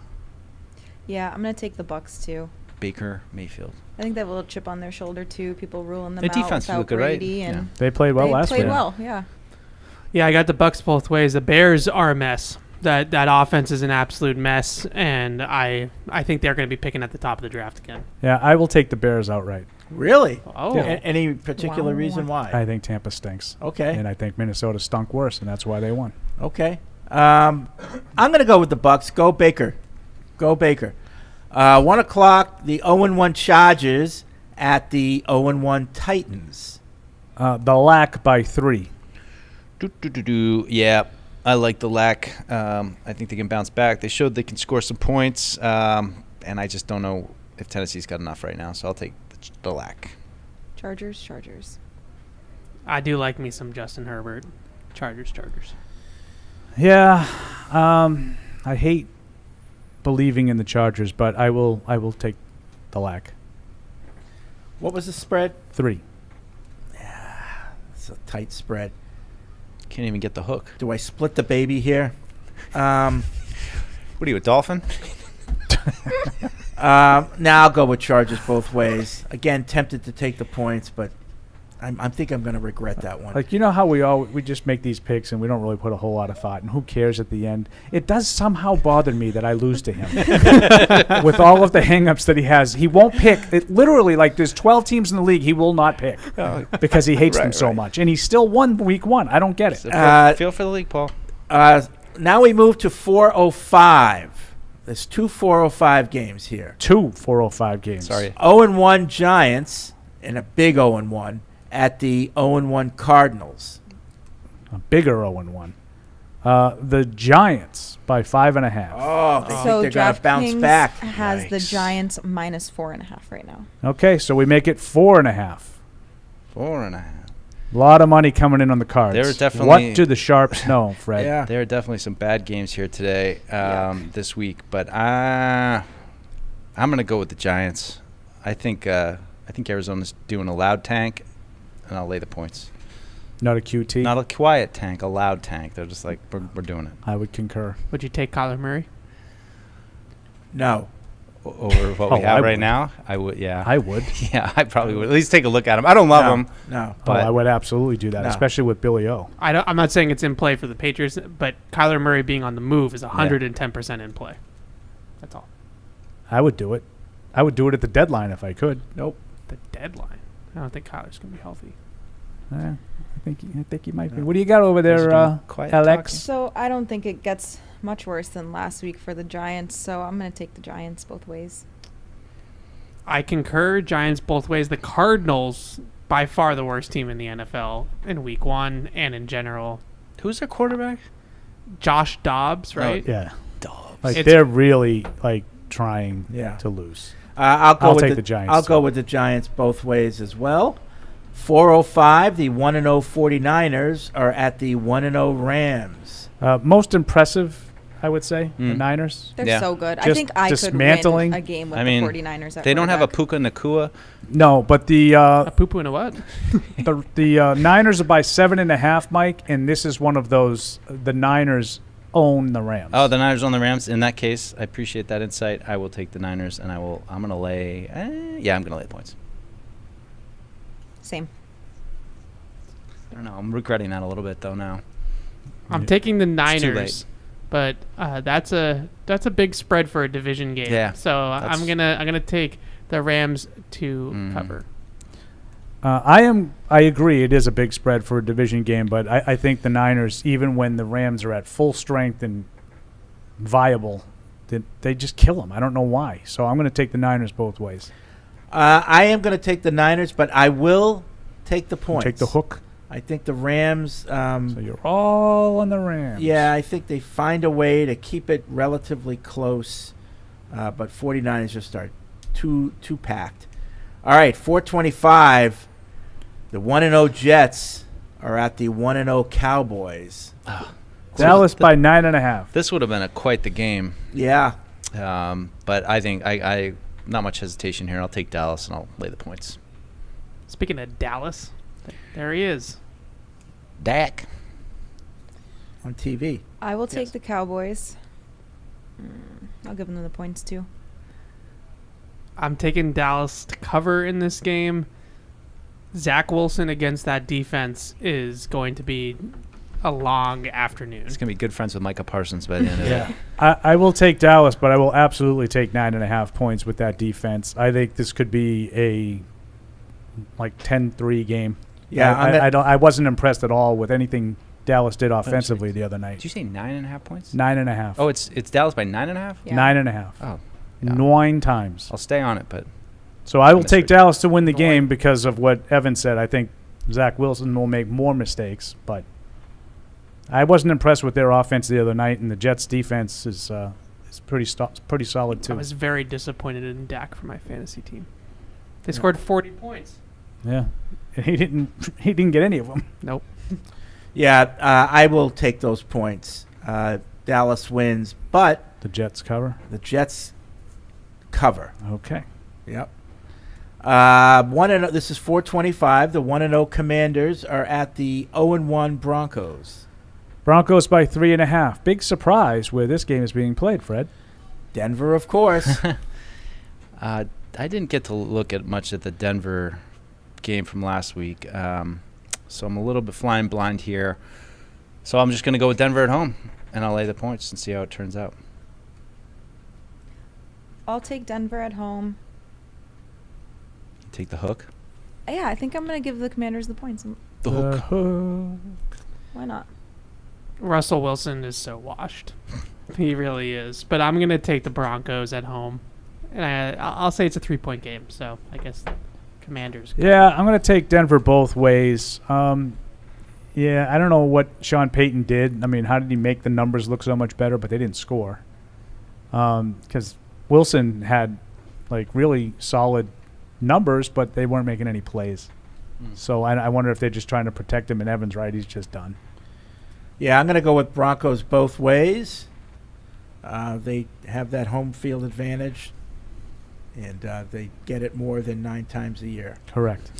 Yeah, I'm gonna take the Bucks too. Baker Mayfield. I think they have a little chip on their shoulder too. People ruling them Their out defense without looked good, right? Brady, and They played well they last played week. well. Yeah. Yeah, I got the Bucks both ways. The Bears are a mess. That offense is an absolute mess, and I think they're going to be picking at the top of the draft again. Yeah, I will take the Bears outright. Really? Oh. Any particular reason why? I think Tampa stinks. Okay. And I think Minnesota stunk worse, and that's why they won. Okay. I'm going to go with the Bucks. Go Baker. Go Baker. 1 o'clock, the 0-1 Chargers at the 0-1 Titans. The Lack by 3. Yeah, I like the Lack. I think they can bounce back. They showed they can score some points, and I just don't know if Tennessee's got enough right now. So I'll take the Lack. Chargers. I do like me some Justin Herbert. Chargers. Yeah, I hate believing in the Chargers, but I will take the Lack. What was the spread? 3. It's a tight spread. Can't even get the hook. Do I split the baby here? What are you, a dolphin? Now I'll go with Chargers both ways. Again, tempted to take the points, but I think I'm going to regret that one. Like, you know how we just make these picks and we don't really put a whole lot of thought, and who cares at the end? It does somehow bother me that I lose to him. With all of the hang-ups that he has, he won't pick. It literally, like, there's 12 teams in the league he will not pick because he hates them so much. And he still won week 1. I don't get it. So feel for the league, Paul. Now we move to 4:05. There's 2 4:05 games here. 2 4:05 games. Sorry. 0-1 Giants and a big 0-1 at the 0-1 Cardinals. A bigger 0-1. The Giants by 5.5. Oh, they So think they're going to bounce DraftKings back. has the Giants minus 4.5 right now. Okay, so we make it 4.5. 4.5. A lot of money coming in on the cards. There are definitely What do the Sharps know, Fred? Yeah. There are definitely some bad games here today, this week, but I'm going to go with the Giants. I think Arizona's doing a loud tank, and I'll lay the points. Not a QT? Not a quiet tank, a loud tank. They're just like, we're doing it. I would concur. Would you take Kyler Murray? No. Over what we Oh, have I right would. now, I would. Yeah, I would. Yeah, I probably would. At least take a look at him. I don't love No, him. no. But I would absolutely do that, No. especially with Billy O. I'm not saying it's in play for the Patriots, but Kyler Murray being on the move is 110% in play. That's all. I would do it. I would do it at the deadline if I could. Nope. The deadline. I don't think Kyler's going to be healthy. I think he might be. What do you got over there, Alex? So I don't think it gets much worse than last week for the Giants, so I'm going to take the Giants both ways. I concur. Giants both ways. The Cardinals, by far the worst team in the NFL in week 1 and in general. Who's their quarterback? Josh Dobbs, right? Yeah. Dobbs. Like they're really trying to lose. I'll take the Giants. I'll go with the Giants both ways as well. 4:05, the 1-0 49ers are at the 1-0 Rams. Most impressive, I would say, the Niners. They're so good. I think I could win a game with the 49ers. They don't have a Puka Nacua. No, but the a poo-poo and a what? the Niners are by 7.5, Mike, and this is one of those. The Niners own the Rams. Oh, the Niners own the Rams. In that case, I appreciate that insight. I will take the Niners, and I'm going to lay. I'm going to lay the points. Same. I don't know. I'm regretting that a little bit though now. I'm taking the Niners, too late. but that's a big spread for a division game. Yeah, so I'm gonna take the Rams to cover. I agree. It is a big spread for a division game, but I think the Niners, even when the Rams are at full strength and viable, they just kill them. I don't know why. So I'm going to take the Niners both ways. I am going to take the Niners, but I will take the points. Take the hook? I think the Rams. So you're all on the Rams. Yeah, I think they find a way to keep it relatively close, but 49ers just are too packed. All right, 4:25. The 1-0 Jets are at the 1-0 Cowboys. Dallas by 9.5. This would have been quite the game. Yeah. But I think I not much hesitation here. I'll take Dallas and I'll lay the points. Speaking of Dallas, there he is. Dak. On TV. I will take the Cowboys. I'll give them the points too. I'm taking Dallas to cover in this game. Zach Wilson against that defense is going to be a long afternoon. It's going to be good friends with Micah Parsons by the end of it. I will take Dallas, but I will absolutely take 9.5 points with that defense. I think this could be a 10-3 game. Yeah, I wasn't impressed at all with anything Dallas did offensively the other night. Did you say 9.5 points? 9.5. Oh, it's Dallas by 9.5? Yeah. 9.5. Oh. Yeah. 9 times. I'll stay on it, but so I will take Dallas to win the game because of what Evan said. I think Zach Wilson will make more mistakes, but I wasn't impressed with their offense the other night, and the Jets' defense is pretty solid too. I was very disappointed in Dak for my fantasy team. They scored 40 points. Yeah, and he didn't get any of them. Nope. Yeah, I will take those points. Dallas wins, but the Jets cover. The Jets cover. Okay. Yep. 1-0. This is 4:25. The 1-0 Commanders are at the 0-1 Broncos. Broncos by 3.5. Big surprise where this game is being played, Fred. Denver, of course. I didn't get to look at much at the Denver game from last week, so I'm a little bit flying blind here. So I'm just going to go with Denver at home, and I'll lay the points and see how it turns out. I'll take Denver at home. Take the hook? Yeah, I think I'm going to give the Commanders the points. The hook. Why not? Russell Wilson is so washed. He really is. But I'm going to take the Broncos at home. And I'll say it's a 3-point game, so I guess Commanders. Yeah, I'm going to take Denver both ways. Yeah, I don't know what Sean Payton did. I mean, how did he make the numbers look so much better, but they didn't score? Because Wilson had, really solid numbers, but they weren't making any plays. So I wonder if they're just trying to protect him, and Evans, right, he's just done. Yeah, I'm going to go with Broncos both ways. They have that home field advantage, and they get it more than 9 times a year. Correct.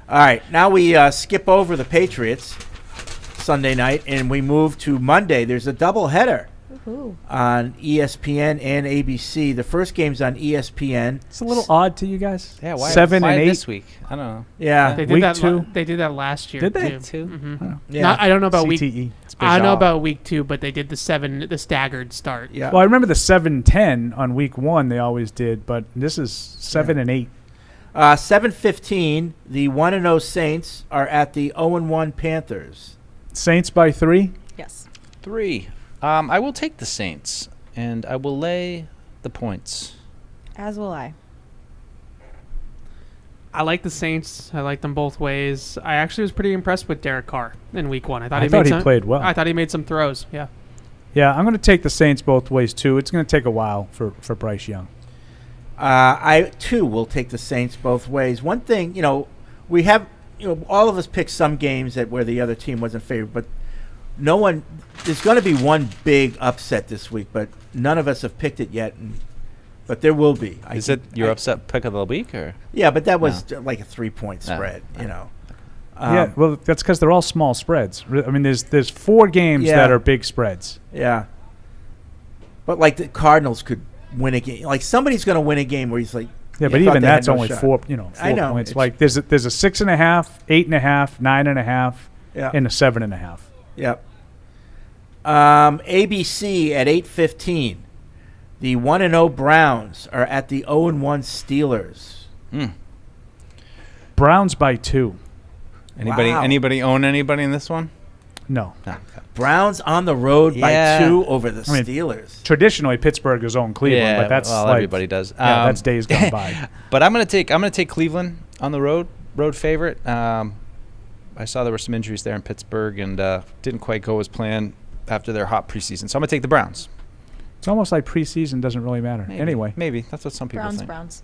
All right, now we skip over the Patriots Sunday night, and we move to Monday. There's a doubleheader on ESPN and ABC. The first game's on ESPN. It's a little odd to you guys. Yeah, why 7 why and 8 this week? I don't know. Yeah, They did week that 2. they did that last year. Did they? Too. Mm-hmm. Yeah. I don't know about CTE. week. I don't know about week 2, but they did the staggered start. Yeah. Well, I remember the 7-10 on week 1 they always did, but this is 7 and 8. 7:15. The 1-0 Saints are at the 0-1 Panthers. Saints by 3. Yes. 3. I will take the Saints, and I will lay the points. As will I. I like the Saints. I like them both ways. I actually was pretty impressed with Derek Carr in Week 1. I thought he played well. I thought he made some throws. Yeah. Yeah, I'm going to take the Saints both ways too. It's going to take a while for Bryce Young. I too will take the Saints both ways. One thing, we have, all of us picked some games where the other team wasn't favored, but no one. There's going to be one big upset this week, but none of us have picked it yet. But there will be. Is it your upset pick of the week, or? Yeah, but that was like a 3-point spread. Yeah, well, that's because they're all small spreads. I mean, there's 4 games that are big spreads. Yeah. But like the Cardinals could win a game. Like somebody's going to win a game where he's like. Yeah, but even that's only 4 points. Like there's a 6.5, 8.5, 9.5, and a 7.5. Yep. ABC at 8:15. The 1-0 Browns are at the 0-1 Steelers. Browns by 2. Anybody own anybody in this one? No. Okay. Browns on the road by 2 over the Steelers. Traditionally, Pittsburgh has owned Cleveland, but that's everybody does. Yeah, that's days gone by. But I'm gonna take Cleveland on the road favorite. I saw there were some injuries there in Pittsburgh and didn't quite go as planned after their hot preseason. So I'm gonna take the Browns. It's almost like preseason doesn't really matter. Maybe that's what some people think. Browns.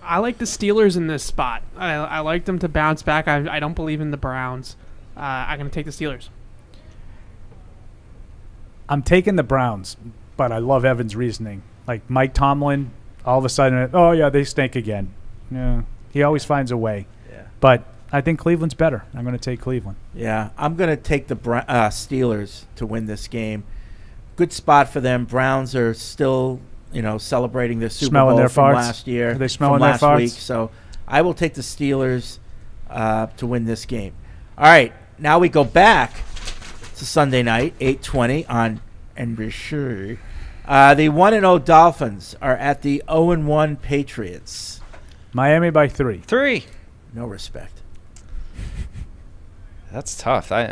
I like the Steelers in this spot. I like them to bounce back. I don't believe in the Browns. I'm going to take the Steelers. I'm taking the Browns, but I love Evan's reasoning. Like Mike Tomlin, all of a sudden, oh, yeah, they stink again. Yeah, he always finds a way. Yeah. But I think Cleveland's better. I'm going to take Cleveland. Yeah, I'm going to take the Steelers to win this game. Good spot for them. Browns are still, celebrating their Super Bowl from last year. Are they smelling from last their farts? Week. So I will take the Steelers to win this game. All right, now we go back to Sunday night, 8:20 on NBC. The 1-0 Dolphins are at the 0-1 Patriots. Miami by 3. 3. No respect. That's tough. I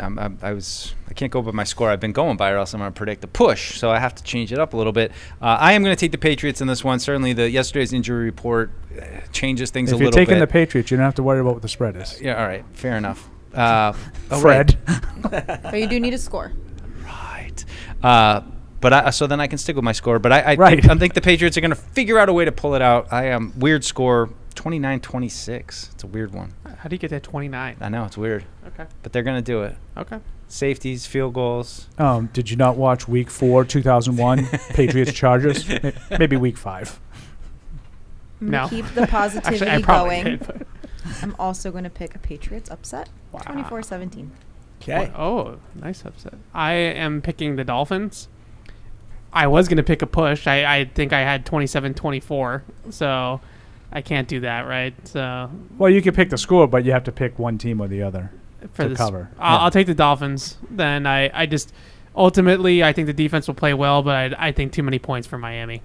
can't go by my score I've been going by, or else I'm going to predict a push. So I have to change it up a little bit. I am going to take the Patriots in this one. Certainly, yesterday's injury report changes things a little bit. If you're taking the Patriots, you don't have to worry about what the spread is. Yeah, all right, fair enough. Fred. But you do need a score. Right. So then I can stick with my score. But I think the Patriots are going to figure out a way to pull it out. Weird score, 29-26. It's a weird one. How do you get that 29? I know, it's weird. Okay. But they're going to do it. Okay. Safeties, field goals. Did you not watch Week 4, 2001, Patriots Chargers? Maybe Week 5. No. Keep the positivity Actually, I probably going. did, I'm also going to pick a Patriots upset. 24-17. Okay. Oh, nice upset. I am picking the Dolphins. I was going to pick a push. I think I had 27-24, so I can't do that, right? So. Well, you can pick the score, but you have to pick one team or the other to cover. I'll take the Dolphins. Then I just ultimately I think the defense will play well, but I think too many points for Miami.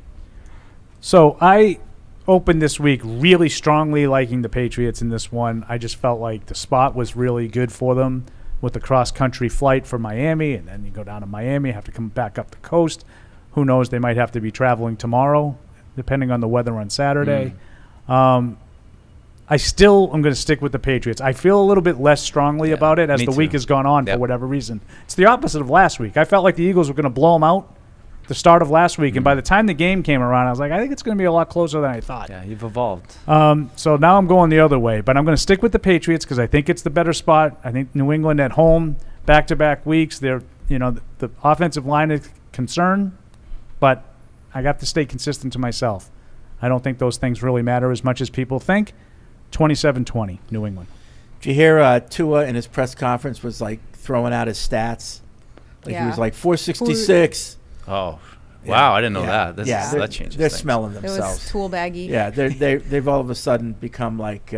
So I opened this week really strongly liking the Patriots in this one. I just felt like the spot was really good for them with the cross-country flight for Miami, and then you go down to Miami, have to come back up the coast. Who knows? They might have to be traveling tomorrow, depending on the weather on Saturday. I still am going to stick with the Patriots. I feel a little bit less strongly about it as the week has gone on for whatever reason. It's the opposite of last week. I felt like the Eagles were going to blow them out the start of last week, and by the time the game came around, I was like, I think it's going to be a lot closer than I thought. Yeah, you've evolved. So now I'm going the other way, but I'm going to stick with the Patriots because I think it's the better spot. I think New England at home, back-to-back weeks, the offensive line is concerned, but I got to stay consistent to myself. I don't think those things really matter as much as people think. 27-20, New England. Did you hear Tua in his press conference was like throwing out his stats? Like he was like 466. Oh, wow! I didn't know that. That changes. They're things. smelling themselves. It was tool baggy. Yeah, they've all of a sudden become like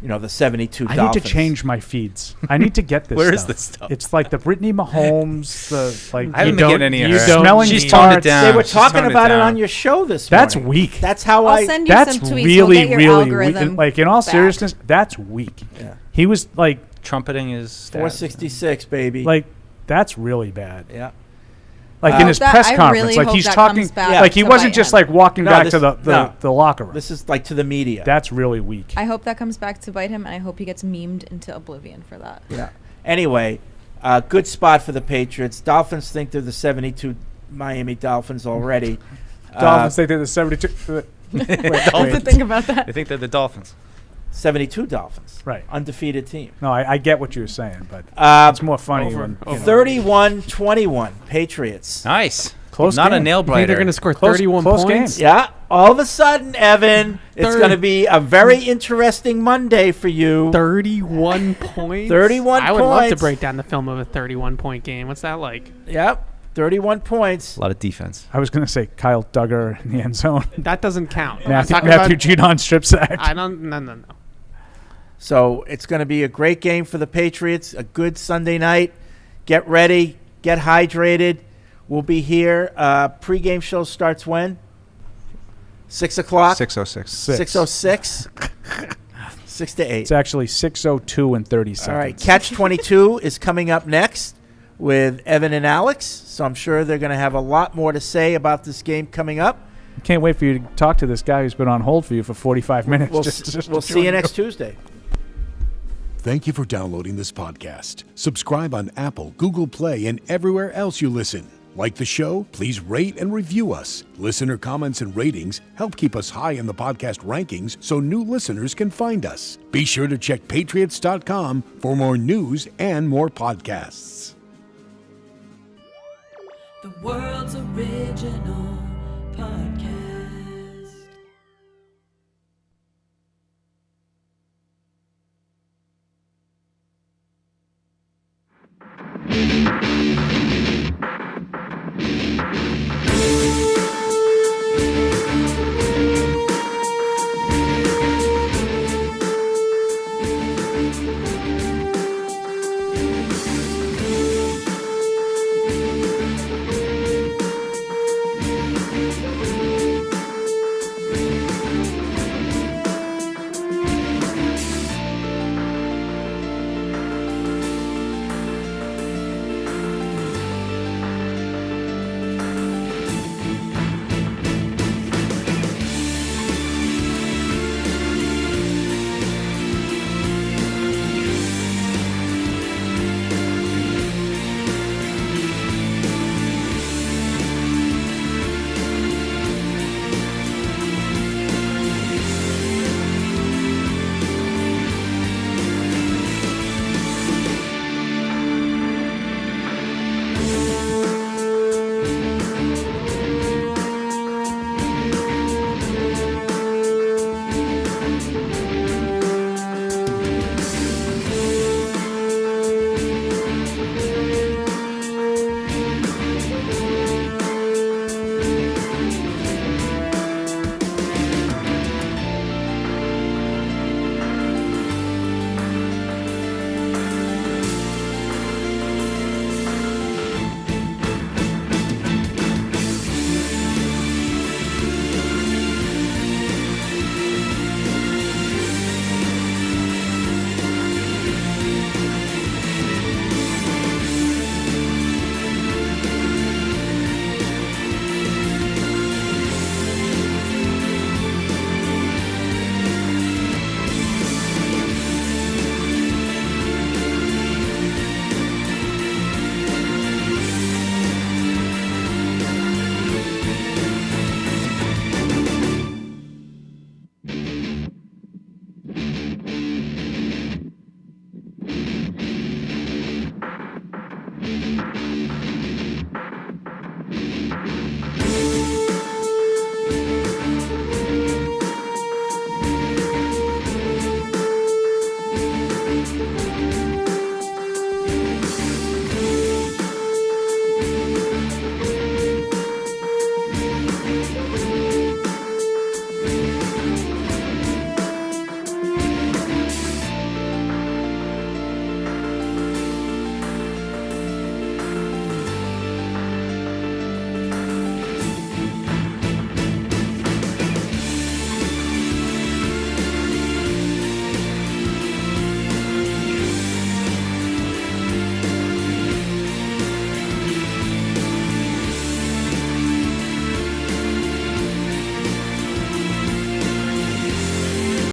the 72 I Dolphins. need to change my feeds. I need to get this. Where stuff. is this stuff? It's like the Brittany Mahomes, I haven't been getting any of her. Smelling She's farts. toned it down. They were She's talking toned about it down. on your show this That's morning. weak. That's how I'll send you That's some tweets. really, We'll get your really algorithm weak. Like in all back. seriousness, that's weak. Yeah. He was like trumpeting his stats. 466, baby. Like that's really bad. Yeah. Like in his press I conference, really like hope he's that talking, comes back like he to wasn't bite just him. like walking No, back this- to the locker room. This is like to the media. That's really weak. I hope that comes back to bite him, and I hope he gets memed into oblivion for that. Yeah. Anyway, good spot for the Patriots. Dolphins think they're the 72 Miami Dolphins already. Dolphins think they're the 72. Think about that. They think they're the Dolphins. 72 Dolphins. Right. Undefeated team. No, I get what you're saying, but it's more funny when 31-21 Patriots. Nice. Close Not game. a nail I think biter. they're going to score Close- 31 close points. game. Yeah. All of a sudden, Evan, it's going to be a very interesting Monday for you. 31 points. 31 I would love to points. break down the film of a 31-point game. What's that like? Yep. 31 points. A lot of defense. I was going to say Kyle Duggar in the end zone. That doesn't count. Matthew I'm talking Judon strip sack. I don't. No. So it's going to be a great game for the Patriots. A good Sunday night. Get ready. Get hydrated. We'll be here. Pre-game show starts when? 6 o'clock? 6:06. 6:06. 6 to 8. It's actually 6:02 and 30 seconds. All right. Catch 22 is coming up next with Evan and Alex. So I'm sure they're going to have a lot more to say about this game coming up. Can't wait for you to talk to this guy who's been on hold for you for 45 minutes. We'll to see join you next Tuesday. Thank you for downloading this podcast. Subscribe on Apple, Google Play, and everywhere else you listen. Like the show? Please rate and review us. Listener comments and ratings help keep us high in the podcast rankings so new listeners can find us. Be sure to check patriots.com for more news and more podcasts. The world's original podcast.